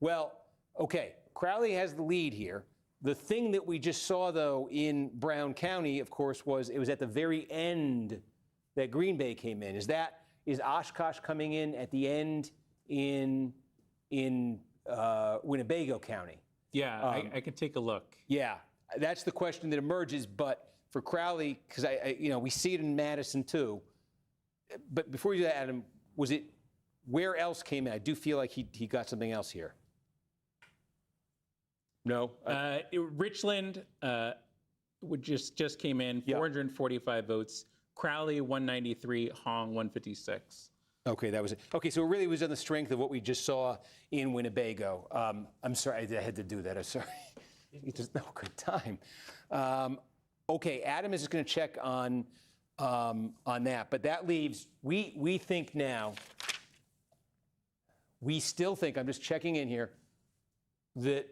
Well, okay, Crowley has the lead here. The thing that we just saw, though, in Brown County, of course, was it was at the very end that Green Bay came in. Is Oshkosh coming in at the end in Winnebago County? Yeah, I can take a look. Yeah, that's the question that emerges. But for Crowley, because we see it in Madison too. But before you do that, Adam, was it where else came in? I do feel like he got something else here. No. Richland just came in, 445 votes. Crowley 193, Hong 156. Okay, that was it. Okay, so it really was on the strength of what we just saw in Winnebago. I'm sorry, I had to do that. I'm sorry. There's no good time. Okay, Adam is just going to check on that, but that leaves we think now. We still think, I'm just checking in here, that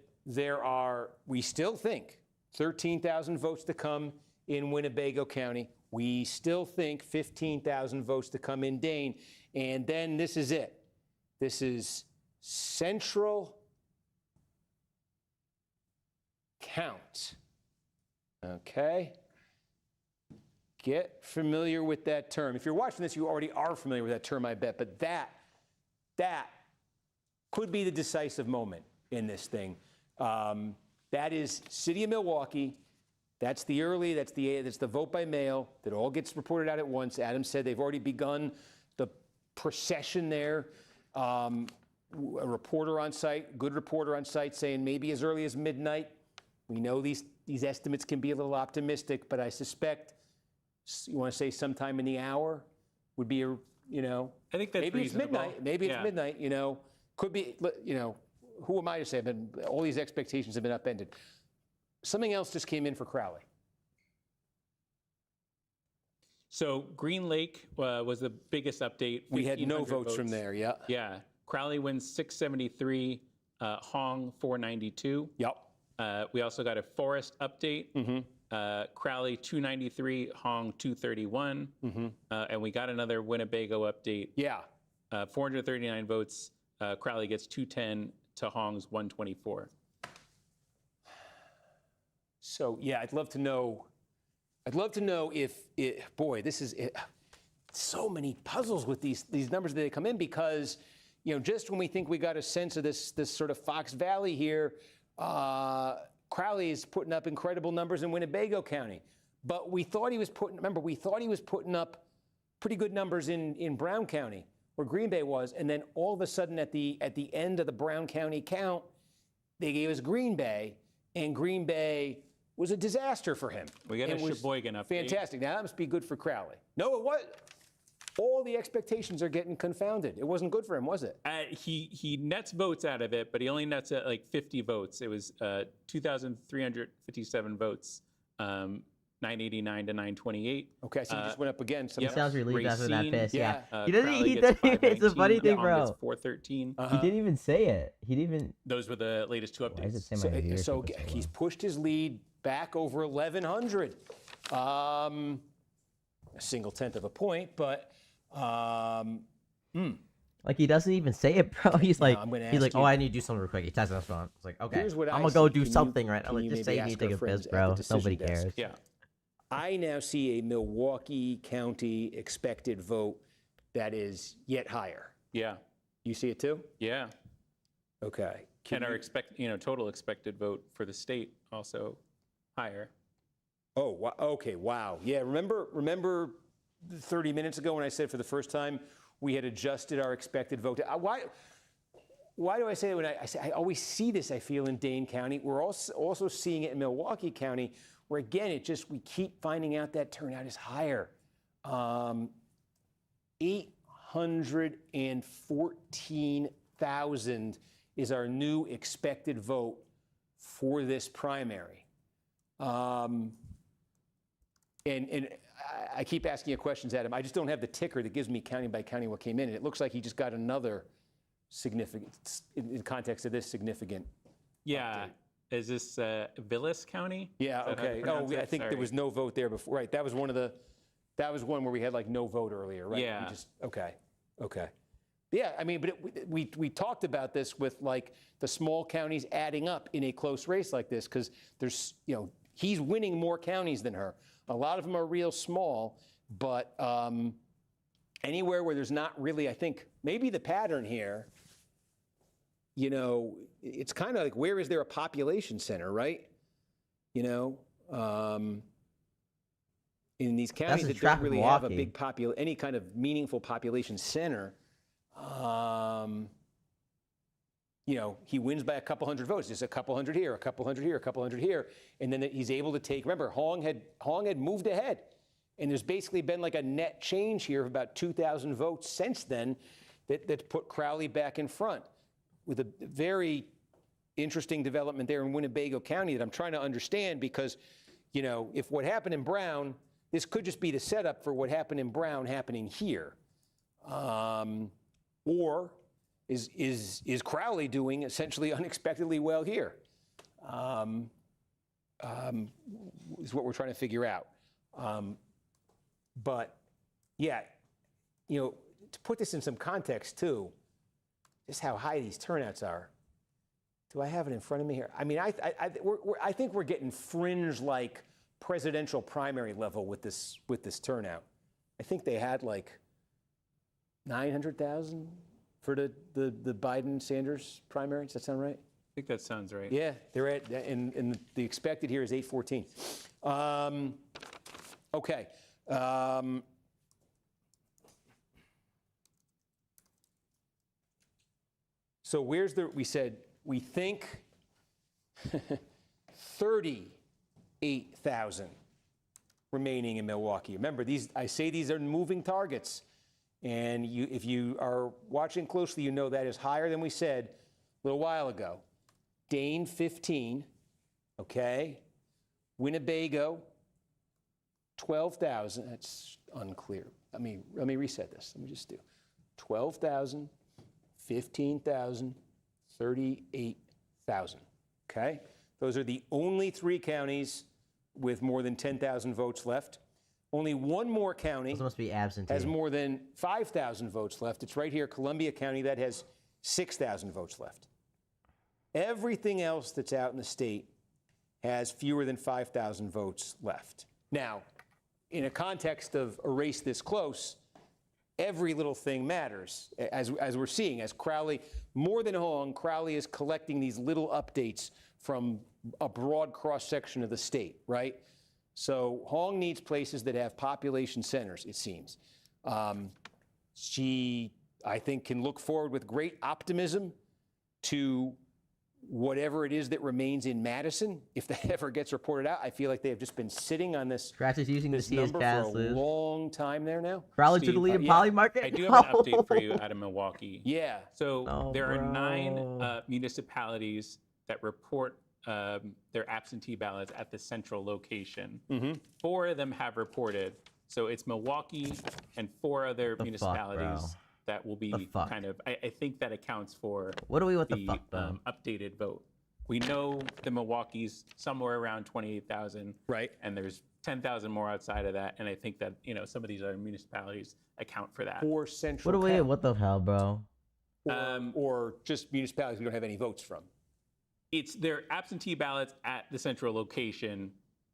we still think 13,000 votes to come in Winnebago County. We still think 15,000 votes to come in Dane. And then this is it. This is central count. Okay? Get familiar with that term. If you're watching this, you already are familiar with that term, I bet. But that could be the decisive moment in this thing. That is City of Milwaukee. That's the vote by mail that all gets reported out at once. Adam said they've already begun the procession there. A reporter on site, good reporter on site, saying maybe as early as midnight. We know these estimates can be a little optimistic, but I suspect you want to say sometime in the hour would be I think that's maybe reasonable. it's midnight. Maybe it's midnight. Could be. Who am I to say? All these expectations have been upended. Something else just came in for Crowley. So Green Lake was the biggest update. We had no votes from there, Yeah. Crowley wins 673, Hong 492. Yep. We also got a Forest update. Crowley 293, Hong 231. And we got another Winnebago update. Yeah. 439 votes. Crowley gets 210 to Hong's 124. So yeah, I'd love to know if it, boy, this is it, so many puzzles with these numbers that they come in, because just when we think we got a sense of this sort of Fox Valley here, Crowley is putting up incredible numbers in Winnebago County, but we thought he was putting up pretty good numbers in Brown County, where Green Bay was, and then all of a sudden at the end of the Brown County count, they gave us Green Bay, and Green Bay was a disaster for him. We got a Sheboygan update. Fantastic. Now that must be good for Crowley. No, it was. All the expectations are getting confounded. It wasn't good for him, was it? He nets votes out of it, but he only nets at like 50 votes. It was 2,357 votes, 989 to 928. Okay, so he just went up again. He sounds relieved after that Racine, piss. Yeah. Crowley He didn't gets even. It's a 519, funny thing, Hong gets bro. 413. He didn't even say it. He didn't even. Those were the latest two Why is it updates. saying my ears So so he's pushed his lead back over 1,100. A single tenth of a point, but Like he doesn't even say it, bro. He's like, I'm gonna he's ask like, you- oh, I need to do something real quick. He tests us on. It's like, okay, Here's what I'm I gonna go see. do Can you- something right now. can Like, you just say maybe you ask take our a piss, friends at the bro. decision Nobody desk? cares. Yeah. I now see a Milwaukee County expected vote that is yet higher. Yeah. You see it too? Yeah. Okay. And our total expected vote for the state also higher. Oh, okay, wow. Yeah, remember 30 minutes ago when I said for the first time we had adjusted our expected vote? Why do I say that? When I say I always see this, I feel, in Dane County. We're also seeing it in Milwaukee County, where again, we keep finding out that turnout is higher. 814,000 is our new expected vote for this primary. And I keep asking you questions, Adam. I just don't have the ticker that gives me county by county what came in. And it looks like he just got another significant, in context of this, significant. Yeah. Is this Vilas County? Yeah, Is that how you okay. pronounce I it? think there Sorry. was no vote there before. Right, that was one where we had like no vote earlier, right? Yeah. Okay. Yeah, I mean, but we talked about this with like the small counties adding up in a close race like this, because there's, he's winning more counties than her. A lot of them are real small, but anywhere where there's not really, I think, maybe the pattern here, it's kind of like, where is there a population center, right? In these counties that don't really have a big any kind of meaningful population center, he wins by a couple hundred votes. There's a couple hundred here, a couple hundred here, a couple hundred here, and then he's able to take. Remember, Hong had moved ahead, and there's basically been like a net change here of about 2,000 votes since then that put Crowley back in front, with a very interesting development there in Winnebago County that I'm trying to understand, because, if what happened in Brown, this could just be the setup for what happened in Brown happening here. Or is Crowley doing essentially unexpectedly well here? Is what we're trying to figure out. But yeah, to put this in some context too, just how high these turnouts are. Do I have it in front of me here? I mean, I think we're getting fringe like presidential primary level with this turnout. I think they had like 900,000 for the Biden-Sanders primary. Does that sound right? I think that sounds right. Yeah, they're at, and the expected here is 814. Okay. So we said, we think 38,000 remaining in Milwaukee. Remember, I say these are moving targets. And if you are watching closely, that is higher than we said a little while ago. Dane, 15, okay? Winnebago, 12,000. That's unclear. Let me reset this. Let me just do 12,000, 15,000, 38,000, okay? Those are the only 3 counties with more than 10,000 votes left. Only one more county Those must be absentee. has more than 5,000 votes left. It's right here, Columbia County, that has 6,000 votes left. Everything else that's out in the state has fewer than 5,000 votes left. Now, in a context of a race this close, every little thing matters, as we're seeing. As Crowley, more than Hong, Crowley is collecting these little updates from a broad cross-section of the state, right? So Hong needs places that have population centers, it seems. She, I think, can look forward with great optimism to whatever it is that remains in Madison. If that ever gets reported out, I feel like they have just been sitting on this, Scratch is using this the CS number cast for a long time there now. Crowley took Steve, the lead in yeah, Poly Market. I do have an update for you out of Milwaukee. Yeah. So Oh, there are bro. 9 municipalities that report their absentee ballots at the central location. 4 of them have reported. So it's Milwaukee and 4 other The fuck, municipalities bro? that will The be fuck? kind of, I think that accounts for What do we with the fuck, bro? updated vote. We know the Milwaukee's somewhere around 28,000. Right. And there's 10,000 more outside of that. And I think that, some of these other municipalities account for that. Or central What do we? count, What the hell, bro? or just municipalities we don't have any votes from. It's their absentee ballots at the central location.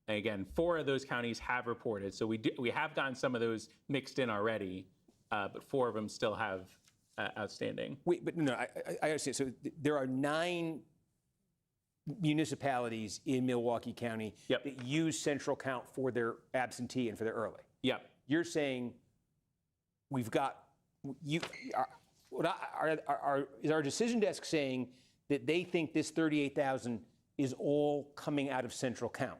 And again, 4 of those counties have reported. So we have gotten some of those mixed in already, but 4 of them still have outstanding. Wait, but no, I understand. So there are 9 municipalities in Milwaukee County that use central count for their absentee and for their early. Yep. You're saying we've got you. Is our decision desk saying that they think this 38,000 is all coming out of central count?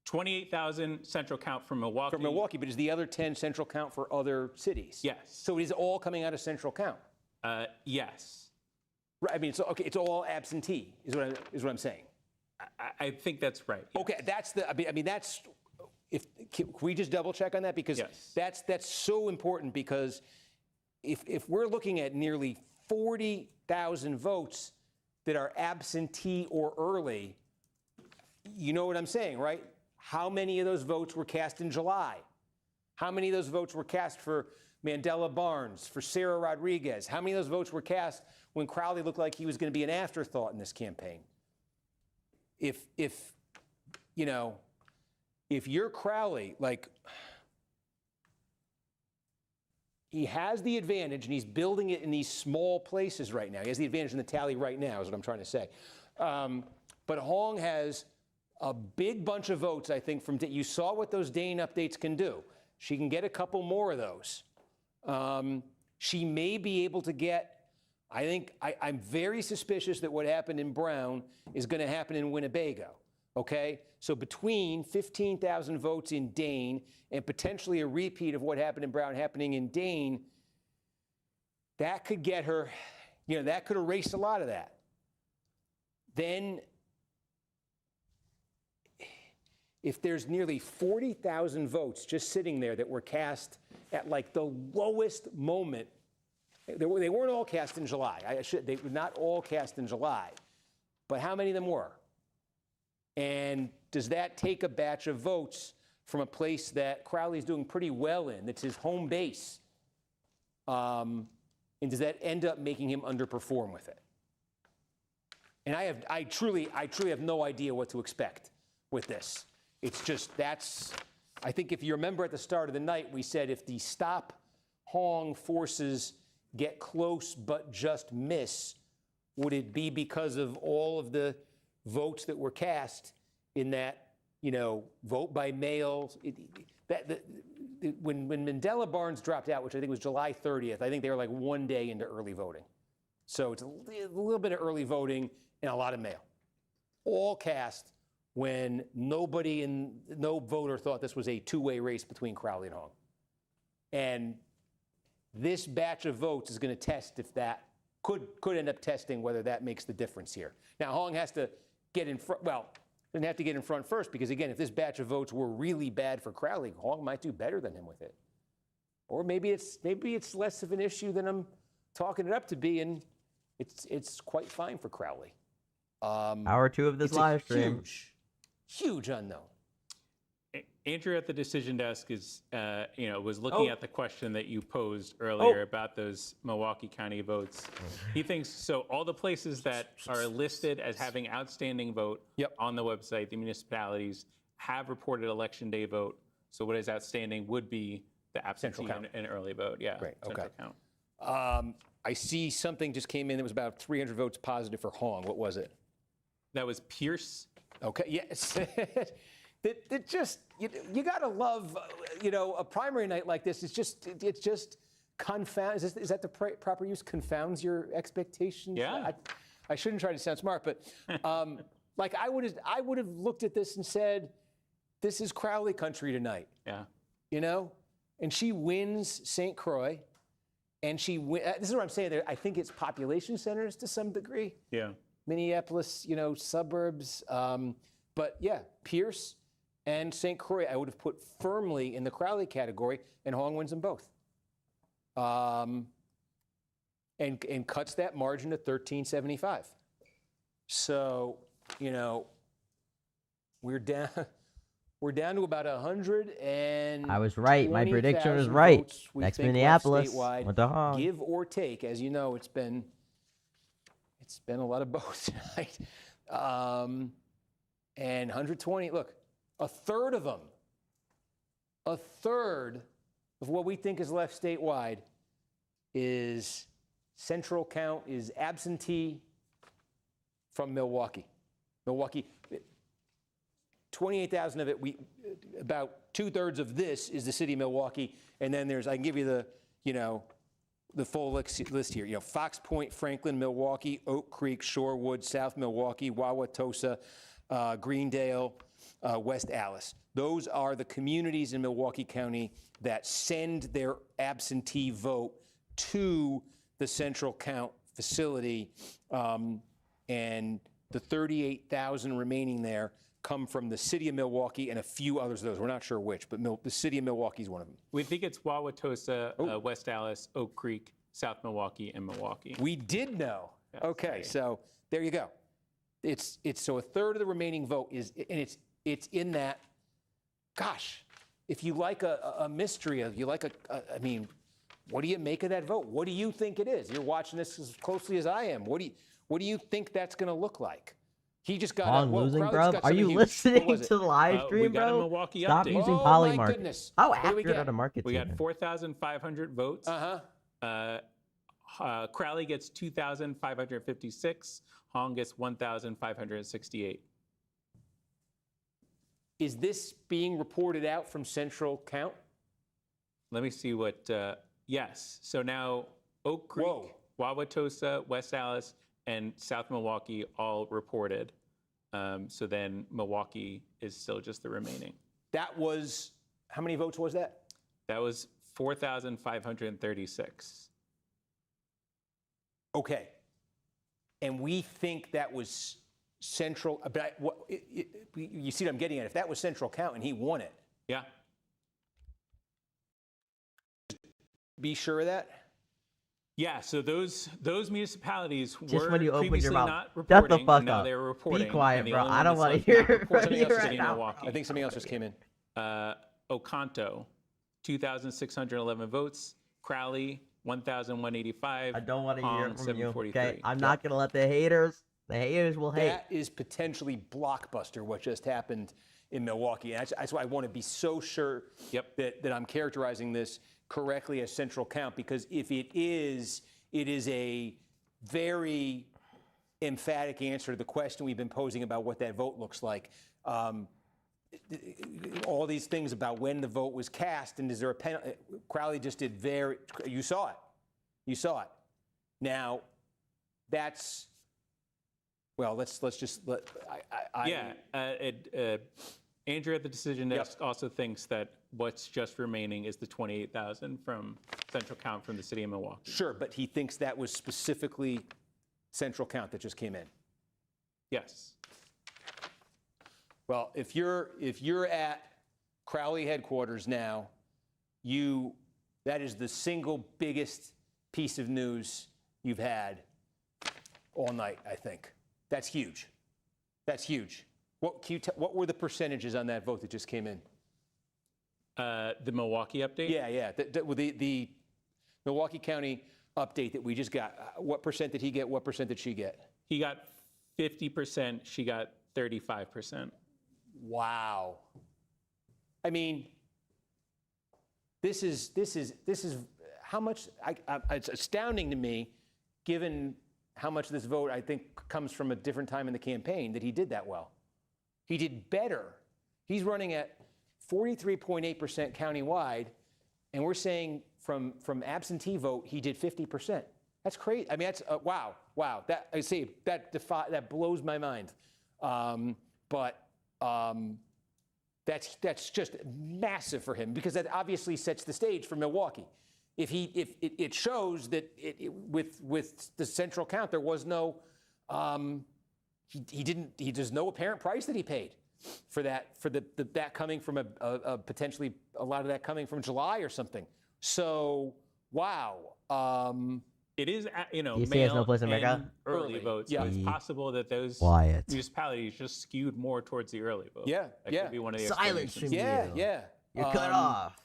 28,000 central count from Milwaukee. From Milwaukee, but is the other 10 central count for other cities? Yes. So it is all coming out of central count? Yes. Right, I mean, so okay, it's all absentee, is what I'm saying. I think that's right. Okay, that's the. I mean, that's. Can we just double check on that, because that's so important, because if we're looking at nearly 40,000 votes that are absentee or early, you know what I'm saying, right? How many of those votes were cast in July? How many of those votes were cast for Mandela Barnes, for Sarah Rodriguez? How many of those votes were cast when Crowley looked like he was going to be an afterthought in this campaign? If you're Crowley, like, he has the advantage, and he's building it in these small places right now. He has the advantage in the tally right now, is what I'm trying to say. But Hong has a big bunch of votes, I think, from you saw what those Dane updates can do. She can get a couple more of those. She may be able to get, I'm very suspicious that what happened in Brown is going to happen in Winnebago. Okay? So between 15,000 votes in Dane and potentially a repeat of what happened in Brown happening in Dane, that could get her, that could erase a lot of that. Then, if there's nearly 40,000 votes just sitting there that were cast at like the lowest moment, they weren't all cast in July. They were not all cast in July, but how many of them were? And does that take a batch of votes from a place that Crowley's doing pretty well in, that's his home base? And does that end up making him underperform with it? And I truly have no idea what to expect with this. It's just, I think if you remember at the start of the night, we said if the stop Hong forces get close but just miss, would it be because of all of the votes that were cast in that, vote by mail? When Mandela Barnes dropped out, which I think was July 30th, I think they were like one day into early voting. So it's a little bit of early voting and a lot of mail. All cast when no voter thought this was a two-way race between Crowley and Hong. And this batch of votes is going to test if that could end up testing whether that makes the difference here. Now, Hong has to get in front. Well, doesn't have to get in front first, because again, if this batch of votes were really bad for Crowley, Hong might do better than him with it. Or maybe it's less of an issue than I'm talking it up to be, and it's quite fine for Crowley. Hour 2 of this it's a live stream. huge unknown. Andrew at the decision desk is, was Oh. looking at the question that you posed earlier about those Milwaukee County votes. He thinks so. All the places that are listed as having outstanding vote on the website, the municipalities have reported election day vote. So what is outstanding would be the absentee and early vote. Yeah. Right. Central Okay. count. I see something just came in that was about 300 votes positive for Hong. What was it? That was Pierce. Okay. Yes. that just you gotta love a primary night like this. It's just confounds. Is that the proper use? Confounds your expectations. Yeah. I shouldn't try to sound smart, but like I would have looked at this and said, this is Crowley country tonight. Yeah. And she wins St. Croix, and this is what I'm saying. There, I think it's population centers to some degree. Yeah. Minneapolis, suburbs. But yeah, Pierce and St. Croix, I would have put firmly in the Crowley category, and Hong wins them both. And cuts that margin to 1375. So, we're down to about 100 and I was right. My prediction was right. Next Minneapolis went to Hong. Give or take, as you know, it's been a lot of both tonight. And 120, look, a third of what we think is left statewide is central count, is absentee from Milwaukee. 28,000 of it, about 2/3 of this is the city of Milwaukee. And then I can give you the full list here. Fox Point, Franklin, Milwaukee, Oak Creek, Shorewood, South Milwaukee, Wauwatosa, Greendale, West Allis. Those are the communities in Milwaukee County that send their absentee vote to the central count facility. And the 38,000 remaining there come from the city of Milwaukee and a few others of those. We're not sure which, but the city of Milwaukee is one of them. We think it's Wauwatosa, West Allis, Oak Creek, South Milwaukee, and Milwaukee. We did know. Yeah, okay, so there you go. It's so a third of the remaining vote is, and it's in that. Gosh, if you like a mystery, if you like I mean, what do you make of that vote? What do you think it is? You're watching this as closely as I am. What do you think that's going to look like? He just got Hong losing, bro. Are you listening to the live stream, we got a bro? Milwaukee Stop update. using Oh, my Polymarket. goodness. How What do we accurate get? are the markets? We got even? 4,500 votes. Crowley gets 2,556. Hong gets 1,568. Is this being reported out from central count? Let me see what. Yes. So now Oak Creek, Wauwatosa, West Allis, and South Milwaukee all reported. So then Milwaukee is still just the remaining. That was, how many votes was that? That was 4,536. Okay. And we think that was central, but you see what I'm getting at. If that was central count and he won it. Yeah. Be sure of that? Yeah, so those municipalities Just were when you open your previously mouth, not shut the reporting, fuck and now up. they're reporting. Be quiet, and the bro. only I one don't that's want to left not hear reporting from is you the right city of now. Milwaukee. I think something else just came in. Oconto, 2,611 votes. Crowley, 1,185. I don't want to hear Hong, from you. 743. Okay, I'm not gonna let the haters will hate. That is potentially blockbuster, what just happened in Milwaukee. And that's why I want to be so sure that I'm characterizing this correctly as central count, because if it is a very emphatic answer to the question we've been posing about what that vote looks like. All these things about when the vote was cast and is there a penalty. Crowley just did you saw it. Now, that's, well, let's just let. Andrew at the decision desk also thinks that what's just remaining is the 28,000 from central count from the city of Milwaukee. Sure, but he thinks that was specifically central count that just came in. Yes. Well, if you're at Crowley headquarters now, that is the single biggest piece of news you've had all night, I think. That's huge. That's huge. What were the percentages on that vote that just came in? The Milwaukee update? Yeah. The Milwaukee County update that we just got. What percent did he get? What percent did she get? He got 50%. She got 35%. Wow. I mean, this is how much. It's astounding to me, given how much this vote I think comes from a different time in the campaign, that he did that well. He did better. He's running at 43.8% countywide, and we're saying from absentee vote he did 50%. That's crazy. I mean, that's wow. That I see that blows my mind. That's just massive for him, because that obviously sets the stage for Milwaukee. If it shows that with the central count there was no there's no apparent price that he paid for that coming from a potentially a lot of that coming from July or something. So wow. It is, You say it's no place in America? and early votes. Yeah. So it's possible that those Quiet. municipalities just skewed more towards the early vote. Yeah, That yeah. could be one of the Silence explanations. from you. Yeah. You're cut off.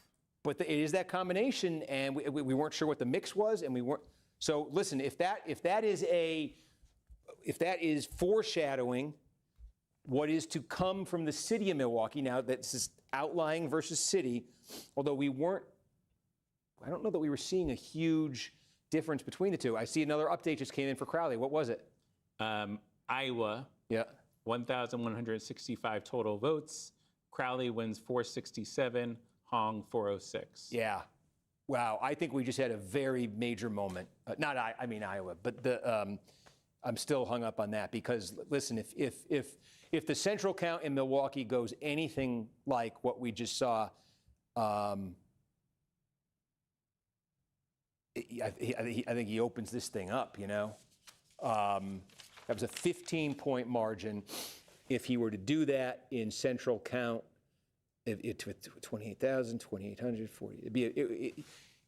But it is that combination, and we weren't sure what the mix was, and we weren't. So listen, if that is foreshadowing what is to come from the city of Milwaukee, now this is outlying versus city, although I don't know that we were seeing a huge difference between the two. I see another update just came in for Crowley. What was it? Iowa, Yeah. 1,165 total votes. Crowley wins 467, Hong 406. Yeah. Wow. I think we just had a very major moment. I mean Iowa, but I'm still hung up on that, because listen, if the central count in Milwaukee goes anything like what we just saw, I think he opens this thing up, That was a 15-point margin. If he were to do that in central count, to 28,000, 2,800, 40,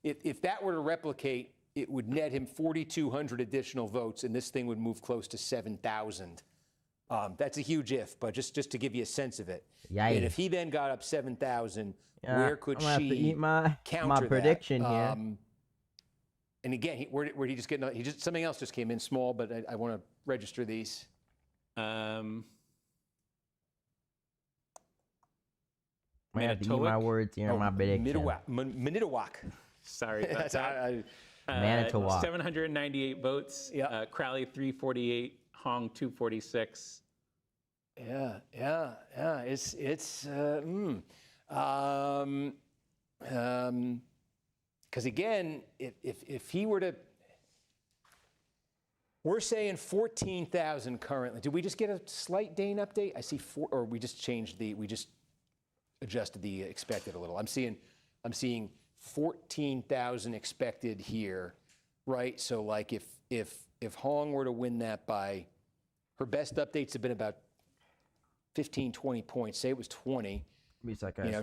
if that were to replicate, it would net him 4,200 additional votes, and this thing would move close to 7,000. That's a huge if, but just to give you a sense of it. Yikes. And if he then got up 7,000, Yeah, where could I'm gonna have to she eat my counter prediction that? here. And again, where did he just get? Something else just came in small, but I want to register these. I have to eat my words here in my prediction. Manitowoc. Sorry about that. Manitowoc. 798 votes. Crowley 348, Hong 246. Yeah. Because again, if he were to, we're saying 14,000 currently. Did we just get a slight Dane update? I see or we just adjusted the expected a little. I'm seeing 14,000 expected here, right? So like if Hong were to win that by, her best updates have been about 15, 20 points. Say it was 20.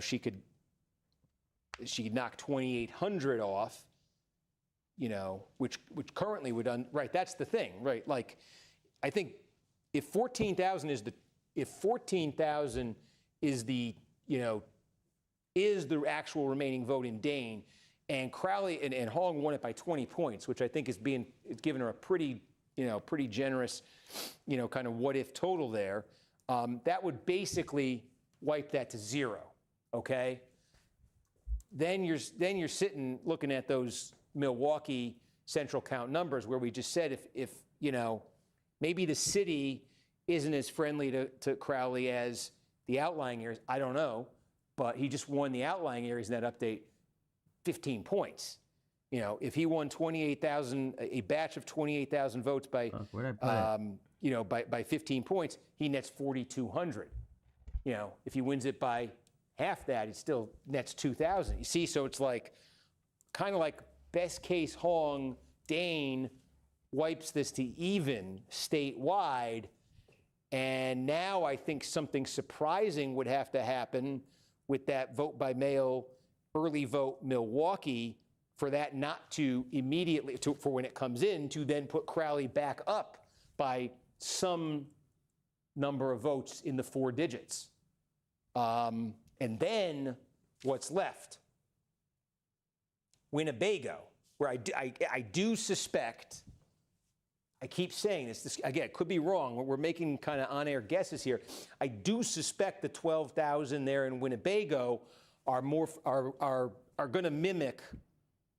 She could knock 2,800 off, which currently would right. That's the thing, right? Like, I think if 14,000 is the actual remaining vote in Dane, and Crowley and Hong won it by 20 points, which I think it's given her a pretty generous, kind of what if total there. That would basically wipe that to zero. Okay. Then you're sitting looking at those Milwaukee central count numbers where we just said if maybe the city isn't as friendly to Crowley as the outlying areas. I don't know, but he just won the outlying areas in that update 15 points. If he won 28,000, a batch of 28,000 votes by by 15 points, he nets 4,200. If he wins it by half that, it still nets 2,000. You see, so it's like kind of like best case Hong Dane wipes this to even statewide, and now I think something surprising would have to happen with that vote by mail early vote Milwaukee for that not to immediately for when it comes in to then put Crowley back up by some number of votes in the 4 digits. And then what's left? Winnebago, where I do suspect, I keep saying this again, it could be wrong. We're making kind of on-air guesses here. I do suspect the 12,000 there in Winnebago are going to mimic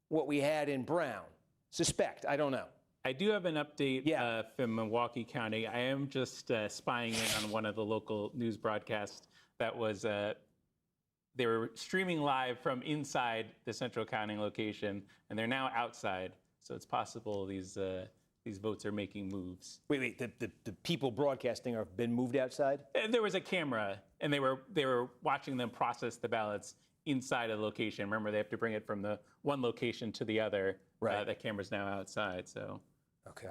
what we had in Brown. Suspect, I don't know. I do have an update from Milwaukee County. I am just spying in on one of the local news broadcasts that was, they were streaming live from inside the central counting location, and they're now outside. So it's possible these votes are making moves. Wait, the people broadcasting have been moved outside? There was a camera, and they were watching them process the ballots inside a location. Remember, they have to bring it from the one location to the other. Right. That camera's now outside, so. Okay.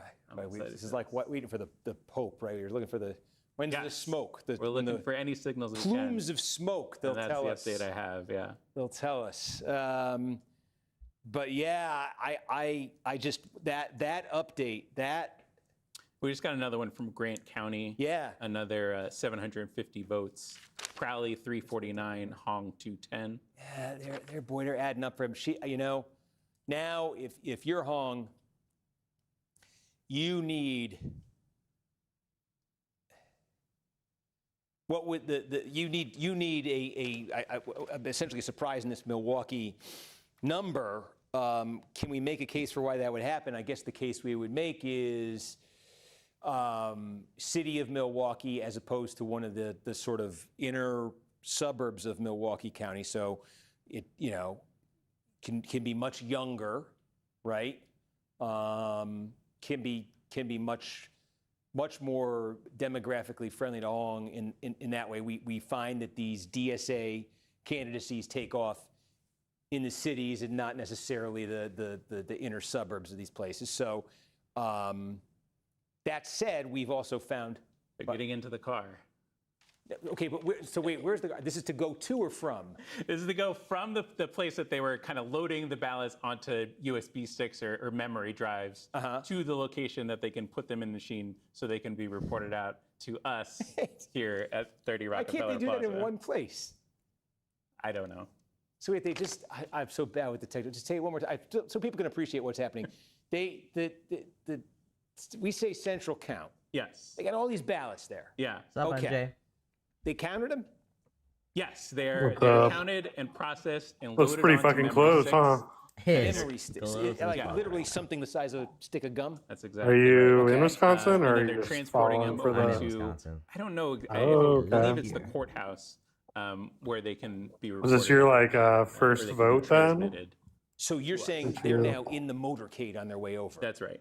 This is like waiting for the Pope, right? You're looking for when's the smoke? We're looking for any signals we can. Plumes of smoke, they'll tell us. That's the update I have, yeah. They'll tell us. But yeah, I just, that update, We just got another one from Grant County. Yeah. Another 750 votes. Crowley 349, Hong 210. Yeah, they're adding up for him. Now if you're Hong, you need what would you need essentially a surprise in this Milwaukee number. Can we make a case for why that would happen? I guess the case we would make is city of Milwaukee as opposed to one of the sort of inner suburbs of Milwaukee County. So it can be much younger, right? Can be much more demographically friendly to Hong in that way. We find that these DSA candidacies take off in the cities and not necessarily the inner suburbs of these places. So that said, we've also found getting into the car. Okay, but where's this is to go to or from? This is to go from the place that they were kind of loading the ballots onto USB sticks or memory drives to the location that they can put them in the machine so they can be reported out to us here at 30 Rockefeller Why can't they do Plaza. that in one place? I don't know. So wait, I'm so bad with the technical. Just say it one more time, so people can appreciate what's happening. We say central count. Yes. They got all these ballots there. Yeah. What's up, MJ? They counted them? Yes, they're What's up? counted and processed and Looks loaded pretty onto fucking memory close, sticks. huh? Memory sticks. Literally something the size of a stick of gum? That's exactly Are you right. in Wisconsin, or and are then you they're just transporting following them for the? onto, I don't know, I Oh, believe okay. it's the courthouse where they can be Was reported. this your out, first where they can be vote then? transmitted. So you're saying Aren't they're you- now in the motorcade on their way over? That's right.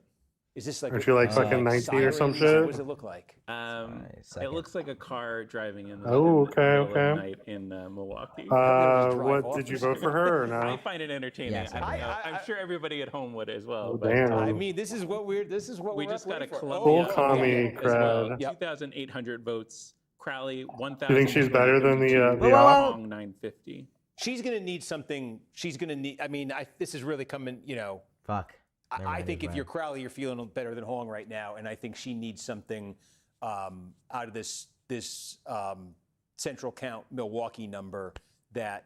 Is this like Aren't you like fucking 19 or some sirens? shit? What does it look like? It looks like a car driving in the Oh, okay, middle of the okay. night in Milwaukee. What did you vote for her or no? I find it entertaining. Yes, I don't know. I'm sure everybody at home would as well. Oh, but, damn. I mean, this is what we we're just got a waiting for. Columbia Full commie as well. cred. 2,800 votes. Crowley, 1,000. You think she's better than the Hong, op? 950. She's going to need something. She's going to need. I mean, this is really coming. Fuck. Never I mind, think he's if right. you're Crowley, you're feeling better than Hong right now, and I think she needs something out of this central count Milwaukee number that.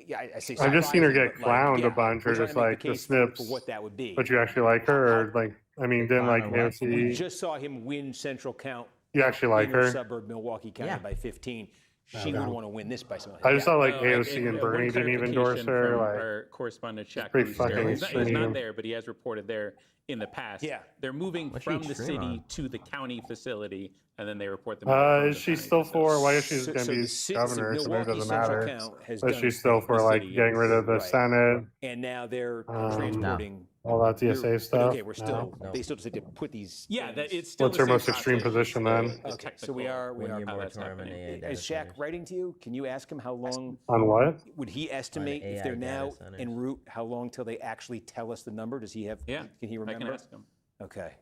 Yeah, I say. I've just seen her surprising, get but, like, clowned yeah, a bunch, we're or trying just to make like the the case snips. for what that would be. But you actually like her, or like, I mean, didn't like Clown or what? We AOC. just saw him win central count. You actually like inner her? suburb Milwaukee County Yeah. by 15. She Okay. would want to win this by something. I just saw like Oh, AOC and Bernie one didn't even endorse clarification her. from Like, our correspondent Shaq pretty Brewster. fucking He's not extreme. there, but he has reported there in the past. Yeah. They're moving What's she from the extreme city on? to the county facility, and then they report them. out from is the she county still facility. for? Why is she So- going so to be the ci- governor? So it Milwaukee doesn't Central matter. Count has But done she's still the for like city, getting rid of the right. Senate, And now they're Um, transporting all that DSA You're- stuff. Okay, we're still. No. They still just have to put these. Yeah, that things- it's still. What's the her same most extreme process, position just then? the Okay, so technical we are One year how that's moratorium on happening. AA data Is Shaq centers. writing to you? Can you ask him how long On what? would he estimate if they're AI now data centers. en route? How long till they actually tell us the number? Does he have? Yeah, Can he I remember? can ask him. Okay.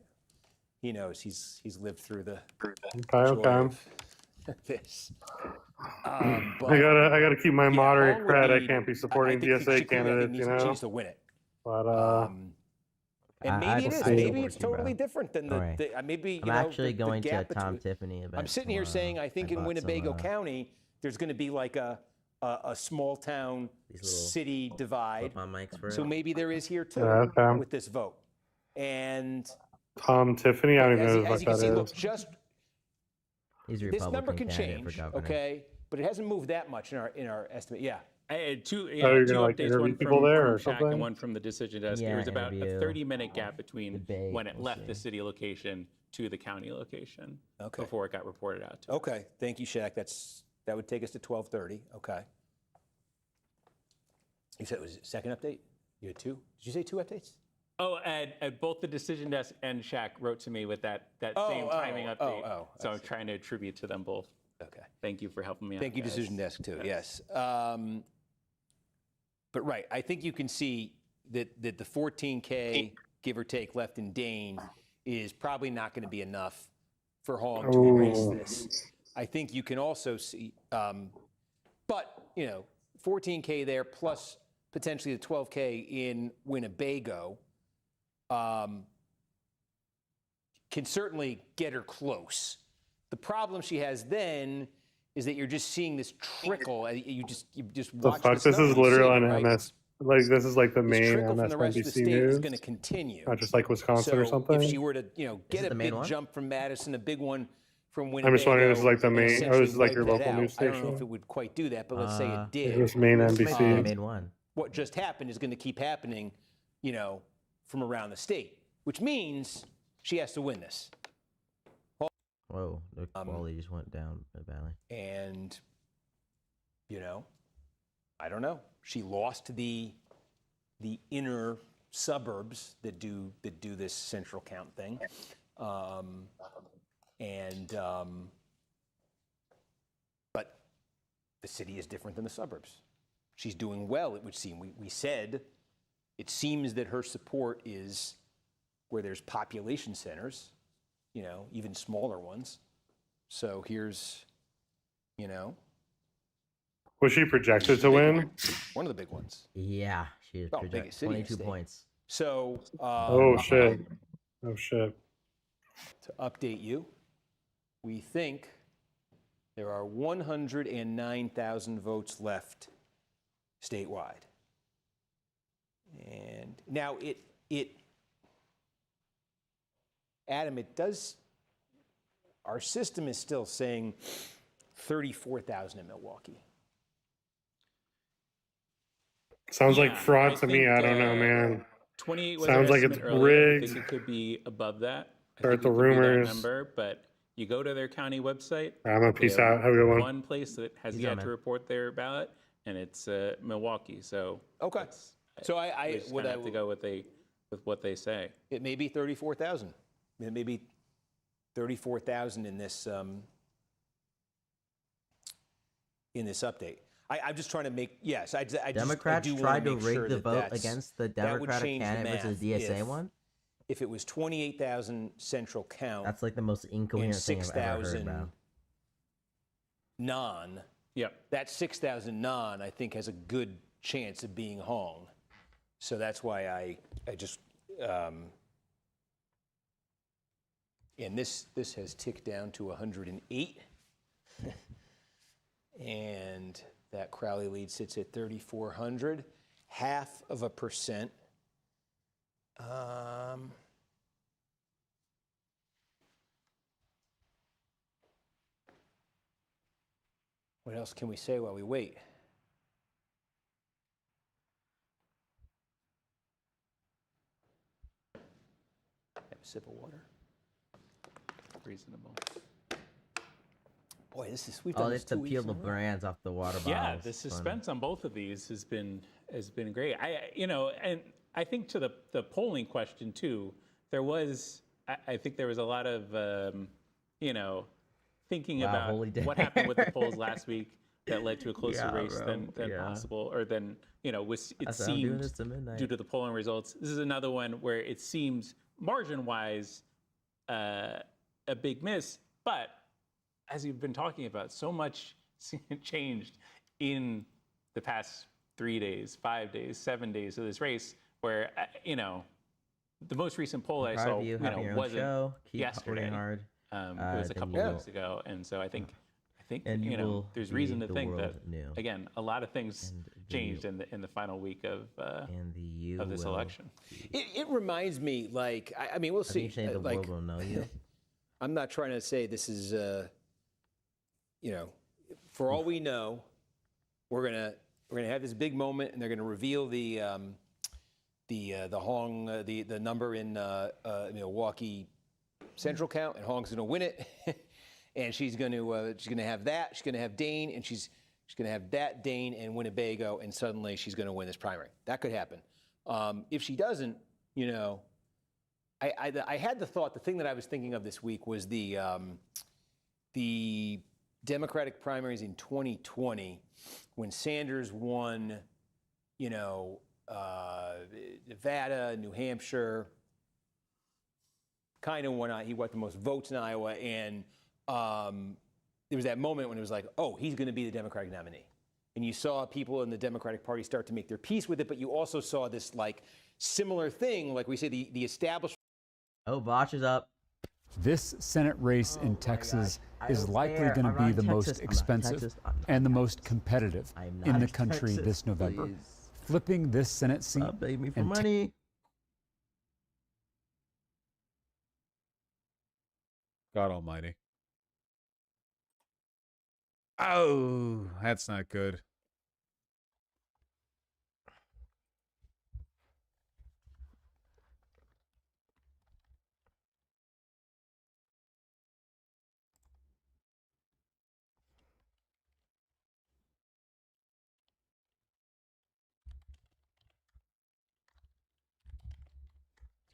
He knows. He's lived through the Okay, joy okay. of this. But I gotta keep my moderate Hong would cred. I need- can't be supporting I think DSA she clearly candidates, needs you a know. chance to win it. But Um, And maybe it is. Maybe it's totally different than All right. maybe I'm you know actually the going to gap Tom between. Tiffany event. I'm sitting here tomorrow. saying I think I in bought Winnebago some, County there's going to be like a small town city divide. on mics for So it. maybe there is here too Okay. with this vote. And Tom Tiffany, I don't even know who the as you can fuck see, that look, is. just He's a this number Republican can candidate for change, governor. okay? But it hasn't moved that much in our estimate. Yeah. Two Oh, you're two gonna like updates, interview one people from, there or Shaq and something? one from the decision desk. Yeah, There was about a interview, 30-minute gap between debate, when it we'll left the see. city location to the county location Okay. before it got reported out to. Okay. Thank you, Shaq. That would take us to 12:30. Okay. You said it was second update? You had two? Did you say two updates? Oh, and both the decision desk and Shaq wrote to me with that same timing update. So I'm trying to attribute to them both. Okay. Thank you for helping me out. Thank you, guys. decision desk, too. Yes. But right, I think you can see that the 14K, give or take, left in Dane is probably not going to be enough for Hong to erase this. I think you can also see, but, 14K there plus potentially the 12K in Winnebago can certainly get her close. The problem she has then is that you're just seeing this trickle. You just The watch fuck? This is literally on MS. Like this is like the This main trickle from the rest of the MSNBC state news. is going to continue. Not just like Wisconsin or So something. if she were to, get it a the main big one? jump from Madison, a big one from Winnebago, I'm just wondering, this is like the and main. Oh, essentially this is like wipe your that local out. news I don't know station. if it would quite do that, but let's say it did. This main NBC. Main one. What just happened is going to keep happening, from around the state, which means she has to win this. Whoa, the quality just went down badly. And, I don't know. She lost to the inner suburbs that do this central count thing. But the city is different than the suburbs. She's doing well, it would seem. We said it seems that her support is where there's population centers, even smaller ones. So here's, Was she projected to win? one of the big ones. Yeah, she is projected biggest city in the 22 state. points. So, Oh shit. Oh shit. to update you, we think there are 109,000 votes left statewide. And now Adam, our system is still saying 34,000 in Milwaukee. Sounds like Yeah, fraud to me. think, I don't know, man. 28 was Sounds our like it's estimate earlier. I rigged. think it could be above that. I Start think the it could be that rumors. number, but you go to their county website. I'm gonna peace they have out. Have a good one. One place that has Peace yet out, to man. report their ballot, and it's Milwaukee. So Okay. So I we just would kinda have to go with what they say. It may be 34,000. It may be 34,000 in this update. I'm just trying to make I Democrats do wanna tried to make rig sure the that vote that's- against the that would Democratic change the candidate versus the math DSA if- one. If it was 28,000 central count That's like the most and incoherent thing I've ever heard 6,000 about. non, Yep. that 6,000 non, I think, has a good chance of being hung. So that's why I just, and this has ticked down to 108. And that Crowley lead sits at 3,400, 0.5%. What else can we say while we wait? Have a sip of water. Reasonable. Boy, we've done Oh, they this have to 2 weeks peel in the a row. brands off the water bottles. Yeah, the It's fun. suspense on both of these has been great. And I think to the polling question too, I think there was a lot of thinking Wow, about holy day. what happened with the polls last week that led to a closer Yeah, race bro. than Yeah. possible, or than it I said, I'm doing seemed this to midnight. due to the polling results. This is another one where it seems margin-wise a big miss, but as you've been talking about, so much changed in the past 3 days, 5 days, 7 days of this race, where the most recent poll I Proud saw, of you having your own wasn't show. Keep yesterday. working hard. It was a then couple you of will- weeks ago, and so I think And you will there's be reason to the think that world new. again a lot of things And changed in the final week of this will election. It reminds me, like, I mean, we'll I think see. you're saying the like, world will know you. I'm not trying to say this is, for all we know, we're gonna have this big moment, and they're gonna reveal the number in Milwaukee Central count, and Hong's gonna win it, and she's gonna have that. She's gonna have Dane, and she's gonna have that Dane and Winnebago, and suddenly she's gonna win this primary. That could happen. If she doesn't, I had the thought. The thing that I was thinking of this week was the Democratic primaries in 2020, when Sanders won, Nevada, New Hampshire, kind of won. He got the most votes in Iowa, and there was that moment when it was like, oh, he's going to be the Democratic nominee. And you saw people in the Democratic Party start to make their peace with it, but you also saw this like similar thing, like we say, the establishment. Oh, Bosch is up. This Senate race in Texas is likely there. going I'm to not be in the most Texas. I'm not in expensive Texas. I'm not and the most competitive I'm in not the in country Texas, this November. please. Flipping this Senate seat Beg me for and money. God almighty. Oh, that's not good.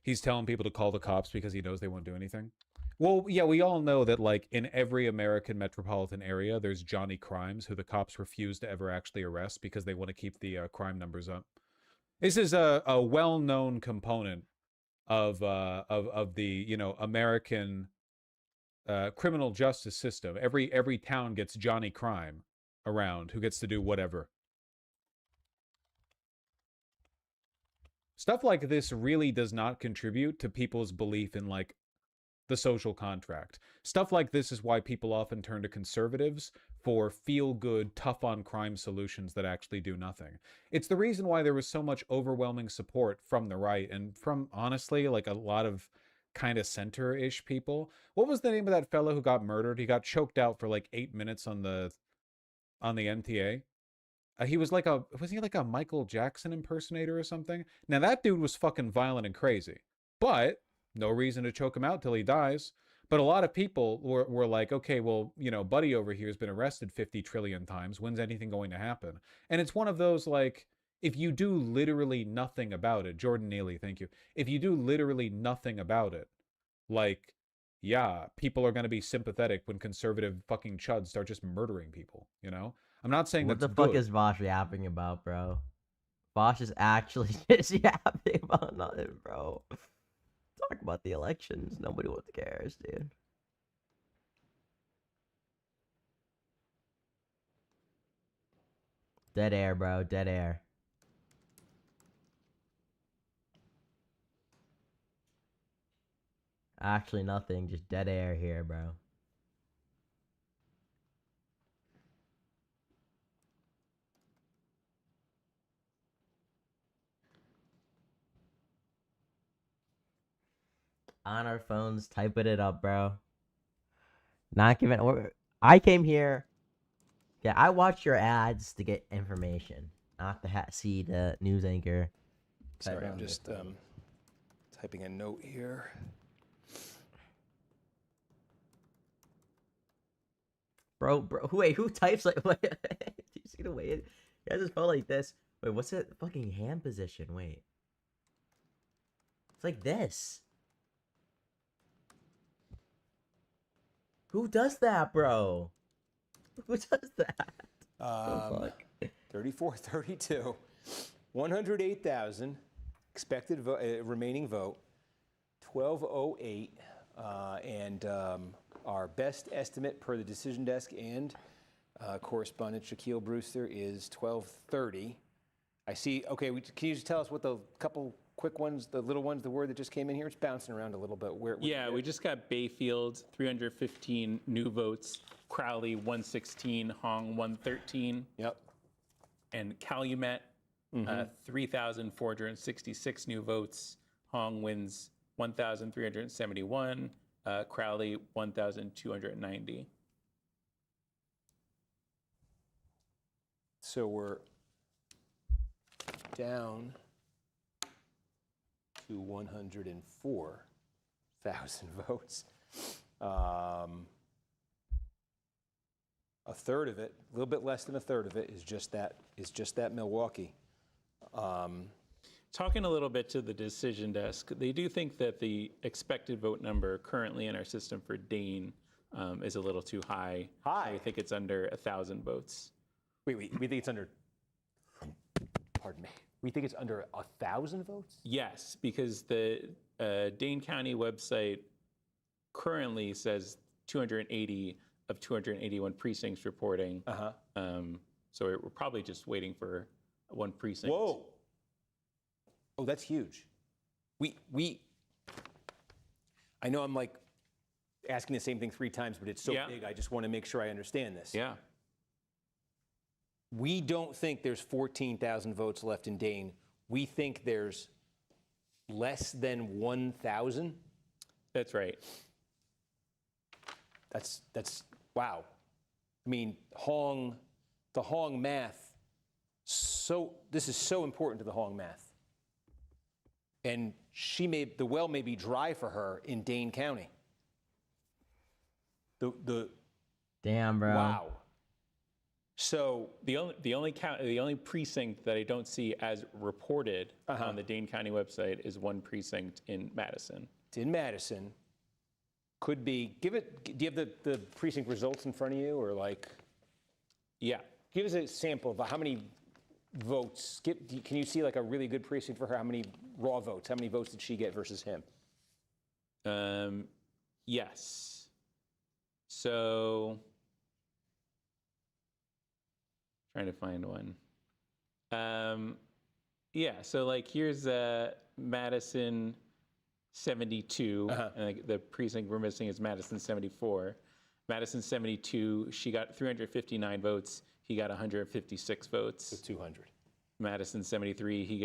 He's telling people to call the cops because he knows they won't do anything. Well, yeah, we all know that, like, in every American metropolitan area, there's Johnny Crimes who the cops refuse to ever actually arrest because they want to keep the crime numbers up. This is a well-known component of the American criminal justice system. Every town gets Johnny Crime around who gets to do whatever. Stuff like this really does not contribute to people's belief in, like, the social contract. Stuff like this is why people often turn to conservatives for feel-good, tough-on-crime solutions that actually do nothing. It's the reason why there was so much overwhelming support from the right and from, honestly, like a lot of kind of center-ish people. What was the name of that fellow who got murdered? He got choked out for like 8 minutes on the MTA. He was he like a Michael Jackson impersonator or something? Now that dude was fucking violent and crazy, but no reason to choke him out till he dies. But a lot of people were like, okay, well, Buddy over here has been arrested 50 trillion times. When's anything going to happen? And it's one of those, like, if you do literally nothing about it, Jordan Neely, thank you. If you do literally nothing about it, like, yeah, people are going to be sympathetic when conservative fucking chuds start just murdering people, I'm not saying What that's the fuck good. is Bosch yapping about, bro? Bosch is actually just yapping about nothing, bro. Talk about the elections. Nobody cares, dude. Dead air, bro. Dead air. Actually, nothing. Just dead air here, bro. On our phones, typing it up, bro. Not giving. I came here. Yeah, I watch your ads to get information, not to see the news anchor. Sorry, I'm just typing a note here. Bro, wait, who types like? Wait, do you see the way it? You guys just felt like this. Wait, what's that fucking hand position? Wait, it's like this. Who does that, bro? Who does that? 34-32, 108,000 expected remaining vote, 1208, and our best estimate per the decision desk and correspondent Shaquille Brewster is 1230. I see. Okay, can you just tell us what the couple quick ones, the little ones, the word that just came in here? It's bouncing around a little bit. Yeah, we just got Bayfield, 315 new votes. Crowley, 116. Hong, 113. Yep. And Calumet, 3,466 new votes. Hong wins 1,371. Crowley, 1,290. So we're down to 104,000 votes. A third of it, a little bit less than a third of it, is just that Milwaukee. Talking a little bit to the decision desk, they do think that the expected vote number currently in our system for Dane is a little too high. High? I think it's under 1,000 votes. Wait, we think it's under, pardon me, we think it's under 1,000 votes? Yes, because the Dane County website currently says 280 of 281 precincts reporting. So we're probably just waiting for one precinct. Whoa. Oh, that's huge. I know I'm like asking the same thing 3 times, but it's so big, I just want to make sure I understand this. Yeah. We don't think there's 14,000 votes left in Dane. We think there's less than 1,000. That's right. That's wow. I mean, the Hong math. This is so important to the Hong math. And the well may be dry for her in Dane County. Damn, bro. Wow. So the only precinct that I don't see as reported on the Dane County website is one precinct in Madison. It's in Madison. Could be. Do you have the precinct results in front of you, or like? Yeah. Give us a sample of how many votes. Can you see like a really good precinct for her? How many raw votes? How many votes did she get versus him? Yes. So. Trying to find one. Yeah, so like here's Madison 72, and like the precinct we're missing is Madison 74. Madison 72, she got 359 votes. He got 156 votes. So 200. Madison 73, she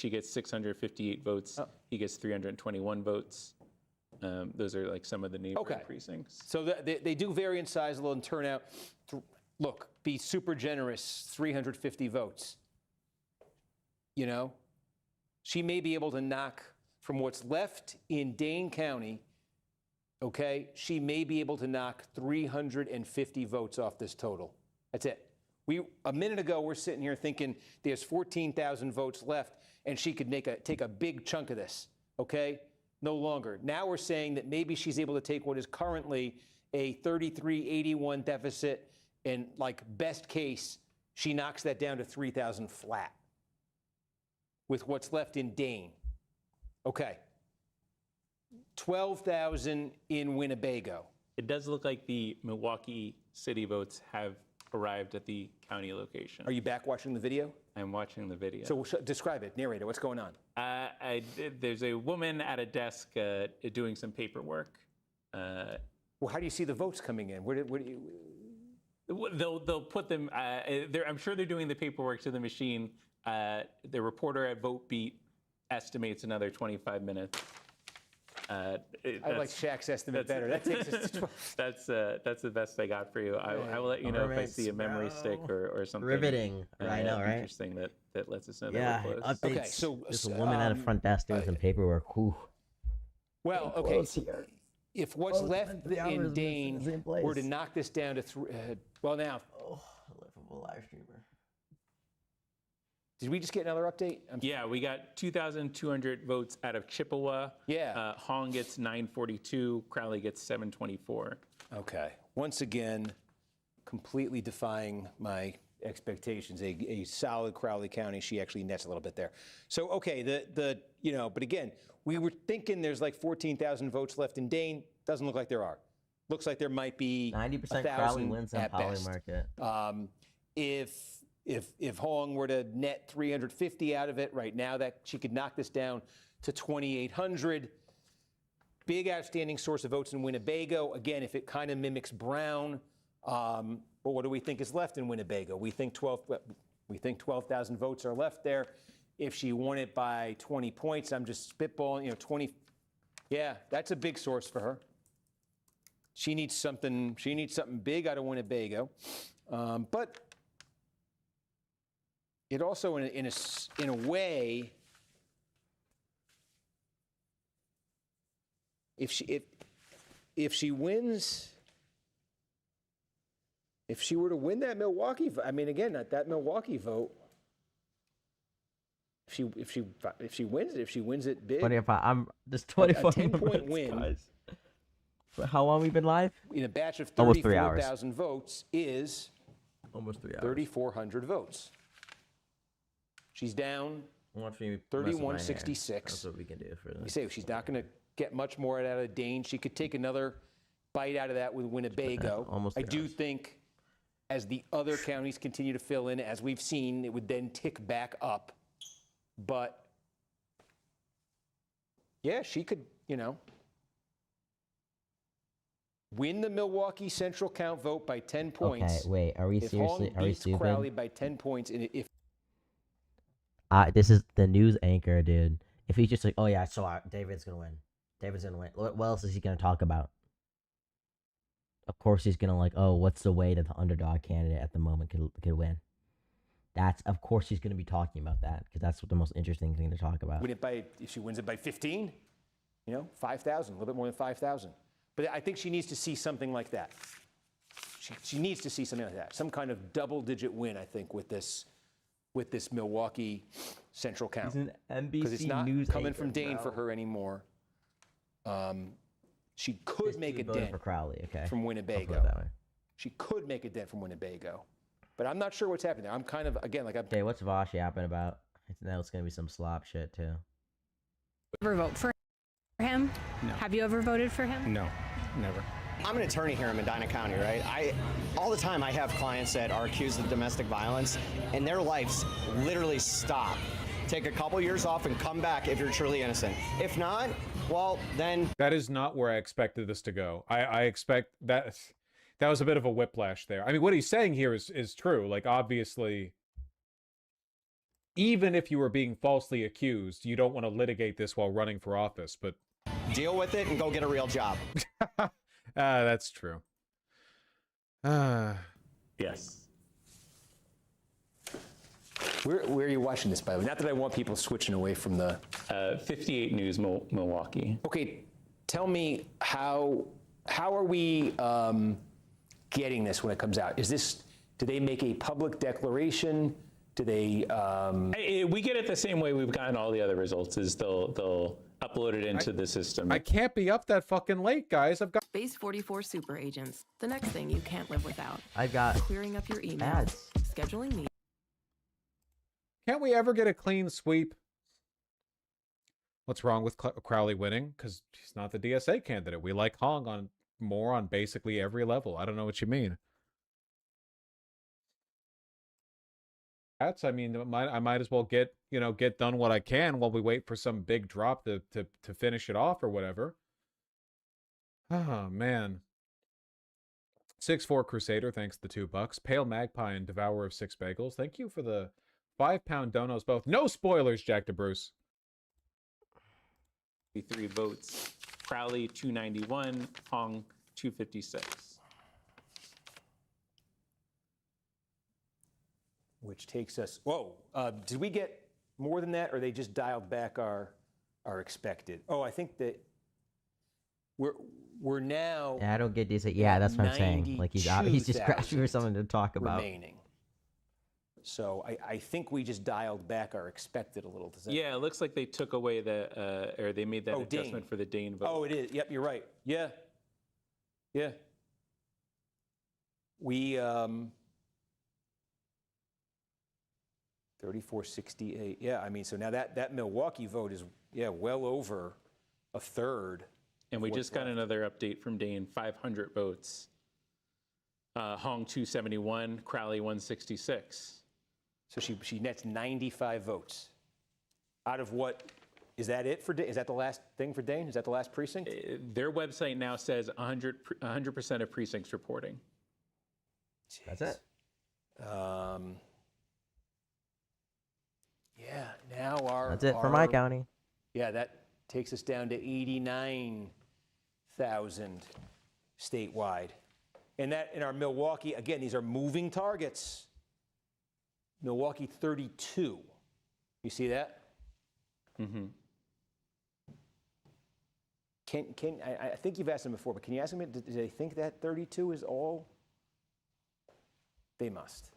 gets 658 votes. He gets 321 votes. Those are like some of the neighboring precincts. So they do vary in size a little and turnout. Look, be super generous, 350 votes. You know, she may be able to knock from what's left in Dane County, okay, she may be able to knock 350 votes off this total. That's it. A minute ago, we're sitting here thinking there's 14,000 votes left and she could take a big chunk of this, okay? No longer. Now we're saying that maybe she's able to take what is currently a 3381 deficit, and like best case, she knocks that down to 3,000 flat with what's left in Dane. Okay. 12,000 in Winnebago. It does look like the Milwaukee City votes have arrived at the county location. Are you back watching the video? I'm watching the video. So describe it, narrator, what's going on? There's a woman at a desk doing some paperwork. Well, how do you see the votes coming in? Where do you... They'll put them. I'm sure they're doing the paperwork to the machine. The reporter at VoteBeat estimates another 25 minutes. I like Shaq's estimate better. That takes us to 12. That's the best I got for you. I will let you know if I see a memory stick or something. Riveting. I know, right? Interesting that lets us know yeah, that we're close. Updates. Okay, so just a woman at a front desk doing some paperwork. Whew. Well, okay. If what's left in Dane were to knock this down to well, now. Oh, livable live streamer. Did we just get another update? Yeah, we got 2,200 votes out of Chippewa. Yeah. Hong gets 942. Crowley gets 724. Okay. Once again, completely defying my expectations. A solid Crowley County. She actually nets a little bit there. So okay, but again, we were thinking there's like 14,000 votes left in Dane. Doesn't look like there are. Looks like there might be 90% Crowley wins on Poly Market. If If Hong were to net 350 out of it right now, that she could knock this down to 2,800. Big outstanding source of votes in Winnebago. Again, if it kind of mimics Brown, but what do we think is left in Winnebago? We think 12,000 votes are left there. If she won it by 20 points, I'm just spitballing, 20. Yeah, that's a big source for her. She needs something big out of Winnebago. But it also, in a way, if she wins, if she were to win that Milwaukee, I mean, again, that Milwaukee vote, if she wins it big, 25. I'm just 24 a 10-point minutes, win. guys. How long we been live? In a batch of Almost 3 hours. 34,000 votes is almost 3 hours. 3,400 votes. She's down Watch me mess with my hair. 3166. That's what we can do for You this. say she's not going to get much more out of Dane. She could take another bite out of that with Winnebago. Almost I 3 do hours. think as the other counties continue to fill in, as we've seen, it would then tick back up. But yeah, she could, win the Milwaukee Central count vote by 10 points. Okay, wait. Are we If seriously? Hong Are we beats stupid? Crowley by 10 points, and if This is the news anchor, dude. If he's just like, oh yeah, so David's gonna win. David's gonna win. What else is he gonna talk about? Of course he's gonna what's the way that the underdog candidate at the moment could win. Of course he's gonna be talking about that because that's what the most interesting thing to talk about. if she wins it by 15, 5,000, a little bit more than 5,000. But I think she needs to see something like that. She needs to see something like that. Some kind of double-digit win, I think, with this Milwaukee Central count. He's an NBC because it's not news coming anchor, from Dane bro. for her anymore. She could make a voted dent for Crowley, okay. from I'll put Winnebago. it that way. She could make a dent from Winnebago. But I'm not sure what's happening there. I'm kind of, again, like I'm... Okay, what's Vosh yapping about? Now it's gonna be some slop shit too. Ever vote for him? No. Have you ever voted for him? No, never. I'm an attorney here in Medina County, right? All the time I have clients that are accused of domestic violence, and their lives literally stop. Take a couple years off and come back if you're truly innocent. If not, well, then... That is not where I expected this to go. I expect that was a bit of a whiplash there. I mean, what he's saying here is true. Like, obviously, even if you were being falsely accused, you don't want to litigate this while running for office, but... Deal with it and go get a real job. That's true. Yes. Where are you watching this, by the way? Not that I want people switching away from the... 58 News Milwaukee. Okay, tell me how are we getting this when it comes out? Do they make a public declaration? Do they... We get it the same way we've gotten all the other results, is they'll upload it into the system. I can't be up that fucking late, guys. I've got... Base 44 super agents. The next thing you can't live without. I've got Clearing up your emails. ads. Scheduling meetings. Can't we ever get a clean sweep? What's wrong with Crowley winning? Because she's not the DSA candidate. We like Hong more on basically every level. I don't know what you mean. I mean, I might as well get done what I can while we wait for some big drop to finish it off or whatever. Oh man. 6'4" Crusader, thanks to the $2. Pale Magpie and Devourer of 6 Bagels, thank you for the 5-pound donos both. No spoilers, Jack DeBruce. 3 votes. Crowley 291, Hong 256. Which takes us... Whoa, did we get more than that, or they just dialed back our expected? Oh, I think that we're now... Yeah, I don't get these. Yeah, that's what I'm saying. Like he's just scratching for something to talk about. Remaining. So I think we just dialed back our expected a little. Yeah, it looks like they took away or they made that adjustment Dane. for the Dane vote. Oh, it is. Yep, you're right. Yeah. Yeah. We 3468. Yeah, I mean, so now that Milwaukee vote is well over a third. And we just got another update from Dane, 500 votes. Hong 271, Crowley 166. So she nets 95 votes. Out of what? Is that it for? Is that the last thing for Dane? Is that the last precinct? Their website now says 100% of precincts reporting. That's it. Yeah. Now our. That's it for my county. Yeah, that takes us down to 89,000 statewide. And that in our Milwaukee, again, these are moving targets. Milwaukee 32. You see that? Mm-hmm. I think you've asked them before, but can you ask them, do they think that 32 is all? They must.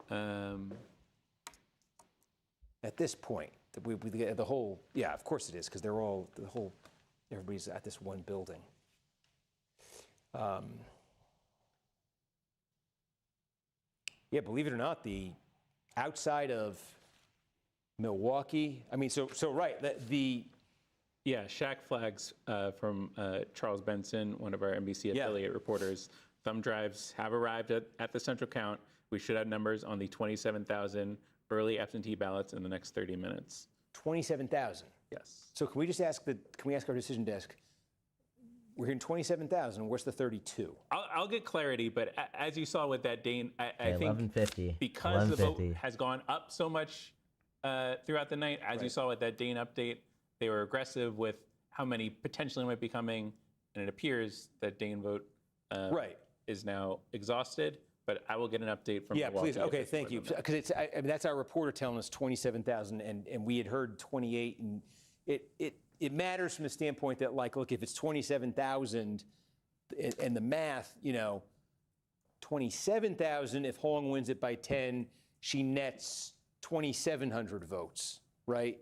At this point, the whole, yeah, of course it is, because they're all, everybody's at this one building. Yeah, believe it or not, the outside of Milwaukee, I mean, so right, Yeah, Shack Flags from Charles Benson, one of our NBC affiliate reporters. Thumb drives have arrived at the central count. We should have numbers on the 27,000 early absentee ballots in the next 30 minutes. 27,000? Yes. So can we ask our decision desk, we're hearing 27,000, where's the 32? I'll get clarity, but as you saw with that, Dane, I think 1150. because the vote has gone up so much throughout the night, as you saw with that Dane update, they were aggressive with how many potentially might be coming, and it appears that Dane vote is now exhausted. But I will get an update from Milwaukee. Please. Okay, thank you. Because I mean, that's our reporter telling us 27,000, and we had heard 28, and it matters from the standpoint that, like, look, if it's 27,000, and the math, 27,000. If Hong wins it by 10, she nets 2,700 votes, right?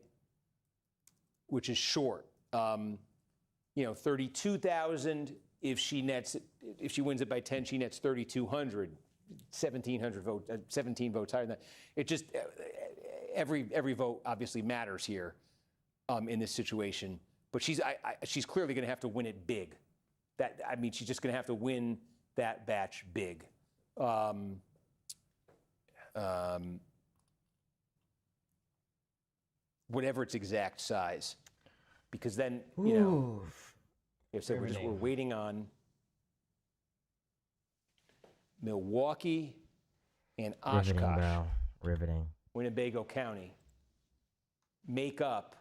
Which is short. 32,000. If she wins it by 10, she nets 3,200. 1,700 votes, 17 votes higher than that. It just every vote obviously matters here in this situation. But she's clearly going to have to win it big. She's just going to have to win that batch big. Whatever its exact size, because then so we're waiting on Milwaukee and Oshkosh, Riveting. Winnebago County, make up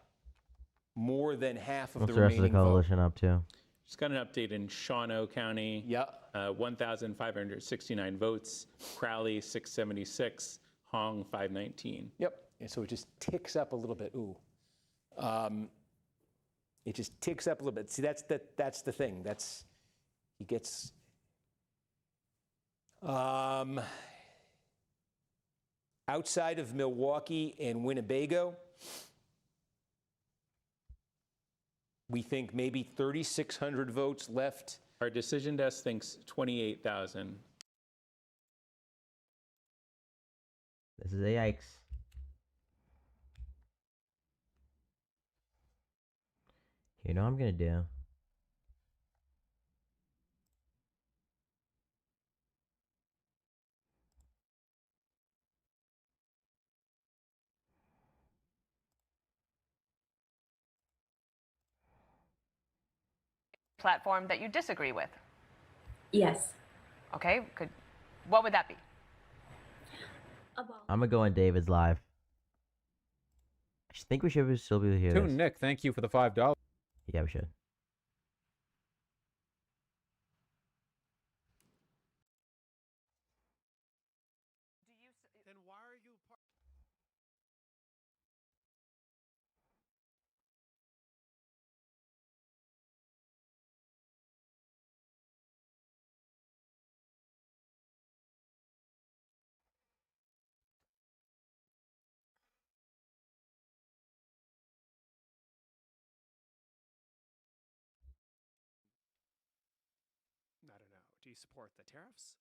more than half of What's the the rest remaining of the coalition up to? Just got an update in Shawano County. 1,569 votes. Crowley 676. Hong 519. Yep. And so it just ticks up a little bit. It just ticks up a little bit. See, that's the thing. He gets. Outside of Milwaukee and Winnebago, we think maybe 3,600 votes left. Our decision desk thinks 28,000. This is a yikes. You know what I'm gonna do? Platform that you disagree with? Yes. Okay, what would that be? I'm gonna go on David's live. I think we should still be here. Toon Nick, thank you for the $5. Yeah, we should. Then why are you I don't know. Do you support the tariffs?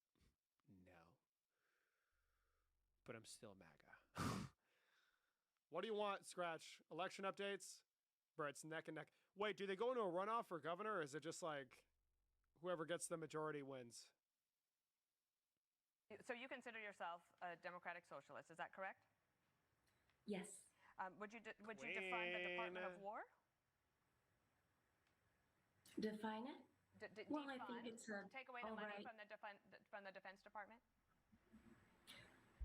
No. But I'm still MAGA. What do you want, Scratch? Election updates? Where it's neck and neck. Wait, do they go into a runoff for governor, or is it just like whoever gets the majority wins? So you consider yourself a democratic socialist, is that correct? Yes. Would you defund the Department of War? Define it? Well, I think Defund, it's a take away the money alright. from the Defense Department.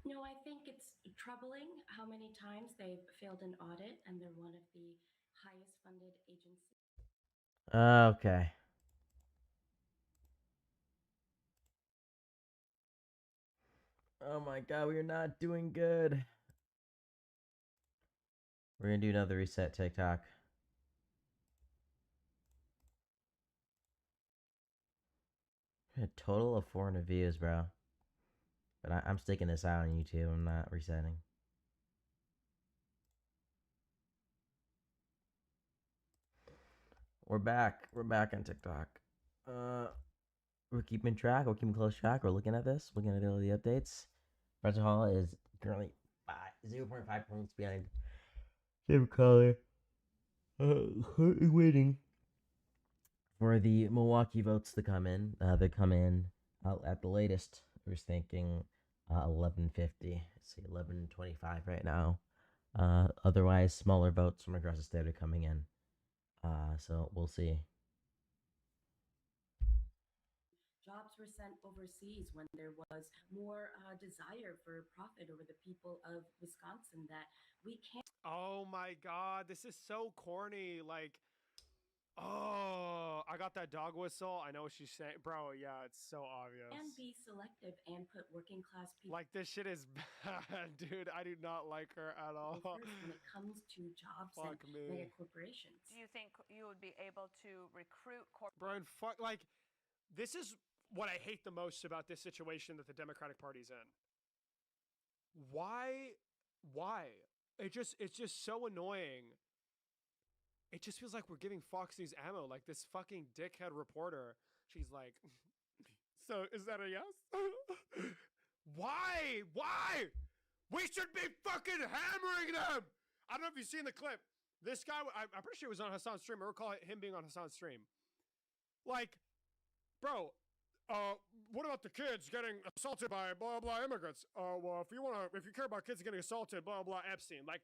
No, I think it's troubling how many times they've failed an audit and they're one of the highest funded agencies. Okay. Oh my god, we are not doing good. We're gonna do another reset TikTok. A total of 400 views, bro. But I'm sticking this out on YouTube. I'm not resetting. We're back. We're back on TikTok. We're keeping track. We're keeping close track. We're looking at this. Looking at all the updates. Brunson Hall is currently 0.5 points behind David Crowley. Waiting for the Milwaukee votes to come in. They come in at the latest. I was thinking 11:50. Let's see, 11:25 right now. Otherwise, smaller votes from across the state are coming in. So we'll see. Jobs were sent overseas when there was more desire for profit over the people of Wisconsin that we can't. Oh my god, this is so corny. Like, oh, I got that dog whistle. I know what she's saying. Bro, yeah, it's so obvious. And be selective and put working class people. Like, this shit is bad, dude. I do not like her at all. First when it comes to jobs Fuck and me. mega corporations. Do you think you would be able to recruit Bro, and fuck, like, this is what I hate the most about this situation that the Democratic Party's in. Why? It's just so annoying. It just feels like we're giving Fox News ammo. Like, this fucking dickhead reporter, she's like, so is that a yes? Why? We should be fucking hammering them. I don't know if you've seen the clip. This guy, I'm pretty sure it was on Hassan's stream. I recall him being on Hassan's stream. Like, bro, what about the kids getting assaulted by blah blah immigrants? Well, if you care about kids getting assaulted, blah blah Epstein. Like,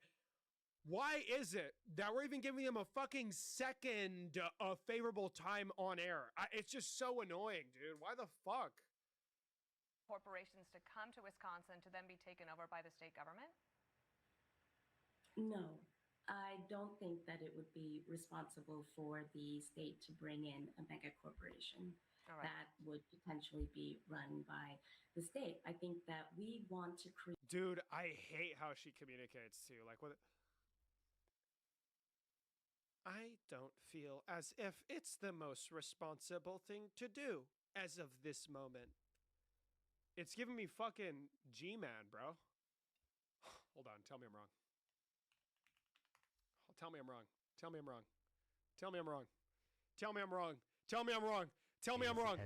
why is it that we're even giving them a fucking second of favorable time on air? It's just so annoying, dude. Why the fuck? corporations to come to Wisconsin to then be taken over by the state government? No, I don't think that it would be responsible for the state to bring in a mega corporation. All right. That would potentially be run by the state. I think that we want to create. Dude, I hate how she communicates too. Like, what? I don't feel as if it's the most responsible thing to do as of this moment. It's giving me fucking G-Man, bro. Hold on, tell me I'm wrong. Tell me I'm wrong. Tell me I'm wrong. Tell me I'm wrong. Tell me I'm wrong. Tell me I'm wrong. Tell me I'm wrong.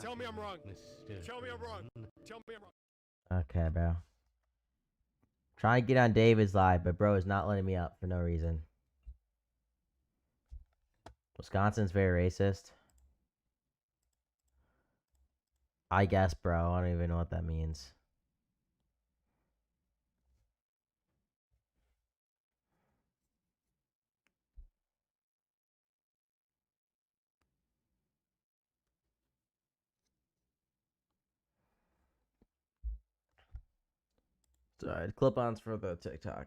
Tell me I'm wrong. Tell me I'm wrong. Tell me I'm wrong. Okay, bro. Trying to get on David's live, but bro is not letting me up for no reason. Wisconsin's very racist. I guess, bro. I don't even know what that means. Sorry, clip-ons for the TikTok.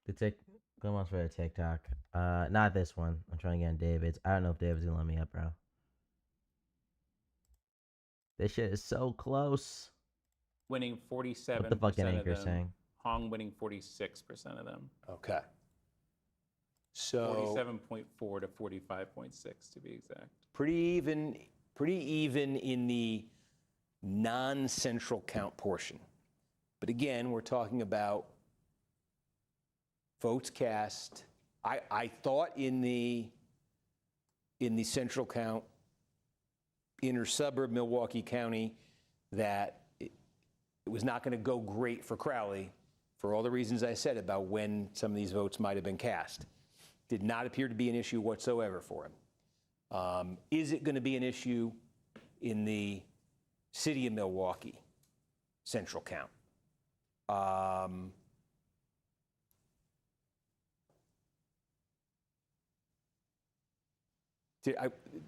Give me a second. Clip-ons for the TikTok. Not this one. I'm trying to get on David's. I don't know if David's gonna let me up, bro. This shit is so close. Winning 47%. What the fucking of anchor them. saying? Hong winning 46% of them. Okay. So 47.4 to 45.6 to be exact. pretty even in the non-central count portion. But again, we're talking about votes cast. I thought in the central count, inner suburb Milwaukee County, that It was not going to go great for Crowley for all the reasons I said about when some of these votes might have been cast. Did not appear to be an issue whatsoever for him. Is it going to be an issue in the city of Milwaukee central count?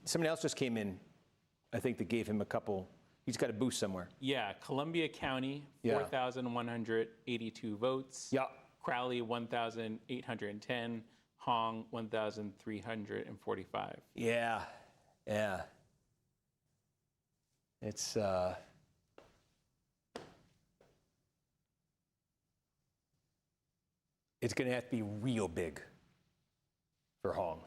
Somebody else just came in, I think, that gave him a couple. He's got a boost somewhere. Yeah, Columbia County, Yeah. 4,182 votes. Yeah. Crowley, 1,810. Hong, 1,345. Yeah, yeah. It's going to have to be real big for Hong.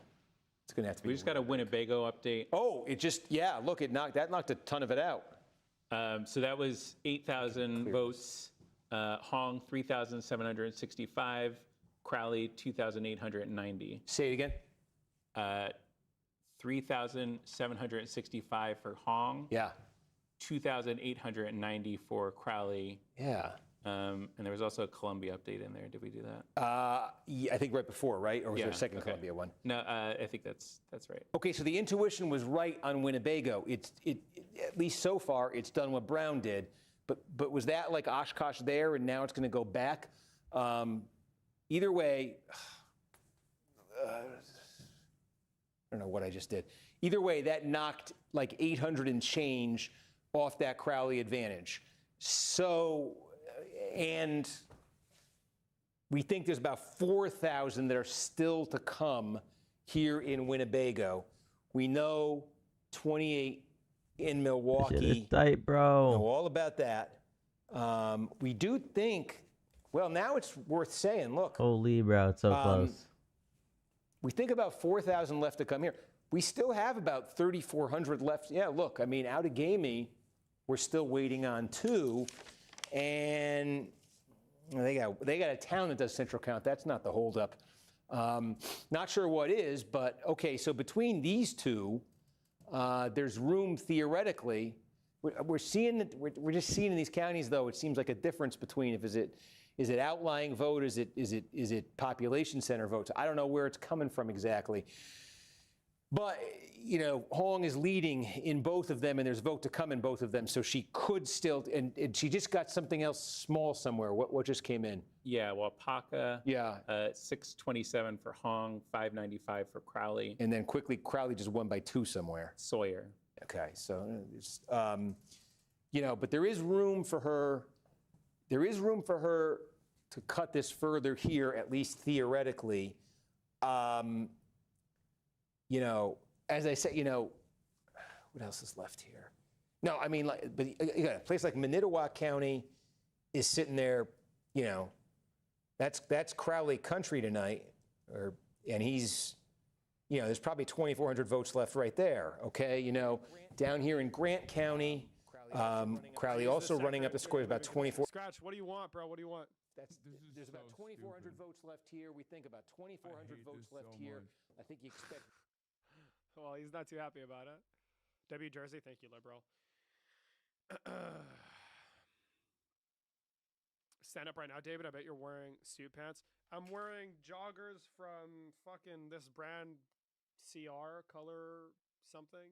It's going to have to be. We just got a Winnebago update. Oh, it just, yeah, look, that knocked a ton of it out. So that was 8,000 votes. Hong, 3,765. Crowley, 2,890. Say it again. 3,765 for Hong. Yeah. 2,890 for Crowley. Yeah. And there was also a Columbia update in there. Did we do that? Yeah, I think right before, right? Or was there a second okay. Columbia one? No, I think that's right. Okay, so the intuition was right on Winnebago. It at least so far, it's done what Brown did. But was that like Oshkosh there, and now it's going to go back? Either way, I don't know what I just did. Either way, that knocked like 800 and change off that Crowley advantage. So, and we think there's about 4,000 that are still to come here in Winnebago. We know 28 in Milwaukee. Shit is tight, bro. Know all about that. We do think, well, now it's worth saying, look. Holy, bro, it's so close. We think about 4,000 left to come here. We still have about 3,400 left. Yeah, look, I mean, Outagamie, we're still waiting on 2. And they got a town that does central count. That's not the holdup. Not sure what is, but okay, so between these two, there's room theoretically. We're seeing that we're just seeing in these counties, though, it seems like a difference between is it outlying vote, is it population center votes? I don't know where it's coming from exactly. But, you know, Hong is leading in both of them, and there's vote to come in both of them, so she could still, and she just got something else small somewhere. What just came in? Yeah, Wapaka. Yeah. 627 for Hong, 595 for Crowley. And then quickly, Crowley just won by 2 somewhere. Sawyer. Okay, so, it's, you know, but there is room for her. There is room for her to cut this further here, at least theoretically. You know, as I said, you know, what else is left here? No, I mean, like, but again, a place like Manitowoc County is sitting there, you know, that's Crowley country tonight, and he's, you know, there's probably 2,400 votes left right there. Okay, you know, down here in Grant County, Crowley also running up the score, about 24. Scratch, what do you want, bro? What do you want? There's about 2,400 votes left here. We think about 2,400 votes left here. I think you expect. Well, he's not too happy about it. W Jersey, thank you, liberal. Stand up right now, David. I bet you're wearing suit pants. I'm wearing joggers from fucking this brand, CR color something.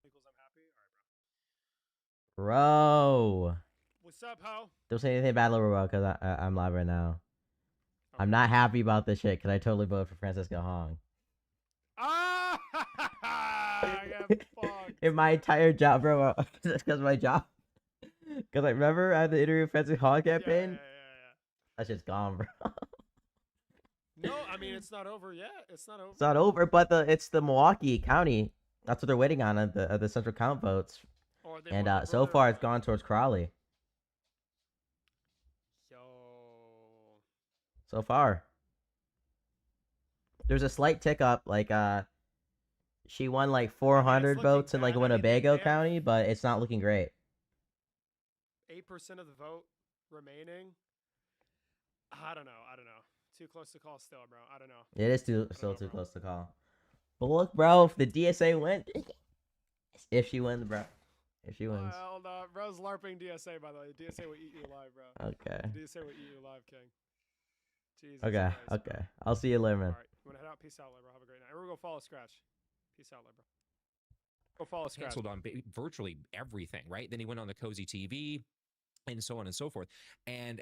Equals I'm happy. All right, bro. Bro. What's up, ho? Don't say anything bad, bro, because I'm live right now. I'm not happy about this shit because I totally voted for Francisco Hong. Ah! I got fucked. In my entire job, bro, because my job. Because I remember I had the interview with Francisco Hong campaign. Yeah. That shit's gone, bro. No, I mean, it's not over yet. It's not over. It's not over, but it's the Milwaukee County. That's what they're waiting on at the central count votes. And so far, it's gone towards Crowley. So far. There's a slight tick up, like she won like 400 votes in like Winnebago County, but it's not looking great. 8% of the vote remaining. I don't know. Too close to call still, bro. I don't know. It is still too close to call. But look, bro, if the DSA wins, if she wins, bro, if she wins. Hold on, bro's LARPing DSA, by the way. DSA will eat you alive, bro. Okay. DSA will eat you alive, King. Jesus Okay. Christ, Okay. I'll see you later, man. All right, you wanna head out? Peace out, bro. Have a great night. We're gonna go follow Scratch. Peace out, bro. Go follow Scratch. Canceled on virtually everything, right? Then he went on the Cozy TV and so on and so forth. And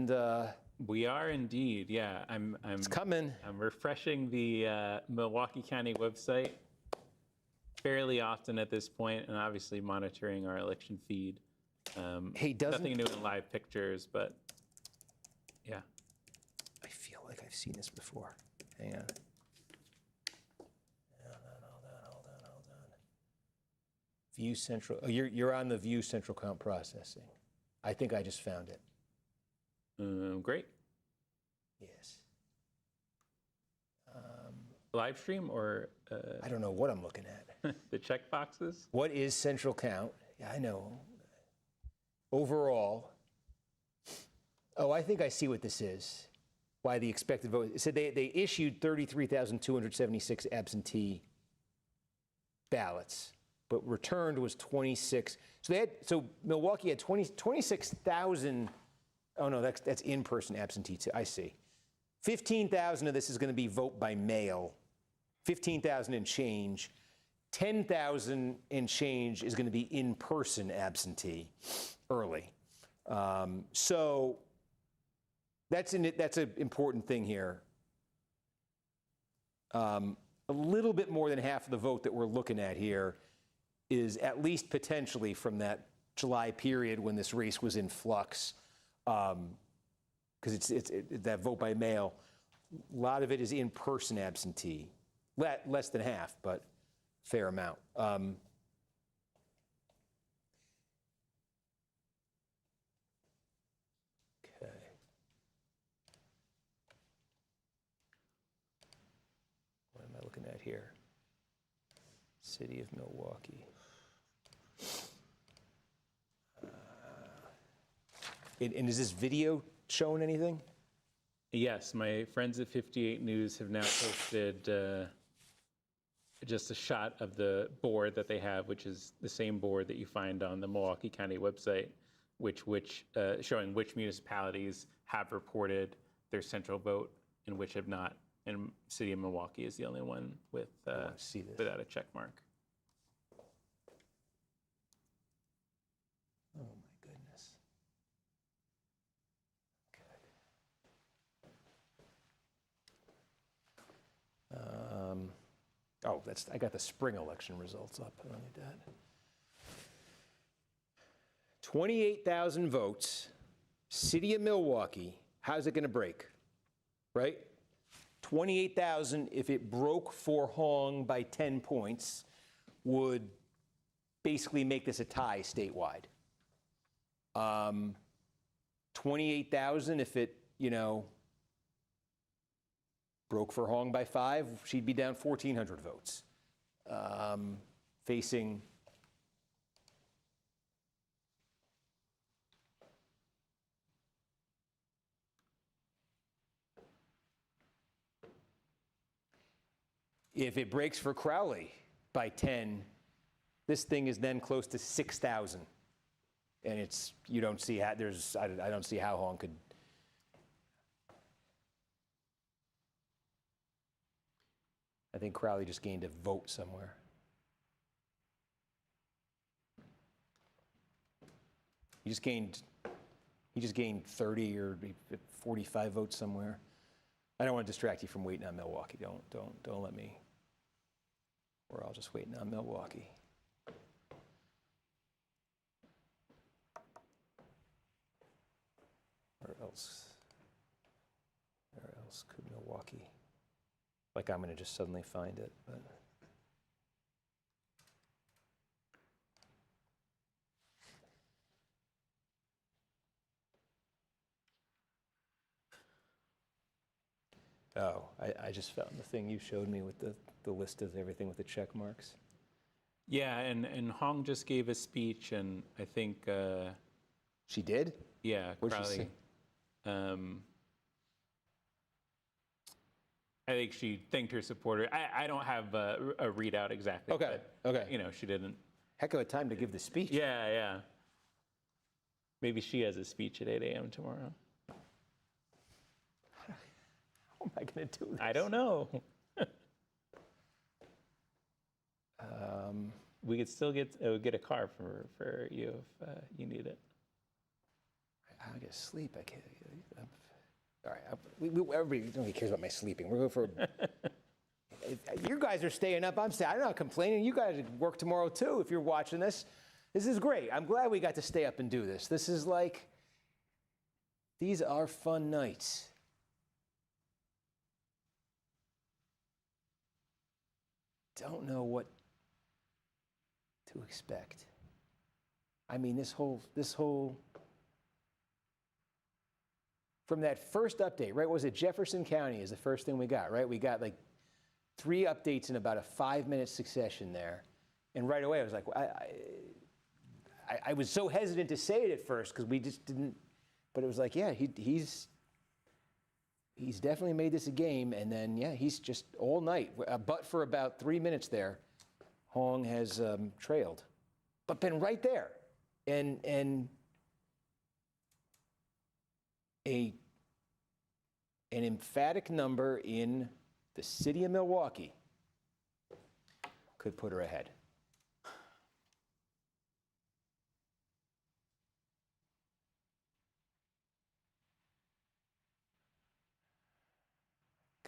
And we are indeed, yeah. It's coming. I'm refreshing the Milwaukee County website fairly often at this point, and obviously monitoring our election feed. Hey, nothing new in live pictures, but yeah. I feel like I've seen this before. Hang on. Hold on. View Central. Oh, you're on the View Central Count Processing. I think I just found it. Great. Yes. Live stream or? I don't know what I'm looking at. The check boxes? What is Central Count? Yeah, I know. Overall. Oh, I think I see what this is. Why the expected vote. It said they issued 33,276 absentee ballots, but returned was 26. So Milwaukee had 26,000. Oh no, that's in-person absentee too. I see. 15,000 of this is going to be vote by mail. 15,000 and change. 10,000 and change is going to be in-person absentee early. So that's an important thing here. A little bit more than half of the vote that we're looking at here is at least potentially from that July period when this race was in flux. Because it's that vote by mail, a lot of it is in-person absentee, less than half, but fair amount. Okay. What am I looking at here? City of Milwaukee. And is this video showing anything? Yes, my friends at 58 News have now posted just a shot of the board that they have, which is the same board that you find on the Milwaukee County website, showing which municipalities have reported their central vote and which have not. And City of Milwaukee is the only one with without a check mark. Oh my goodness. I got the spring election results up. I don't need that. 28,000 votes, city of Milwaukee, how's it going to break? Right? 28,000, if it broke for Hong by 10 points, would basically make this a tie statewide. 28,000, if it, broke for Hong by 5, she'd be down 1,400 votes. Facing if it breaks for Crowley by 10, this thing is then close to 6,000. And it's, you don't see how, I don't see how Hong could. I think Crowley just gained a vote somewhere. He just gained 30 or 45 votes somewhere. I don't want to distract you from waiting on Milwaukee. Don't let me. We're all just waiting on Milwaukee. Where else could Milwaukee? Like I'm going to just suddenly find it, but. Oh, I just found the thing you showed me with the list of everything with the check marks. Yeah, and Hong just gave a speech, and I think she did. Yeah, What'd Crowley. she say? I think she thanked her supporter. I don't have a readout exactly. Okay. But, Okay. She didn't. Heck of a time to give the speech. Yeah. Maybe she has a speech at 8 a.m. tomorrow. How am I going to do this? I don't know. We could still get a car for you if you need it. I get sleep. I can't. All right. Everybody nobody cares about my sleeping. We're going for. You guys are staying up. I'm not complaining. You guys work tomorrow too. If you're watching this, this is great. I'm glad we got to stay up and do this. This is like. These are fun nights. Don't know what to expect. I mean, this whole from that first update, right? Was it Jefferson County is the first thing we got, right? We got like 3 updates in about a 5-minute succession there, and right away I was like, I was so hesitant to say it at first because we just didn't, but it was like, yeah, he's definitely made this a game, and then yeah, he's just all night, but for about 3 minutes there, Hong has trailed, but been right there, and an emphatic number in the city of Milwaukee could put her ahead.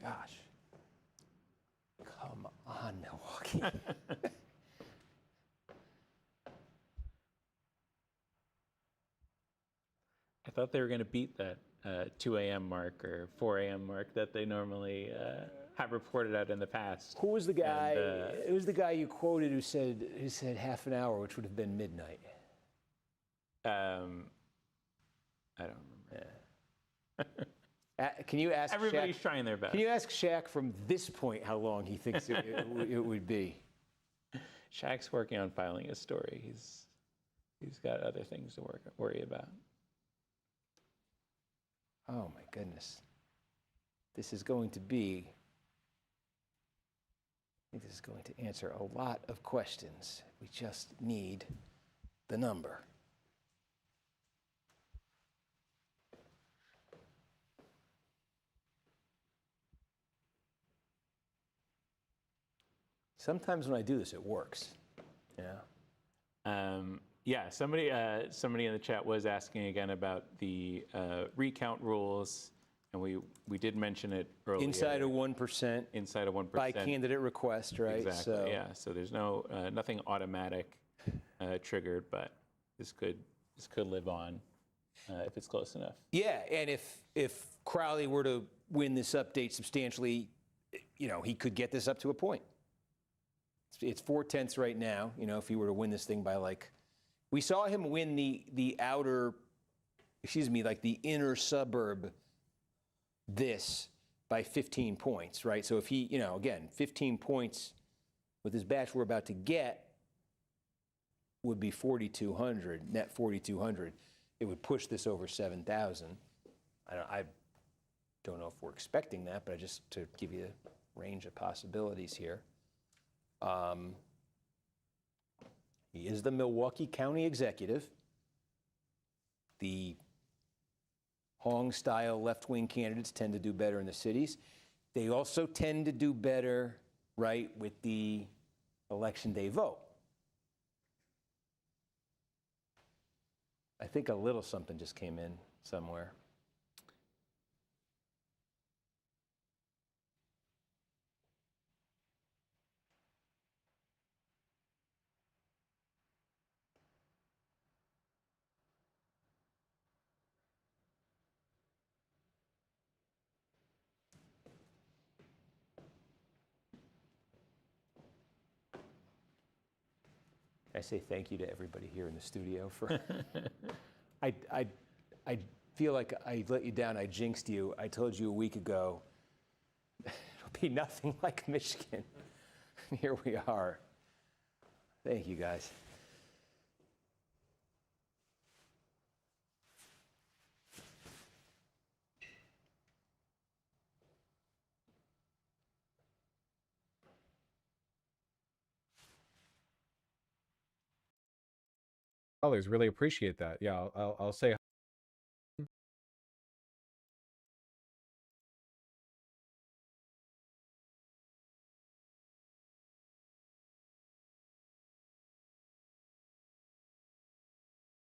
Gosh. Come on, Milwaukee. I thought they were going to beat that 2 a.m. mark or 4 a.m. mark that they normally have reported out in the past. Who was the guy? It was the guy you quoted who said half an hour, which would have been midnight. I don't remember. Can you ask? Everybody's Shaq, trying their best. Can you ask Shaq from this point how long he thinks it would be? Shaq's working on filing his story. He's got other things to worry about. Oh my goodness. This is going to be. I think this is going to answer a lot of questions. We just need the number. Sometimes when I do this, it works. Yeah. Yeah. Somebody in the chat was asking again about the recount rules, and we did mention it earlier. Inside of 1%. Inside of 1%. By candidate request, right? Exactly. So, yeah. So there's nothing automatic triggered, but this could this could live on if it's close enough. Yeah, and if Crowley were to win this update substantially, you know, he could get this up to a point. It's 4/10 right now. You know, if he were to win this thing by like, we saw him win the outer, like the inner suburb this by 15 points, right? So if he, you know, again, 15 points with this batch we're about to get would be 4,200, net 4,200. It would push this over 7,000. I don't know if we're expecting that, but just to give you a range of possibilities here. He is the Milwaukee County executive. The Hong-style left-wing candidates tend to do better in the cities. They also tend to do better, right, with the election day vote. I think a little something just came in somewhere. I say thank you to everybody here in the studio for. I feel like I let you down. I jinxed you. I told you a week ago it'll be nothing like Michigan. Here we are. Thank you, guys. Colors really appreciate that. Yeah, I'll say.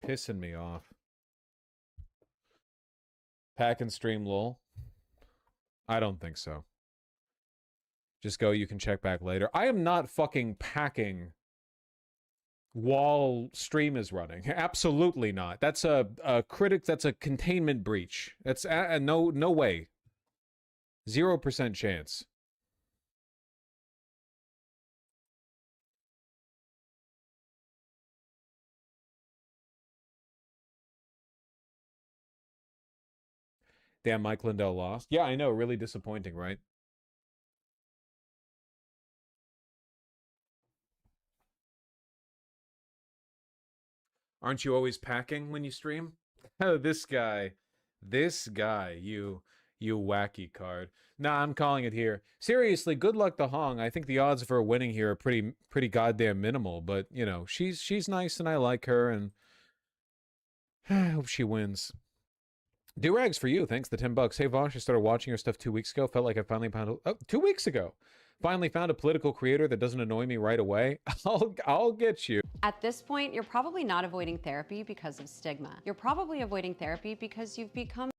Pissing me off. Pack and stream lol. I don't think so. Just go, you can check back later. I am not fucking packing while stream is running. Absolutely not. That's a critic. That's a containment breach. That's no way. 0% chance. Damn, Mike Lindell lost. Yeah, I know. Really disappointing, right? Aren't you always packing when you stream? Oh, this guy, you wacky card. Nah, I'm calling it here. Seriously, good luck to Hong. I think the odds of her winning here are pretty goddamn minimal. But you know, she's nice and I like her, and I hope she wins. Do-rags for you. Thanks, the $10. Hey Vosh, I started watching your stuff 2 weeks ago. Felt like I finally found 2 weeks ago. Finally found a political creator that doesn't annoy me right away. I'll get you. At this point, you're probably not avoiding therapy because of stigma. You're probably avoiding therapy because you've become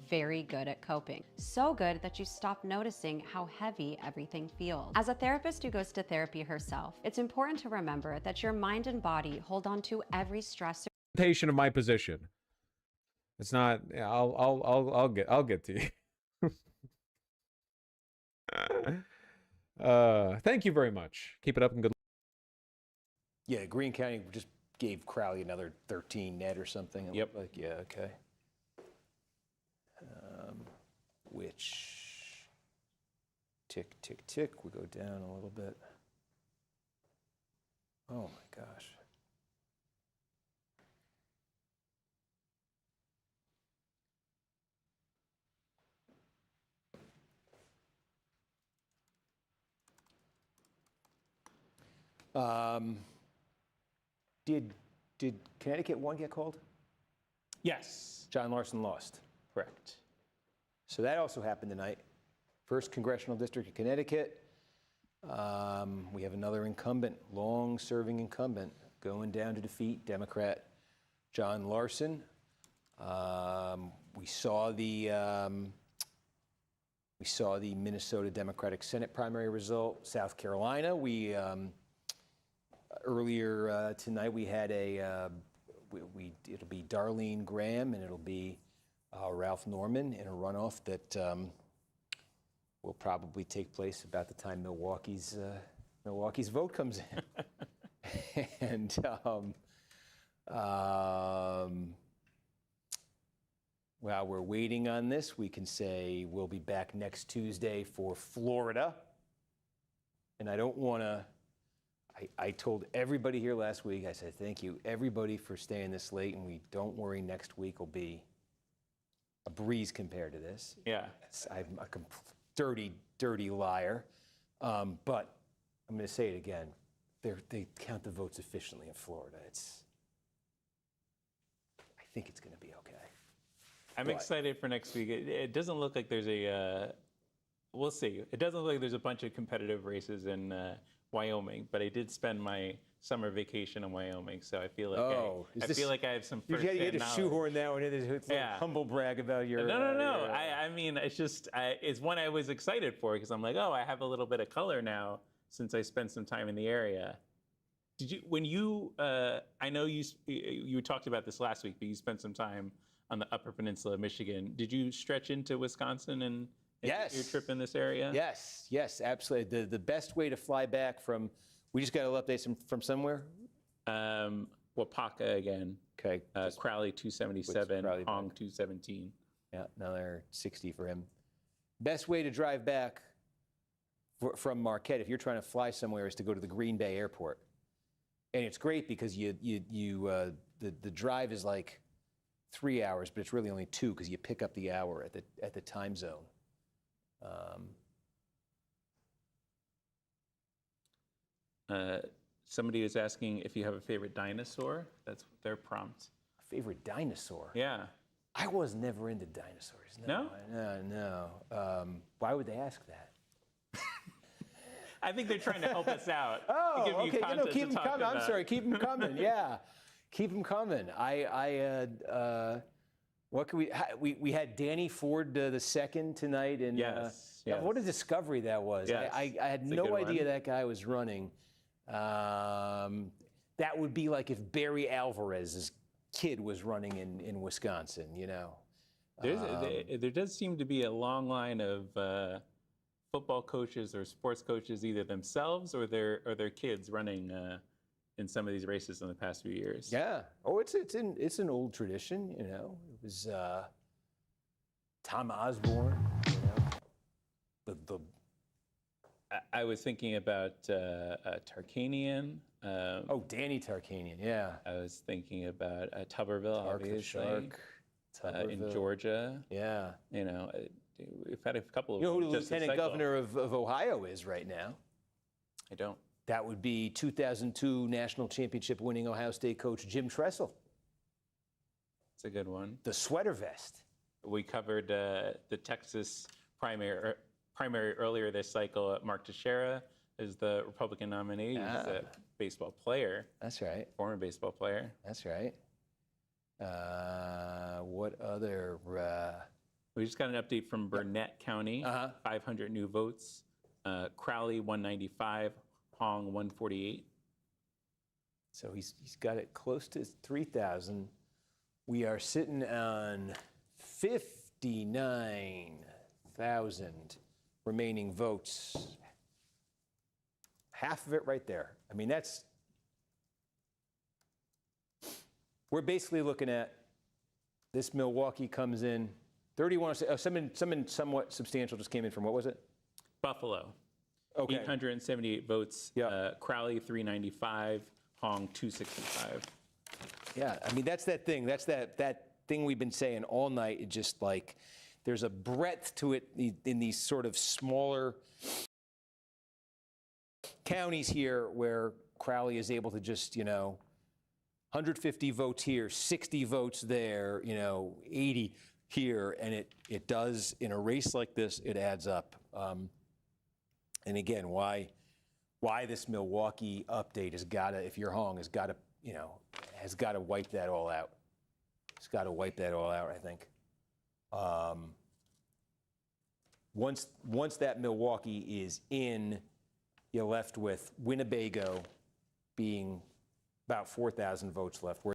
very good at coping. So good that you stop noticing how heavy everything feels. As a therapist who goes to therapy herself, it's important to remember that your mind and body hold on to every stressor. Of my position. It's not. I'll get to you. Thank you very much. Keep it up and good. Yeah, Greene County just gave Crowley another 13 net or something. Yep. Like, yeah, okay. Which tick, tick, tick. We go down a little bit. Oh my gosh. Did Connecticut 1 get called? Yes. John Larson lost. Correct. So that also happened tonight. First congressional district of Connecticut. We have another incumbent, long-serving incumbent, going down to defeat Democrat John Larson. We saw the Minnesota Democratic Senate primary result. South Carolina, we earlier tonight we had it'll be Darlene Graham and it'll be Ralph Norman in a runoff that will probably take place about the time Milwaukee's vote comes in. And while we're waiting on this, we can say we'll be back next Tuesday for Florida. And I don't want to, I told everybody here last week, I said, thank you, everybody, for staying this late. And don't worry, next week will be a breeze compared to this. Yeah. I'm a dirty, dirty liar. But I'm going to say it again. They count the votes efficiently in Florida. I think it's going to be okay. I'm excited for next week. It doesn't look like there's we'll see. It doesn't look like there's a bunch of competitive races in Wyoming, but I did spend my summer vacation in Wyoming, so I feel like I have some You first-hand had to knowledge. shoehorn that one in. It's a humble brag about your. No. I mean, it's just it's one I was excited for because I'm like, oh, I have a little bit of color now since I spent some time in the area. Did you when you? I know you talked about this last week, but you spent some time on the Upper Peninsula of Michigan. Did you stretch into Wisconsin and Yes. your trip in this area? Yes, absolutely. The best way to fly back from, we just got a little update from somewhere? Wapaka again. Okay. Crowley 277, Hong 217. Yeah, another 60 for him. Best way to drive back from Marquette, if you're trying to fly somewhere, is to go to the Green Bay Airport. And it's great because the drive is like 3 hours, but it's really only 2 because you pick up the hour at the time zone. Somebody is asking if you have a favorite dinosaur. That's their prompt. Favorite dinosaur? Yeah. I was never into dinosaurs. No? No. Why would they ask that? I think they're trying to help us out. Oh, to give you okay. content Keep to them talk coming. I'm about. sorry. Keep them coming. Yeah, keep them coming. What can we had Danny Ford the second tonight, and yes. What a discovery that was. Yes. I had It's a no good idea one. that guy was running. That would be like if Barry Alvarez's kid was running in Wisconsin, you know. There does seem to be a long line of football coaches or sports coaches, either themselves or their kids, running in some of these races in the past few years. Yeah. Oh, it's an old tradition, you know. It was Tom Osborne, you know. I was thinking about Tarkanian. Danny Tarkanian, yeah. I was thinking about Tuberville, obviously. Shark, in Tuberville. Georgia. Yeah. You know, we've had a couple of. You know who the just this lieutenant cycle. governor of Ohio is right now? I don't. That would be 2002 national championship winning Ohio State coach Jim Tressel. It's a good one. The sweater vest. We covered the Texas primary earlier this cycle. Mark Teixeira is the Republican nominee. He's a baseball player. That's right. Former baseball player. That's right. What other? We just got an update from Burnett County. 500 new votes. Crowley 195. Hong 148. So he's got it close to 3,000. We are sitting on 59,000 remaining votes. Half of it right there. I mean, we're basically looking at this. Milwaukee comes in 31. Someone somewhat substantial just came in from, what was it? Buffalo. Okay. 878 votes. Crowley 395. Hong 265. Yeah, I mean, that's that thing. That's that thing we've been saying all night. It just like, there's a breadth to it in these sort of smaller counties here where Crowley is able to just, 150 votes here, 60 votes there, 80 here. And it does, in a race like this, it adds up. And again, why this Milwaukee update has got to, if you're Hong, has got to wipe that all out. It's got to wipe that all out, I think. Once that Milwaukee is in, you're left with Winnebago being about 4,000 votes left.